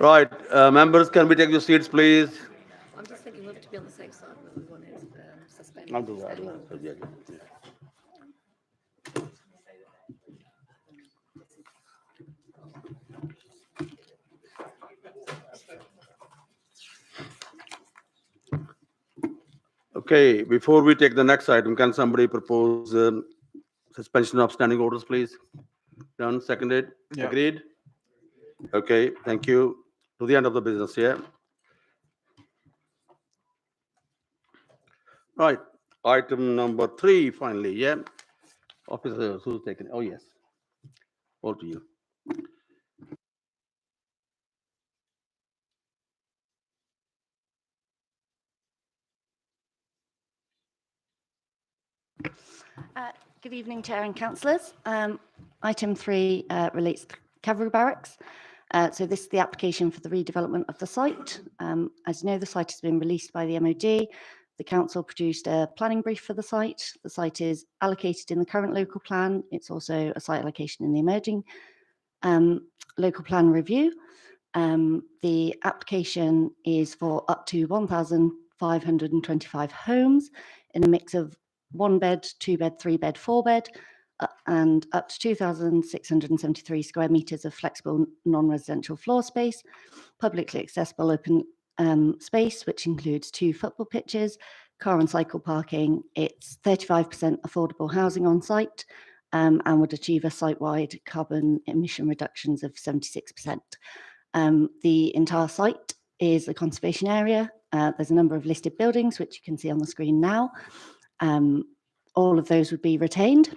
Right, members, can we take your seats, please? I'm just thinking whether to be on the safe side, whether we want to suspend. I'll do that. Yeah. Okay, before we take the next item, can somebody propose suspension of standing orders, please? Done, seconded, Yeah. agreed? Okay, thank you. To the end of the business, yeah? Right, item number 3, finally, yeah? Officers, who's taking it? Oh, yes. All to you. Good evening, Chair and Councillors. Item 3 relates to Cavalry Barracks. So this is the application for the redevelopment of the site. As you know, the site has been released by the MOD. The council produced a planning brief for the site. The site is allocated in the current local plan. It's also a site allocation in the emerging local plan review. The application is for up to 1,525 homes in a mix of 1 bed, 2 bed, 3 bed, 4 bed, and up to 2,673 square meters of flexible non-residential floor space, publicly accessible open space, which includes 2 football pitches, car and cycle parking. It's 35% affordable housing on site and would achieve a site-wide carbon emission reductions of 76%. The entire site is a conservation area. There's a number of listed buildings, which you can see on the screen now. All of those would be retained.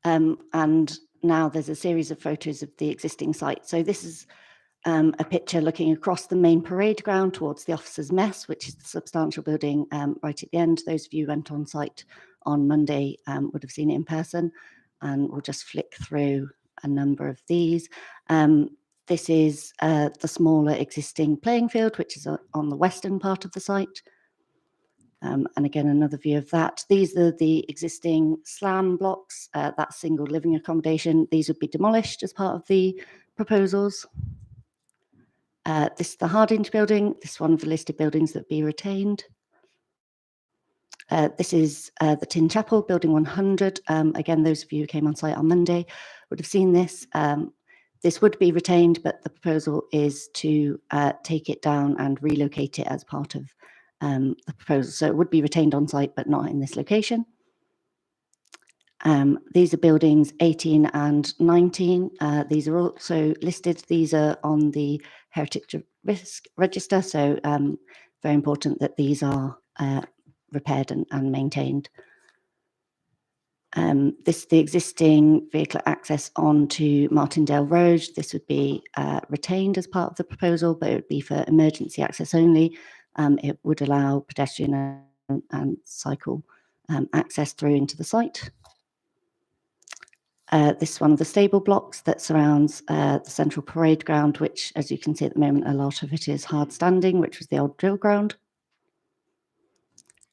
And now there's a series of photos of the existing site. So this is a picture looking across the main parade ground towards the officers' mess, which is the substantial building right at the end. Those of you who went on site on Monday would have seen it in person, and we'll just flick through a number of these. This is the smaller existing playing field, which is on the western part of the site. And again, another view of that. These are the existing slam blocks, that single living accommodation. These would be demolished as part of the proposals. This is the Hardinge building. This is one of the listed buildings that would be retained. This is the Tin Chapel, building 100. Again, those of you who came on site on Monday would have seen this. This would be retained, but the proposal is to take it down and relocate it as part of the proposal. So it would be retained on site, but not in this location. These are buildings 18 and 19. These are also listed. These are on the Heritage Risk Register. So very important that these are repaired and maintained. This is the existing vehicle access onto Martindale Road. This would be retained as part of the proposal, but it would be for emergency access only. It would allow pedestrian and cycle access through into the site. This is one of the stable blocks that surrounds the central parade ground, which, as you can see at the moment, a lot of it is hard standing, which was the old drill ground.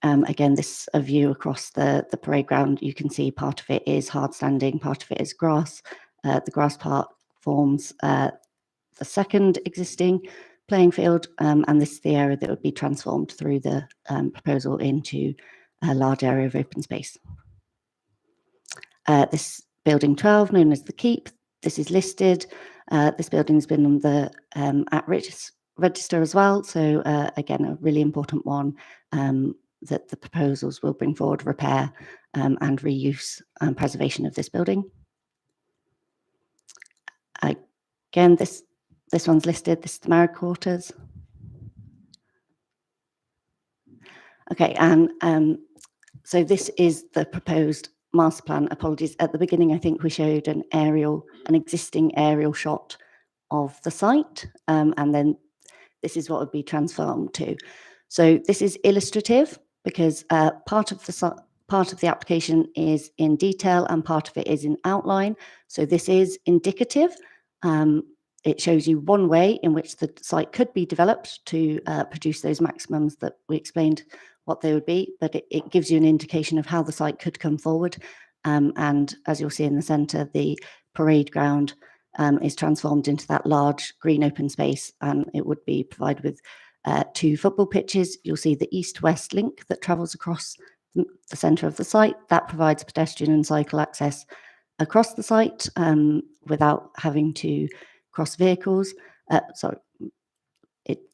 Again, this is a view across the parade ground. You can see part of it is hard standing, part of it is grass. The grass part forms the second existing playing field, and this is the area that would be transformed through the proposal into a large area of open space. This building 12, known as the Keep, this is listed. This building has been on the at-risk register as well. So again, a really important one that the proposals will bring forward repair and reuse and preservation of this building. Again, this one's listed. This is the Marriott Quarters. Okay, and so this is the proposed master plan. Apologies, at the beginning I think we showed an existing aerial shot of the site, and then this is what would be transformed to. So this is illustrative because part of the application is in detail and part of it is in outline. So this is indicative. It shows you one way in which the site could be developed to produce those maximums that we explained what they would be, but it gives you an indication of how the site could come forward. And as you'll see in the centre, the parade ground is transformed into that large green open space, and it would be provided with 2 football pitches. You'll see the east-west link that travels across the centre of the site. That provides pedestrian and cycle access across the site without having to cross vehicles.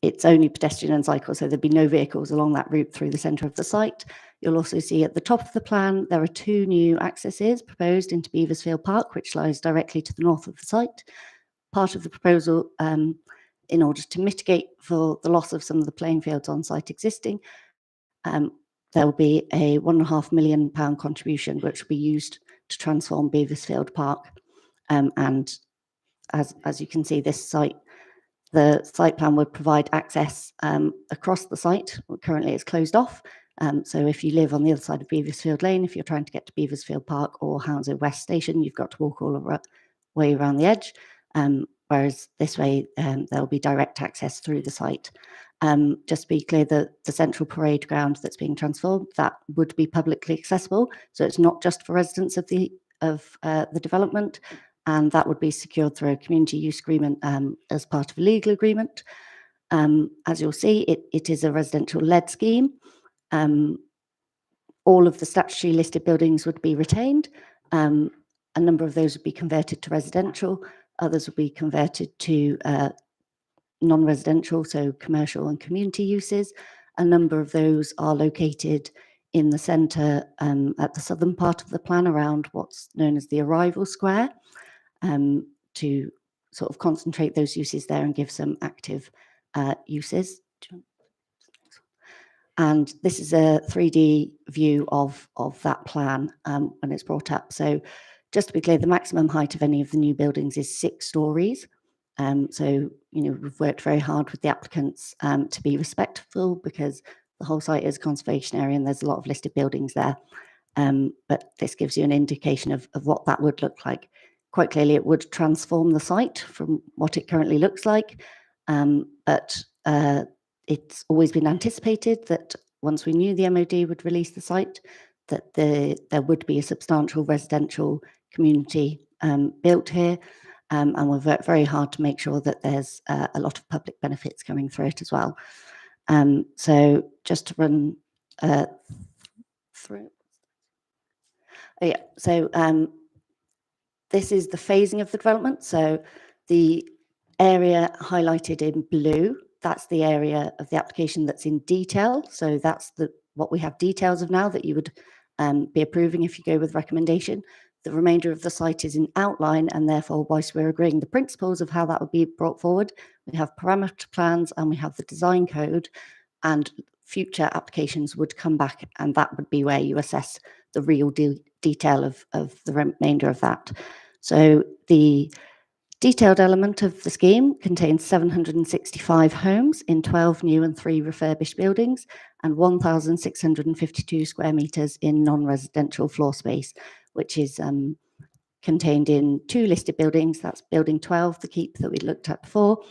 It's only pedestrian and cycle, so there'd be no vehicles along that route through the centre of the site. You'll also see at the top of the plan, there are 2 new accesses proposed into Beaversfield Park, which lies directly to the north of the site. Part of the proposal, in order to mitigate for the loss of some of the playing fields on site existing, there will be a £1.5 million contribution, which will be used to transform Beaversfield Park. And as you can see, this site, the site plan would provide access across the site. Currently, it's closed off. So if you live on the other side of Beaversfield Lane, if you're trying to get to Beaversfield Park or Hounslow West Station, you've got to walk all the way around the edge. Whereas this way, there'll be direct access through the site. Just to be clear, the central parade ground that's being transformed, that would be publicly accessible. So it's not just for residents of the development, and that would be secured through a community use agreement as part of a legal agreement. As you'll see, it is a residential-led scheme. All of the statutory listed buildings would be retained. A number of those would be converted to residential. Others would be converted to non-residential, so commercial and community uses. A number of those are located in the centre at the southern part of the plan around what's known as the arrival square, to sort of concentrate those uses there and give some active uses. And this is a 3D view of that plan when it's brought up. So just to be clear, the maximum height of any of the new buildings is 6 stories. So, we've worked very hard with the applicants to be respectful, because the whole site is a conservation area and there's a lot of listed buildings there. But this gives you an indication of what that would look like. Quite clearly, it would transform the site from what it currently looks like. But it's always been anticipated that once we knew the MOD would release the site, that there would be a substantial residential community built here. And we've worked very hard to make sure that there's a lot of public benefits coming through it as well. So just to run through. Yeah, so this is the phasing of the development. So the area highlighted in blue, that's the area of the application that's in detail. So that's what we have details of now that you would be approving if you go with recommendation. The remainder of the site is in outline, and therefore, whilst we're agreeing the principles of how that would be brought forward, we have parameter plans and we have the design code, and future applications would come back, and that would be where you assess the real detail of the remainder of that. So the detailed element of the scheme contains 765 homes in 12 new and 3 refurbished buildings, and 1,652 square metres in non-residential floor space, which is contained in 2 listed buildings. That's Building 12, the Keep that we looked at before,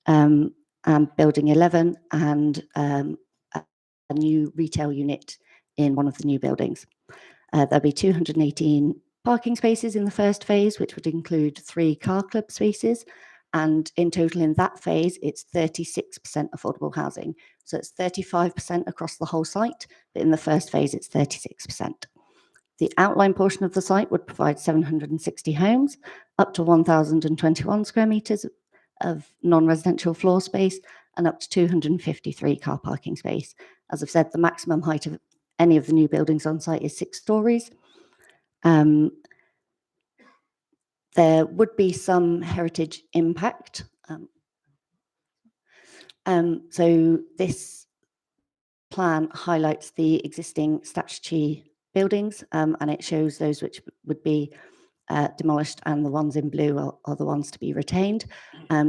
and Building 11, and a new retail unit in one of the new buildings. There'll be 218 parking spaces in the first phase, which would include 3 car club spaces. And in total in that phase, it's 36% affordable housing. So it's 35% across the whole site, but in the first phase, it's 36%. The outline portion of the site would provide 760 homes, up to 1,021 square metres of non-residential floor space, and up to 253 car parking space. As I've said, the maximum height of any of the new buildings on site is 6 stories. There would be some heritage impact. So this plan highlights the existing statutory buildings, and it shows those which would be demolished, and the ones in blue are the ones to be retained.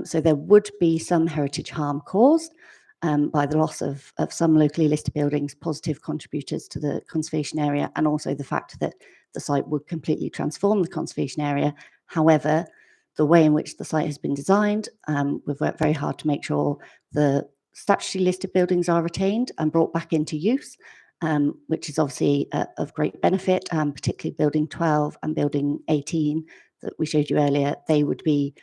So there would be some heritage harm caused by the loss of some locally listed buildings, positive contributors to the conservation area, and also the fact that the site would completely transform the conservation area. However, the way in which the site has been designed, we've worked very hard to make sure the statutory listed buildings are retained and brought back into use, which is obviously of great benefit, particularly Building 12 and Building 18. that we showed you earlier, they would be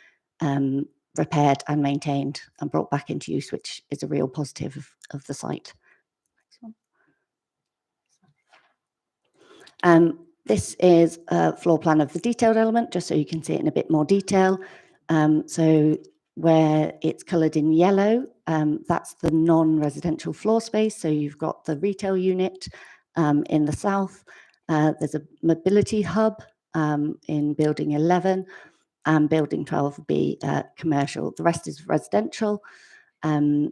repaired and maintained and brought back into use, which is a real positive of the site. This is a floor plan of the detailed element, just so you can see it in a bit more detail. So where it's coloured in yellow, that's the non-residential floor space. So you've got the retail unit in the south. There's a mobility hub in building 11, and building 12 would be commercial. The rest is residential. And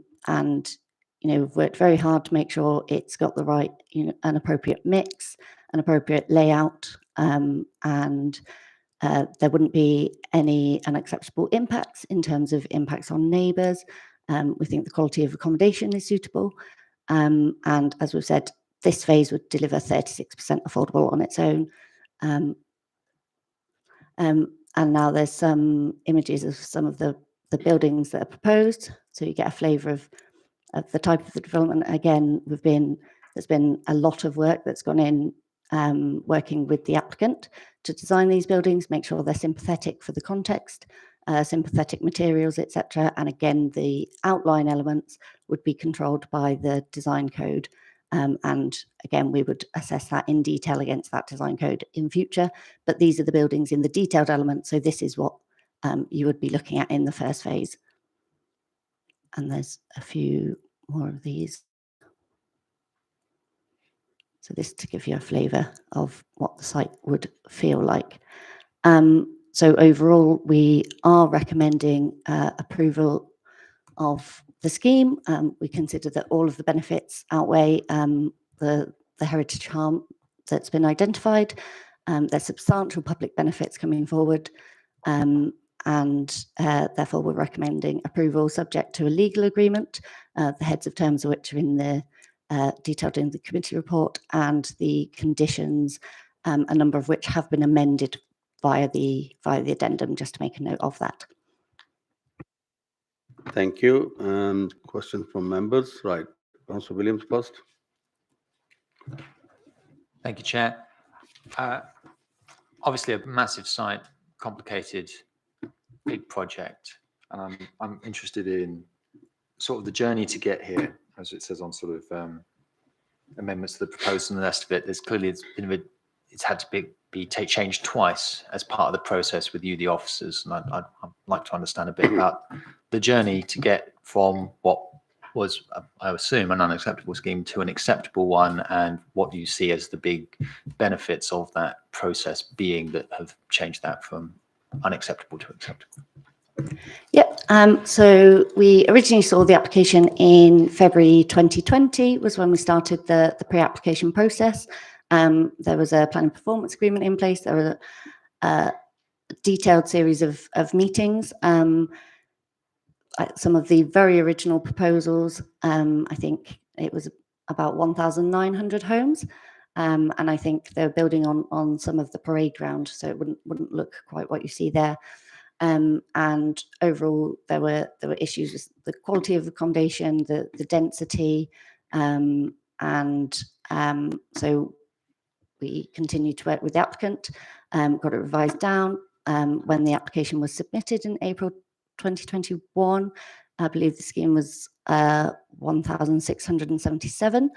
we've worked very hard to make sure it's got the right, an appropriate mix, an appropriate layout, and there wouldn't be any unacceptable impacts in terms of impacts on neighbours. We think the quality of accommodation is suitable. And as we've said, this phase would deliver 36% affordable on its own. And now there's some images of some of the buildings that are proposed, so you get a flavour of the type of the development. Again, there's been a lot of work that's gone in working with the applicant to design these buildings, make sure they're sympathetic for the context, sympathetic materials, etc. And again, the outline elements would be controlled by the design code. And again, we would assess that in detail against that design code in future. But these are the buildings in the detailed element. So this is what you would be looking at in the first phase. And there's a few more of these. So this to give you a flavour of what the site would feel like. So overall, we are recommending approval of the scheme. We consider that all of the benefits outweigh the heritage harm that's been identified. There's substantial public benefits coming forward, and therefore we're recommending approval subject to a legal agreement, the heads of terms of which are in the detailed in the committee report, and the conditions, a number of which have been amended via the addendum, just to make a note of that. Thank you. Questions from members? Right. Councillor Williams first. Thank you, Chair. Obviously, a massive site, complicated, big project, and I'm interested in sort of the journey to get here, as it says on sort of amendments to the proposal and the rest of it. There's clearly it's had to be changed twice as part of the process with you, the officers, and I'd like to understand a bit about the journey to get from what was, I assume, an unacceptable scheme to an acceptable one, and what do you see as the big benefits of that process being that have changed that from unacceptable to acceptable? Yep. So we originally saw the application in February 2020 was when we started the pre-application process. There was a planning performance agreement in place. There was a detailed series of meetings. Some of the very original proposals, I think it was about 1,900 homes. And I think they're building on some of the parade ground, so it wouldn't look quite what you see there. And overall, there were issues with the quality of accommodation, the density, so we continued to work with the applicant, got it revised down. When the application was submitted in April 2021, I believe the scheme was 1,677.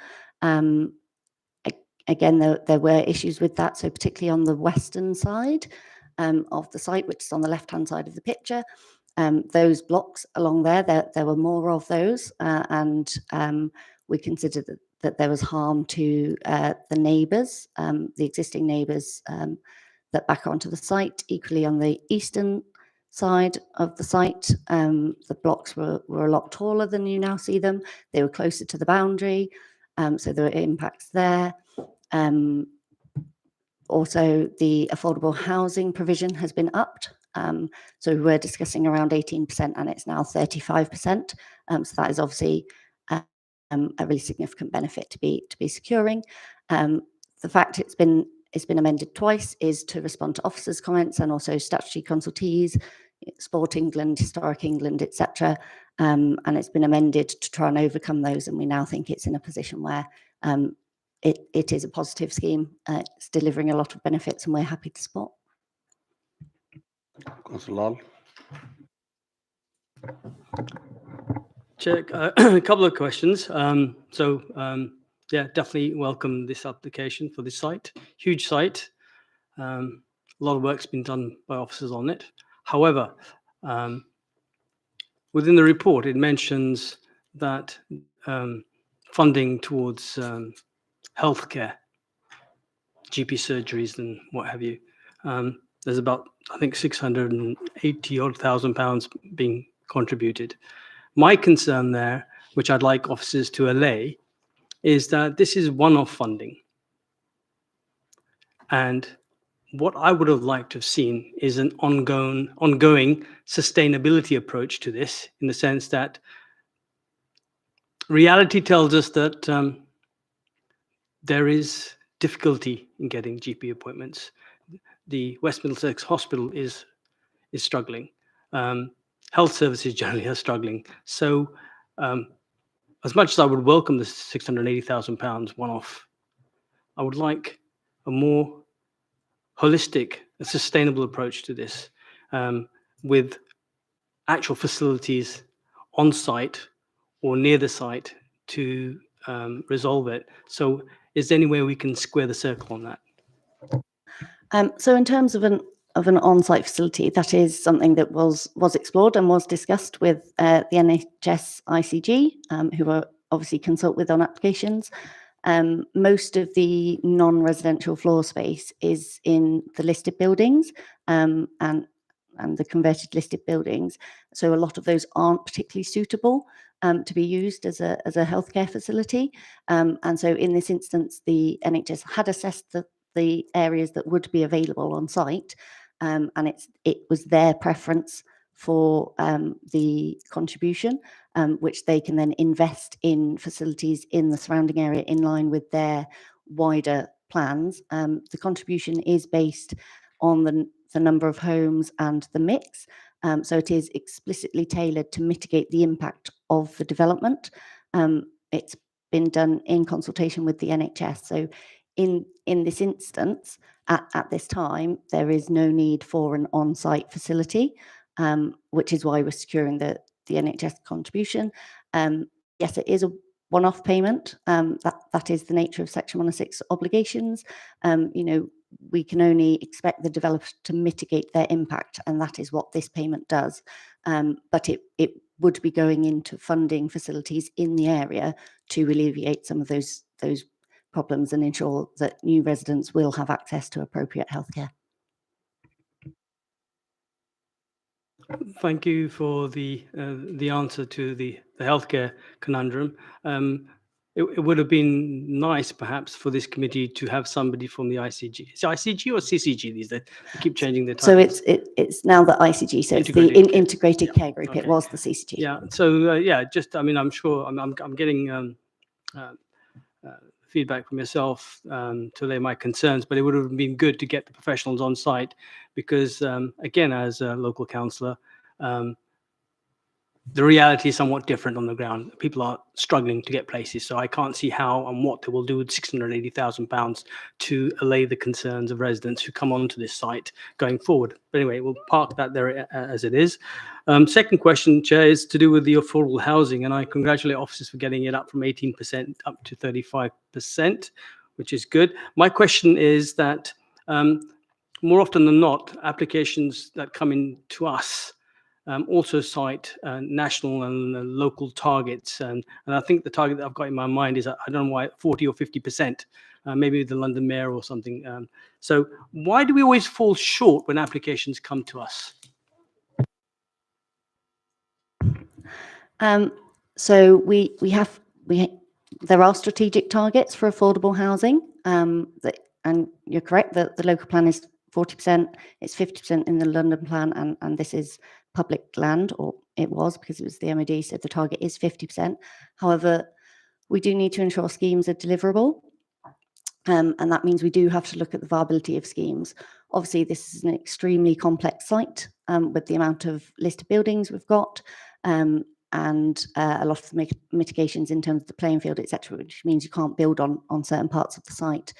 Again, there were issues with that, so particularly on the western side of the site, which is on the left-hand side of the picture. Those blocks along there were more of those, and we considered that there was harm to the neighbours, the existing neighbours that back onto the site. Equally on the eastern side of the site, the blocks were a lot taller than you now see them. They were closer to the boundary, so there were impacts there. Also, the affordable housing provision has been upped. So we were discussing around 18%, and it's now 35%. So that is obviously a really significant benefit to be securing. The fact it's been amended twice is to respond to officers' comments and also statutory consultees, Sport England, Historic England, etc. And it's been amended to try and overcome those. And we now think it's in a position where it is a positive scheme. It's delivering a lot of benefits, and we're happy to support. Councillor Lal. Chair, a couple of questions. Yeah, definitely welcome this application for this site. Huge site. A lot of work's been done by officers on it. However, within the report, it mentions that funding towards healthcare, GP surgeries and what have you, there's about, I think, 680,000 pounds being contributed. My concern there, which I'd like officers to allay, is that this is one-off funding. And what I would have liked to have seen is an ongoing sustainability approach to this, in the sense that reality tells us that there is difficulty in getting GP appointments. The West Middlesex Hospital is struggling. Health services generally are struggling. So as much as I would welcome the £680,000 one-off, I would like a more holistic and sustainable approach to this, with actual facilities on site or near the site to resolve it. So is there any way we can square the circle on that? So in terms of an on-site facility, that is something that was explored and was discussed with the NHS ICG, who are obviously consult with on applications. Most of the non-residential floor space is in the listed buildings and the converted listed buildings. So a lot of those aren't particularly suitable to be used as a healthcare facility. And so in this instance, the NHS had assessed the areas that would be available on site, and it was their preference for the contribution, which they can then invest in facilities in the surrounding area in line with their wider plans. The contribution is based on the number of homes and the mix, so it is explicitly tailored to mitigate the impact of the development. It's been done in consultation with the NHS. So in this instance, at this time, there is no need for an on-site facility, which is why we're securing the NHS contribution. Yes, it is a one-off payment. That is the nature of Section 106 obligations. We can only expect the developer to mitigate their impact, and that is what this payment does. But it would be going into funding facilities in the area to alleviate some of those problems and ensure that new residents will have access to appropriate healthcare. Thank you for the answer to the healthcare conundrum. It would have been nice, perhaps, for this committee to have somebody from the ICG. Is it ICG or CCG these days? They keep changing their titles. So it's now the ICG, so it's the Integrated Care Group. Okay. It was the CCG. Yeah. So I'm sure I'm getting feedback from yourself to lay my concerns, but it would have been good to get the professionals on site because, again, as a local councillor, the reality is somewhat different on the ground. People are struggling to get places, so I can't see how and what they will do with £680,000 to allay the concerns of residents who come onto this site going forward. But anyway, we'll park that there as it is. Second question, Chair, is to do with the affordable housing, and I congratulate officers for getting it up from 18% up to 35%, which is good. My question is that more often than not, applications that come in to us also cite national and local targets. And I think the target that I've got in my mind is, I don't know why, 40 or 50%, maybe the London Mayor or something. So why do we always fall short when applications come to us? So there are strategic targets for affordable housing, and you're correct that the local plan is 40%, it's 50% in the London plan, and this is public land, or it was because it was the MOD, so the target is 50%. However, we do need to ensure schemes are deliverable, and that means we do have to look at the viability of schemes. Obviously, this is an extremely complex site with the amount of listed buildings we've got, and a lot of the mitigations in terms of the playing field, etc., which means you can't build on certain parts of the site.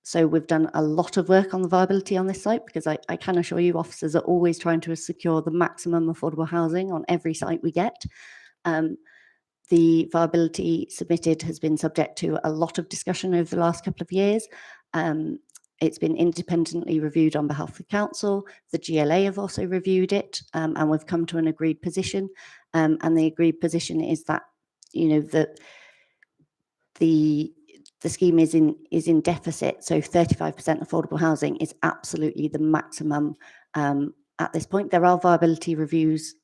So we've done a lot of work on the viability on this site, because I can assure you officers are always trying to secure the maximum affordable housing on every site we get. The viability submitted has been subject to a lot of discussion over the last couple of years. It's been independently reviewed on behalf of the council. The GLA have also reviewed it, and we've come to an agreed position. And the agreed position is that, you know, that the scheme is in deficit. So 35% affordable housing is absolutely the maximum at this point. There are viability reviews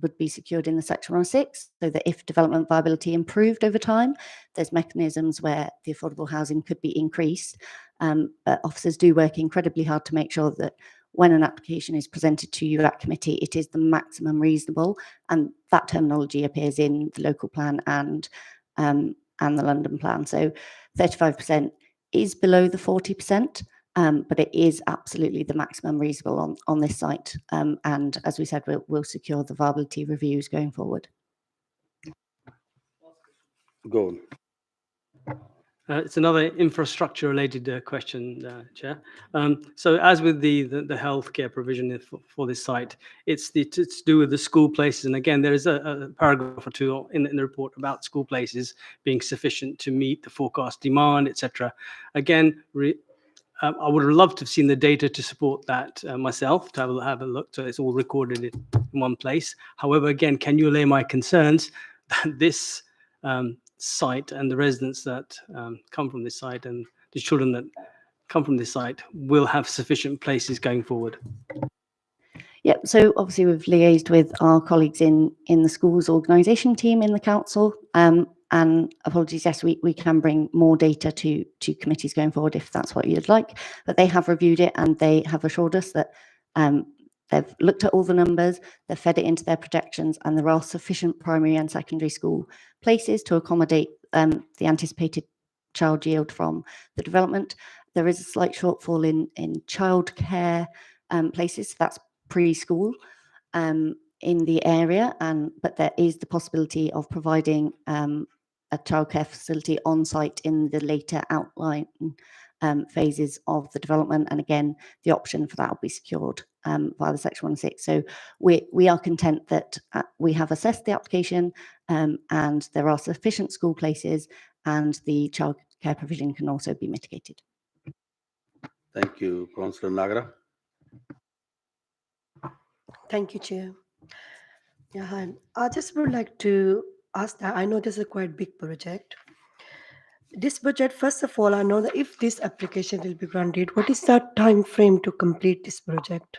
would be secured in the Section 106, so that if development viability improved over time, there's mechanisms where the affordable housing could be increased. But officers do work incredibly hard to make sure that when an application is presented to you at committee, it is the maximum reasonable, and that terminology appears in the local plan and the London plan. So 35% is below the 40%. But it is absolutely the maximum reasonable on this site. And as we said, we'll secure the viability reviews going forward. Go on. It's another infrastructure-related question, Chair. So as with the healthcare provision for this site, it's to do with the school places. And again, there is a paragraph or two in the report about school places being sufficient to meet the forecast demand, etc. Again, I would have loved to have seen the data to support that myself, to have a look, so it's all recorded in one place. However, again, can you allay my concerns that this site and the residents that come from this site and the children that come from this site will have sufficient places going forward? Yeah, so obviously we've liaised with our colleagues in the schools organisation team in the council, and apologies, yes, we can bring more data to committees going forward if that's what you'd like, but they have reviewed it and they have assured us that they've looked at all the numbers, they've fed it into their projections, and there are sufficient primary and secondary school places to accommodate the anticipated child yield from the development. There is a slight shortfall in childcare places, so that's preschool in the area, but there is the possibility of providing a childcare facility on site in the later outline phases of the development. And again, the option for that will be secured via the Section 106. So we are content that we have assessed the application and there are sufficient school places, and the childcare provision can also be mitigated. Thank you, Councillor Nagra. Thank you, Chair. Yeah, hi. I just would like to ask that I know this is a quite big project. This budget, first of all, I know that if this application will be granted, what is the time frame to complete this project?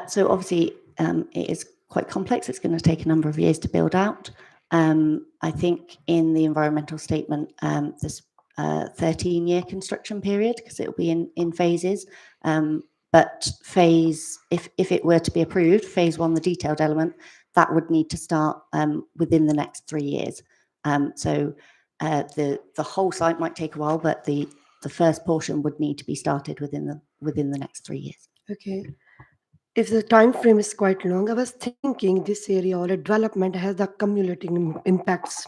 So obviously it is quite complex. It's going to take a number of years to build out. I think in the environmental statement, there's a 13-year construction period because it will be in phases. But if it were to be approved, phase one, the detailed element, that would need to start within the next 3 years. So the whole site might take a while, but the first portion would need to be started within the next 3 years. Okay. If the time frame is quite long, I was thinking this area or a development has the cumulative impacts,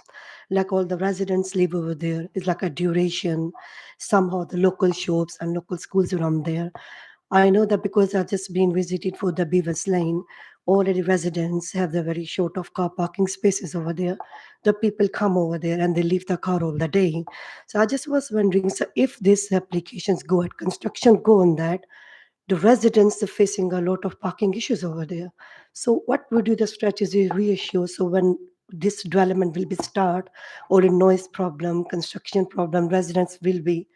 like all the residents live over there. It's like a duration. Somehow the local shops and local schools around there. I know that because I've just been visited for the Beavers Lane, already residents have the very short of car parking spaces over there. The people come over there and they leave the car all the day. So I just was wondering, so if these applications go at construction go on that, the residents are facing a lot of parking issues over there. So what would be the strategy reassure so when this development will be start or a noise problem, construction problem, residents will be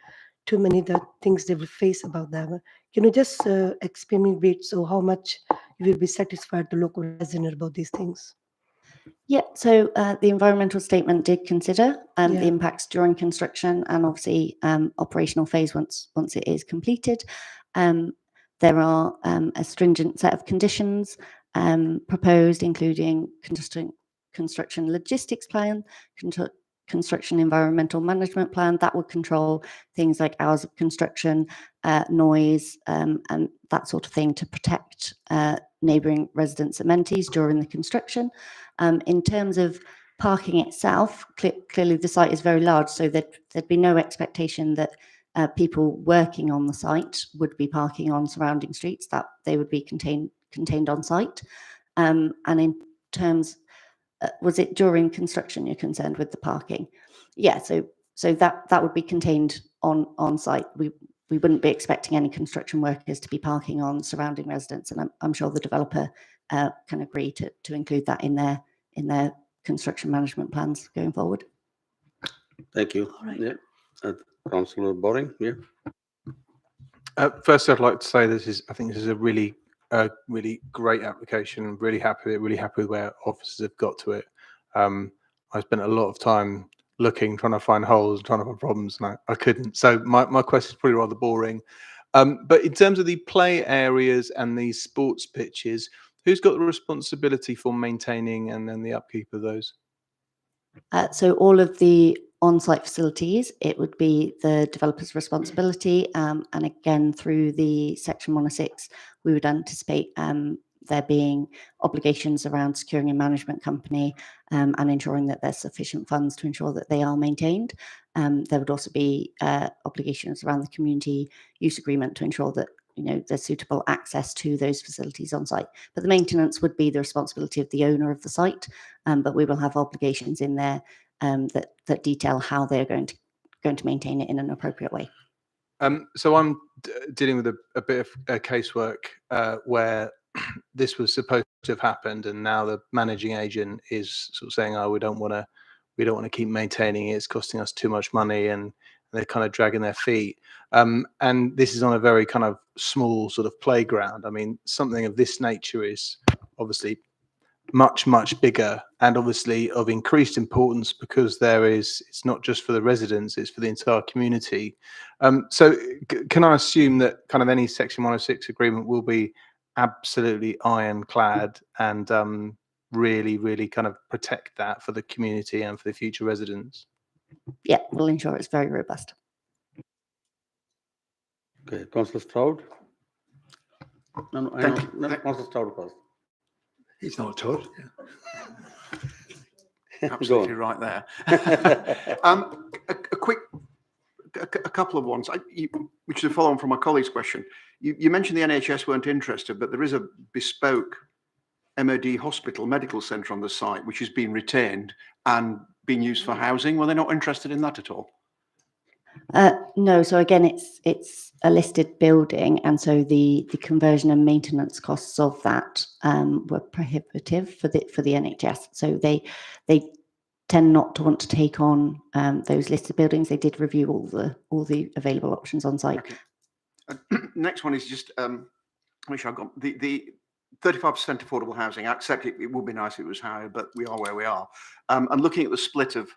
too many the things they will face about that. Can you just explain me a bit so how much you will be satisfied the local resident about these things? Yeah, so the environmental statement did consider Yeah. the impacts during construction and obviously operational phase once it is completed. There are a stringent set of conditions proposed, including construction logistics plan, construction environmental management plan that would control things like hours of construction, noise, and that sort of thing to protect neighbouring residents' amenities during the construction. In terms of parking itself, clearly the site is very large, so there'd be no expectation that people working on the site would be parking on surrounding streets, that they would be contained on site. And in terms, was it during construction you're concerned with the parking? Yeah, so that would be contained on site. We wouldn't be expecting any construction workers to be parking on surrounding residents, and I'm sure the developer can agree to include that in their construction management plans going forward. Thank you. All right. Yeah. Councillor Boring, yeah. First, I'd like to say I think this is a really great application. I'm really happy with where officers have got to it. I spent a lot of time looking, trying to find holes, trying to find problems, and I couldn't. So my question is probably rather boring. But in terms of the play areas and the sports pitches, who's got the responsibility for maintaining and then the upkeep of those? So all of the on-site facilities, it would be the developer's responsibility. And again, through the Section 106, we would anticipate there being obligations around securing a management company and ensuring that there's sufficient funds to ensure that they are maintained. There would also be obligations around the community use agreement to ensure that there's suitable access to those facilities on site. But the maintenance would be the responsibility of the owner of the site, but we will have obligations in there that detail how they're going to maintain it in an appropriate way. So I'm dealing with a bit of casework where this was supposed to have happened, and now the managing agent is sort of saying, "Oh, we don't want to keep maintaining it. It's costing us too much money," and they're kind of dragging their feet. And this is on a very kind of small sort of playground. I mean, something of this nature is obviously much bigger, and obviously of increased importance, because it's not just for the residents, it's for the entire community. So can I assume that kind of any Section 106 agreement will be absolutely ironclad and really kind of protect that for the community and for the future residents? Yeah, we'll ensure it's very robust. Okay, Councillor Stroud. No, Councillor Stroud first. He's not Todd. Absolutely right there. A couple of ones, which is a follow-on from my colleague's question. You mentioned the NHS weren't interested, but there is a bespoke MOD hospital medical centre on the site, which has been retained and being used for housing. Were they not interested in that at all? No. So again, it's a listed building, and so the conversion and maintenance costs of that were prohibitive for the NHS. So they tend not to want to take on those listed buildings. They did review all the available options on site. Okay. Next one is just which I've got the 35% affordable housing. I accept it. It would be nice if it was higher, but we are where we are. And looking at the split of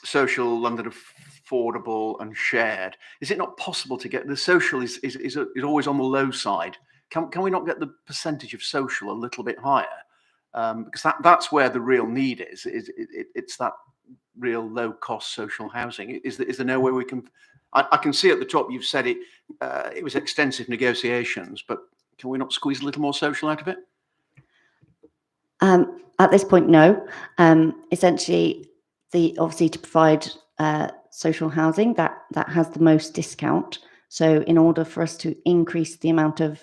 social, London affordable and shared, is it not possible to get the social is always on the low side? Can we not get the percentage of social a little bit higher? Because that's where the real need is. It's that real low cost social housing. Is there no way we can? I can see at the top you've said it was extensive negotiations, but can we not squeeze a little more social out of it? At this point, no. Essentially, obviously to provide social housing that has the most discount. So in order for us to increase the amount of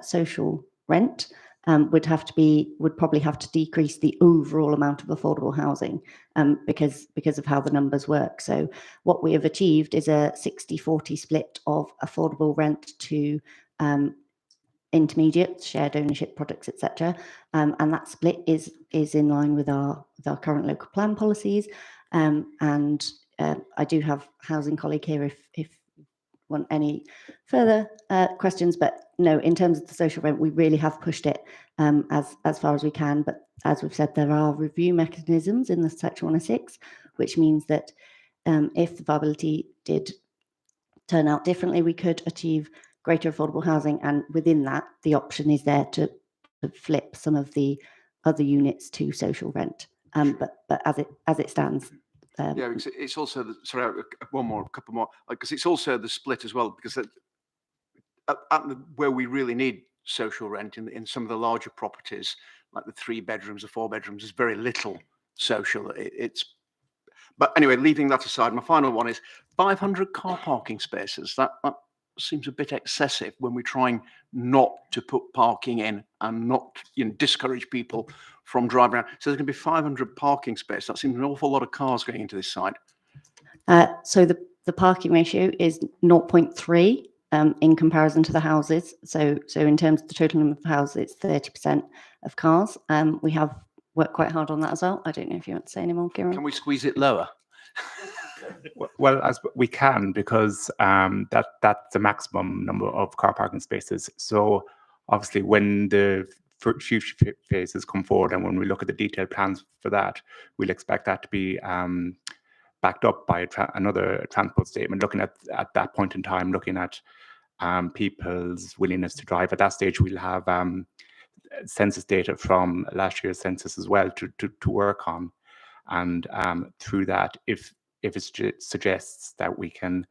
social rent, would probably have to decrease the overall amount of affordable housing because of how the numbers work. So what we have achieved is a 60-40 split of affordable rent to intermediate, shared ownership products, etc. And that split is in line with our current local plan policies. And I do have housing colleague here if want any further questions, but no, in terms of the social rent, we really have pushed it as far as we can. But as we've said, there are review mechanisms in the Section 106, which means that if the viability did turn out differently, we could achieve greater affordable housing, and within that, the option is there to flip some of the other units to social rent. But as it stands. Yeah, because it's also sorry, a couple more, because it's also the split as well. Because where we really need social rent in some of the larger properties, like the 3 bedrooms or 4 bedrooms, there's very little social. But anyway, leaving that aside, my final one is 500 car parking spaces. That seems a bit excessive when we're trying not to put parking in and not discourage people from driving around. So there's going to be 500 parking spaces. That seems an awful lot of cars going into this site. So the parking ratio is 0.3 in comparison to the houses. So in terms of the total number of houses, it's 30% of cars. We have worked quite hard on that as well. I don't know if you want to say any more, Kieran. Can we squeeze it lower? Well, as we can, because that's the maximum number of car parking spaces. So obviously, when the future phases come forward, and when we look at the detailed plans for that, we'll expect that to be backed up by another transport statement. Looking at that point in time, looking at people's willingness to drive. At that stage, we'll have census data from last year's census as well to work on, and through that, if it suggests that we can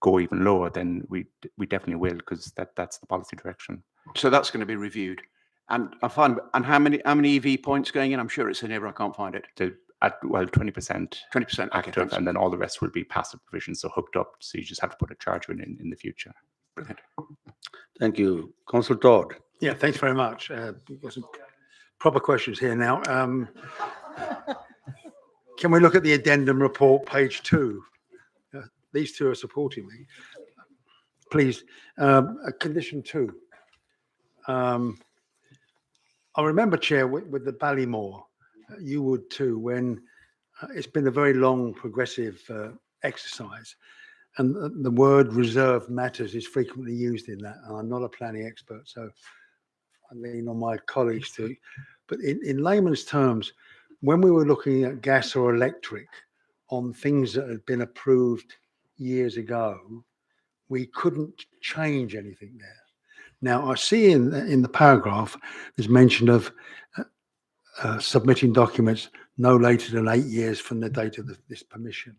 go even lower, then we definitely will, because that's the policy direction. So that's going to be reviewed. And I find, and how many EV points going in? I'm sure it's in here, but I can't find it. 20%. 20% active, okay, and then all the rest will be passive provision, so hooked up. So you just have to put a charger in the future. Brilliant. Thank you, Councillor Todd. Yeah, thanks very much. We've got some proper questions here now. Can we look at the addendum report, page 2? These two are supporting me. Please, condition 2. I remember, Chair, with the Ballymore, you would too, when it's been a very long progressive exercise, and the word reserved matters is frequently used in that. I'm not a planning expert, so I lean on my colleagues too. But in layman's terms, when we were looking at gas or electric on things that had been approved years ago, we couldn't change anything there. Now, I see in the paragraph, there's mention of submitting documents no later than 8 years from the date of this permission.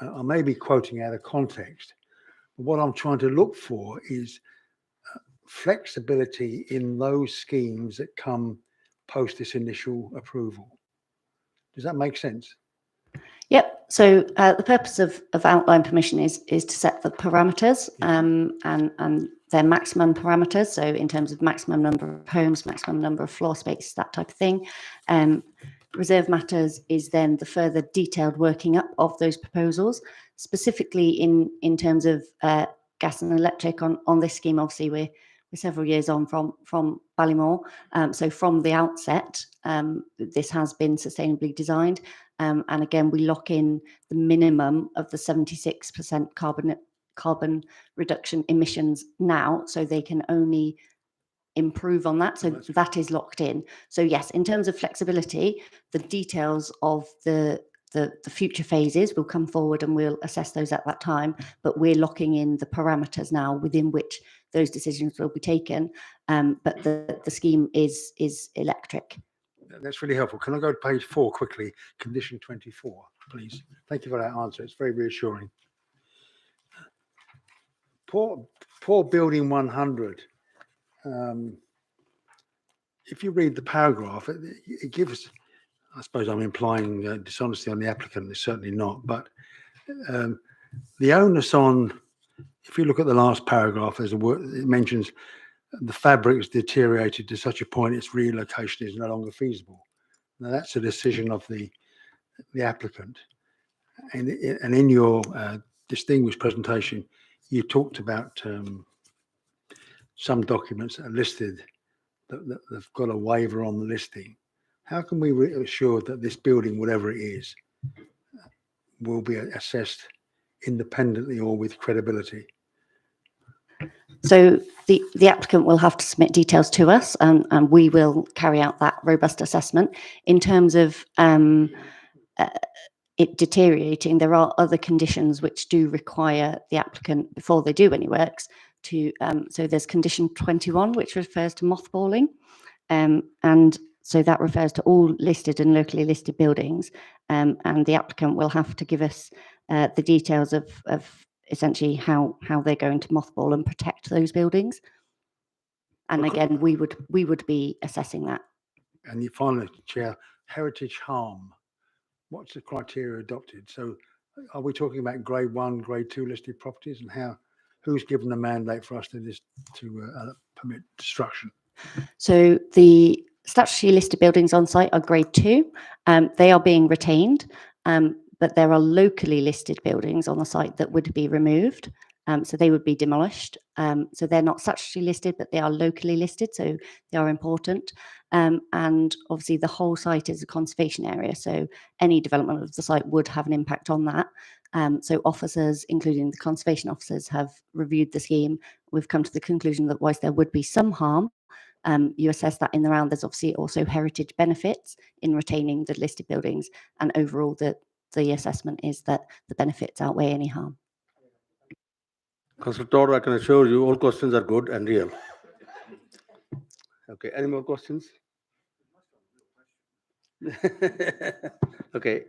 I may be quoting out of context, but what I'm trying to look for is flexibility in those schemes that come post this initial approval. Does that make sense? Yep. So the purpose of outline permission is to set the parameters and their maximum parameters. So in terms of maximum number of homes, maximum number of floor space, that type of thing. Reserve matters is then the further detailed working up of those proposals, specifically in terms of gas and electric on this scheme. Obviously, we're several years on from Ballymore. So from the outset, this has been sustainably designed. And again, we lock in the minimum of the 76% carbon reduction emissions now, so they can only improve on that. So that is locked in. So yes, in terms of flexibility, the details of the future phases will come forward and we'll assess those at that time, but we're locking in the parameters now within which those decisions will be taken. But the scheme is electric. That's really helpful. Can I go to page 4 quickly? Condition 24, please. Thank you for that answer. It's very reassuring. Poor building 100. If you read the paragraph, it gives, I suppose I'm implying dishonesty on the applicant. It's certainly not, but the onus on, if you look at the last paragraph, there's a word, it mentions the fabric is deteriorated to such a point its relocation is no longer feasible. Now that's a decision of the applicant. And in your distinguished presentation, you talked about some documents that are listed that they've got a waiver on the listing. How can we assure that this building, whatever it is, will be assessed independently or with credibility? So the applicant will have to submit details to us, and we will carry out that robust assessment. In terms of it deteriorating, there are other conditions which do require the applicant, before they do any works, to so there's condition 21, which refers to mothballing, and so that refers to all listed and locally listed buildings, and the applicant will have to give us the details of essentially how they're going to mothball and protect those buildings. And again, we would be assessing that. And finally, Chair, heritage harm. what's the criteria adopted? So are we talking about grade 1, grade 2 listed properties, and who's given the mandate for us to permit destruction? So the statutory listed buildings on site are grade 2. They are being retained, but there are locally listed buildings on the site that would be removed. So they would be demolished. So they're not statutorily listed, but they are locally listed, so they are important. And obviously the whole site is a conservation area, so any development of the site would have an impact on that. So officers, including the conservation officers, have reviewed the scheme. We've come to the conclusion that whilst there would be some harm, you assess that in the round, there's obviously also heritage benefits in retaining the listed buildings, and overall the assessment is that the benefits outweigh any harm. Councillor Todd, I can assure you all questions are good and real. Okay, any more questions? Okay,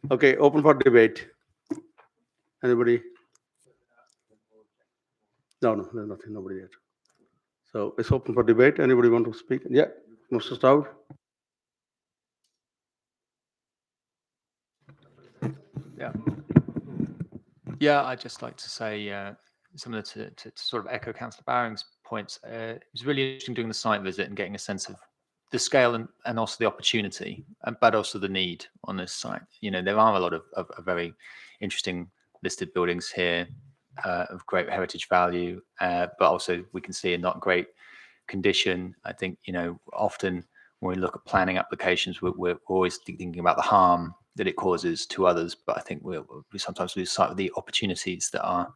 open for debate. Anybody? No, there's nothing, nobody yet. So it's open for debate. Anybody want to speak? Yeah, Mr. Stroud. Yeah, I'd just like to say, similar to sort of echo Councillor Baring's points, it was really interesting doing the site visit and getting a sense of the scale and also the opportunity, but also the need on this site. You know, there are a lot of very interesting listed buildings here of great heritage value, but also we can see in not great condition. I think, you know, often when we look at planning applications, we're always thinking about the harm that it causes to others, but I think we sometimes lose sight of the opportunities that are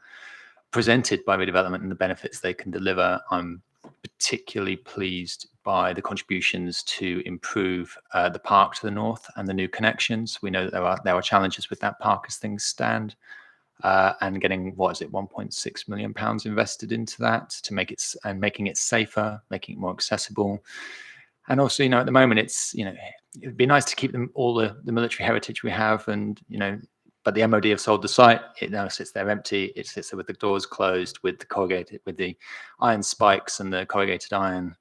presented by redevelopment and the benefits they can deliver. I'm particularly pleased by the contributions to improve the park to the north and the new connections. We know that there are challenges with that park as things stand, and getting, what is it, £1.6 million invested into that to make it, and making it safer, making it more accessible. And also, you know, at the moment, it's, you know, it'd be nice to keep them all the military heritage we have, and, you know, but the MOD have sold the site. It now sits there empty. It sits there with the doors closed, with the corrugated, with the iron spikes and the corrugated iron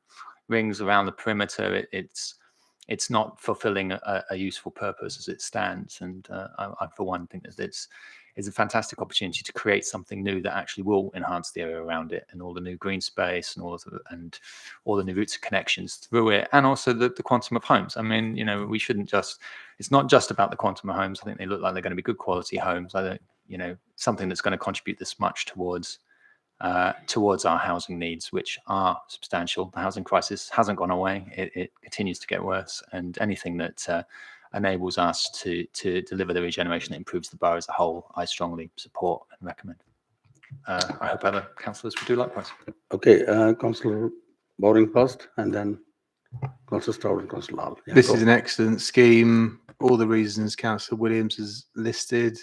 rings around the perimeter. It's not fulfilling a useful purpose as it stands. And I, for one, think that it's a fantastic opportunity to create something new that actually will enhance the area around it, and all the new green space and all the new routes of connections through it, and also the quantum of homes. I mean, you know, we shouldn't just, it's not just about the quantum of homes. I think they look like they're going to be good quality homes. I don't, you know, something that's going to contribute this much towards our housing needs, which are substantial. The housing crisis hasn't gone away. It continues to get worse, and anything that enables us to deliver the regeneration that improves the borough as a whole, I strongly support and recommend. I hope other councillors would do likewise. Okay, Councillor Bowring first, and then Councillor Stroud and Councillor Lal. Yeah, This is an excellent scheme. All the reasons Councillor Williams has listed,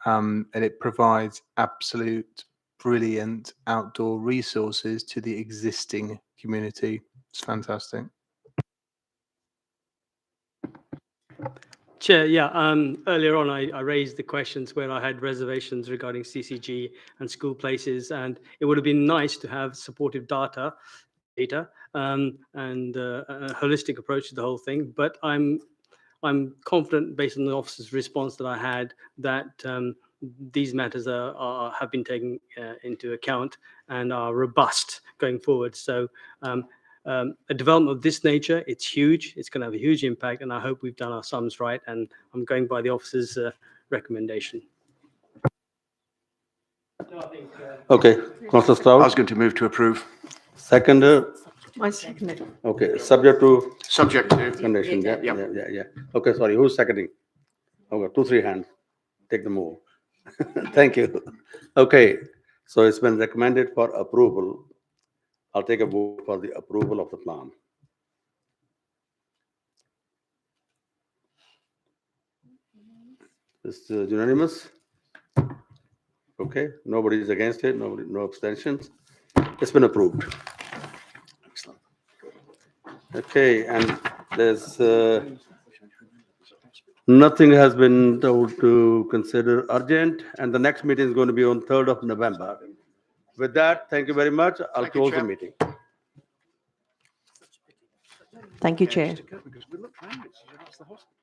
and it provides absolute brilliant outdoor resources to the existing community. It's fantastic. Chair, yeah, earlier on I raised the questions where I had reservations regarding CCG and school places, and it would have been nice to have supportive data and a holistic approach to the whole thing. But I'm confident, based on the officer's response that I had, that these matters have been taken into account and are robust going forward. So a development of this nature, it's huge. It's going to have a huge impact, and I hope we've done our sums right. And I'm going by the officer's recommendation. Okay, Councillor Stroud. I was going to move to approve. Second. I second it. Okay, subject to condition. Yeah. Okay, sorry, who's seconding? Okay, 2-3 hands. Take the move. Thank you. Okay, so it's been recommended for approval. I'll take a vote for the approval of the plan. It's unanimous. Okay, nobody is against it. No abstentions. It's been approved. Excellent. Okay, and there's nothing has been told to consider urgent, and the next meeting is going to be on 3rd of November. With that, thank you very much. I'll close the meeting. Thank you, Chair. Because we looked round, that's the hospital.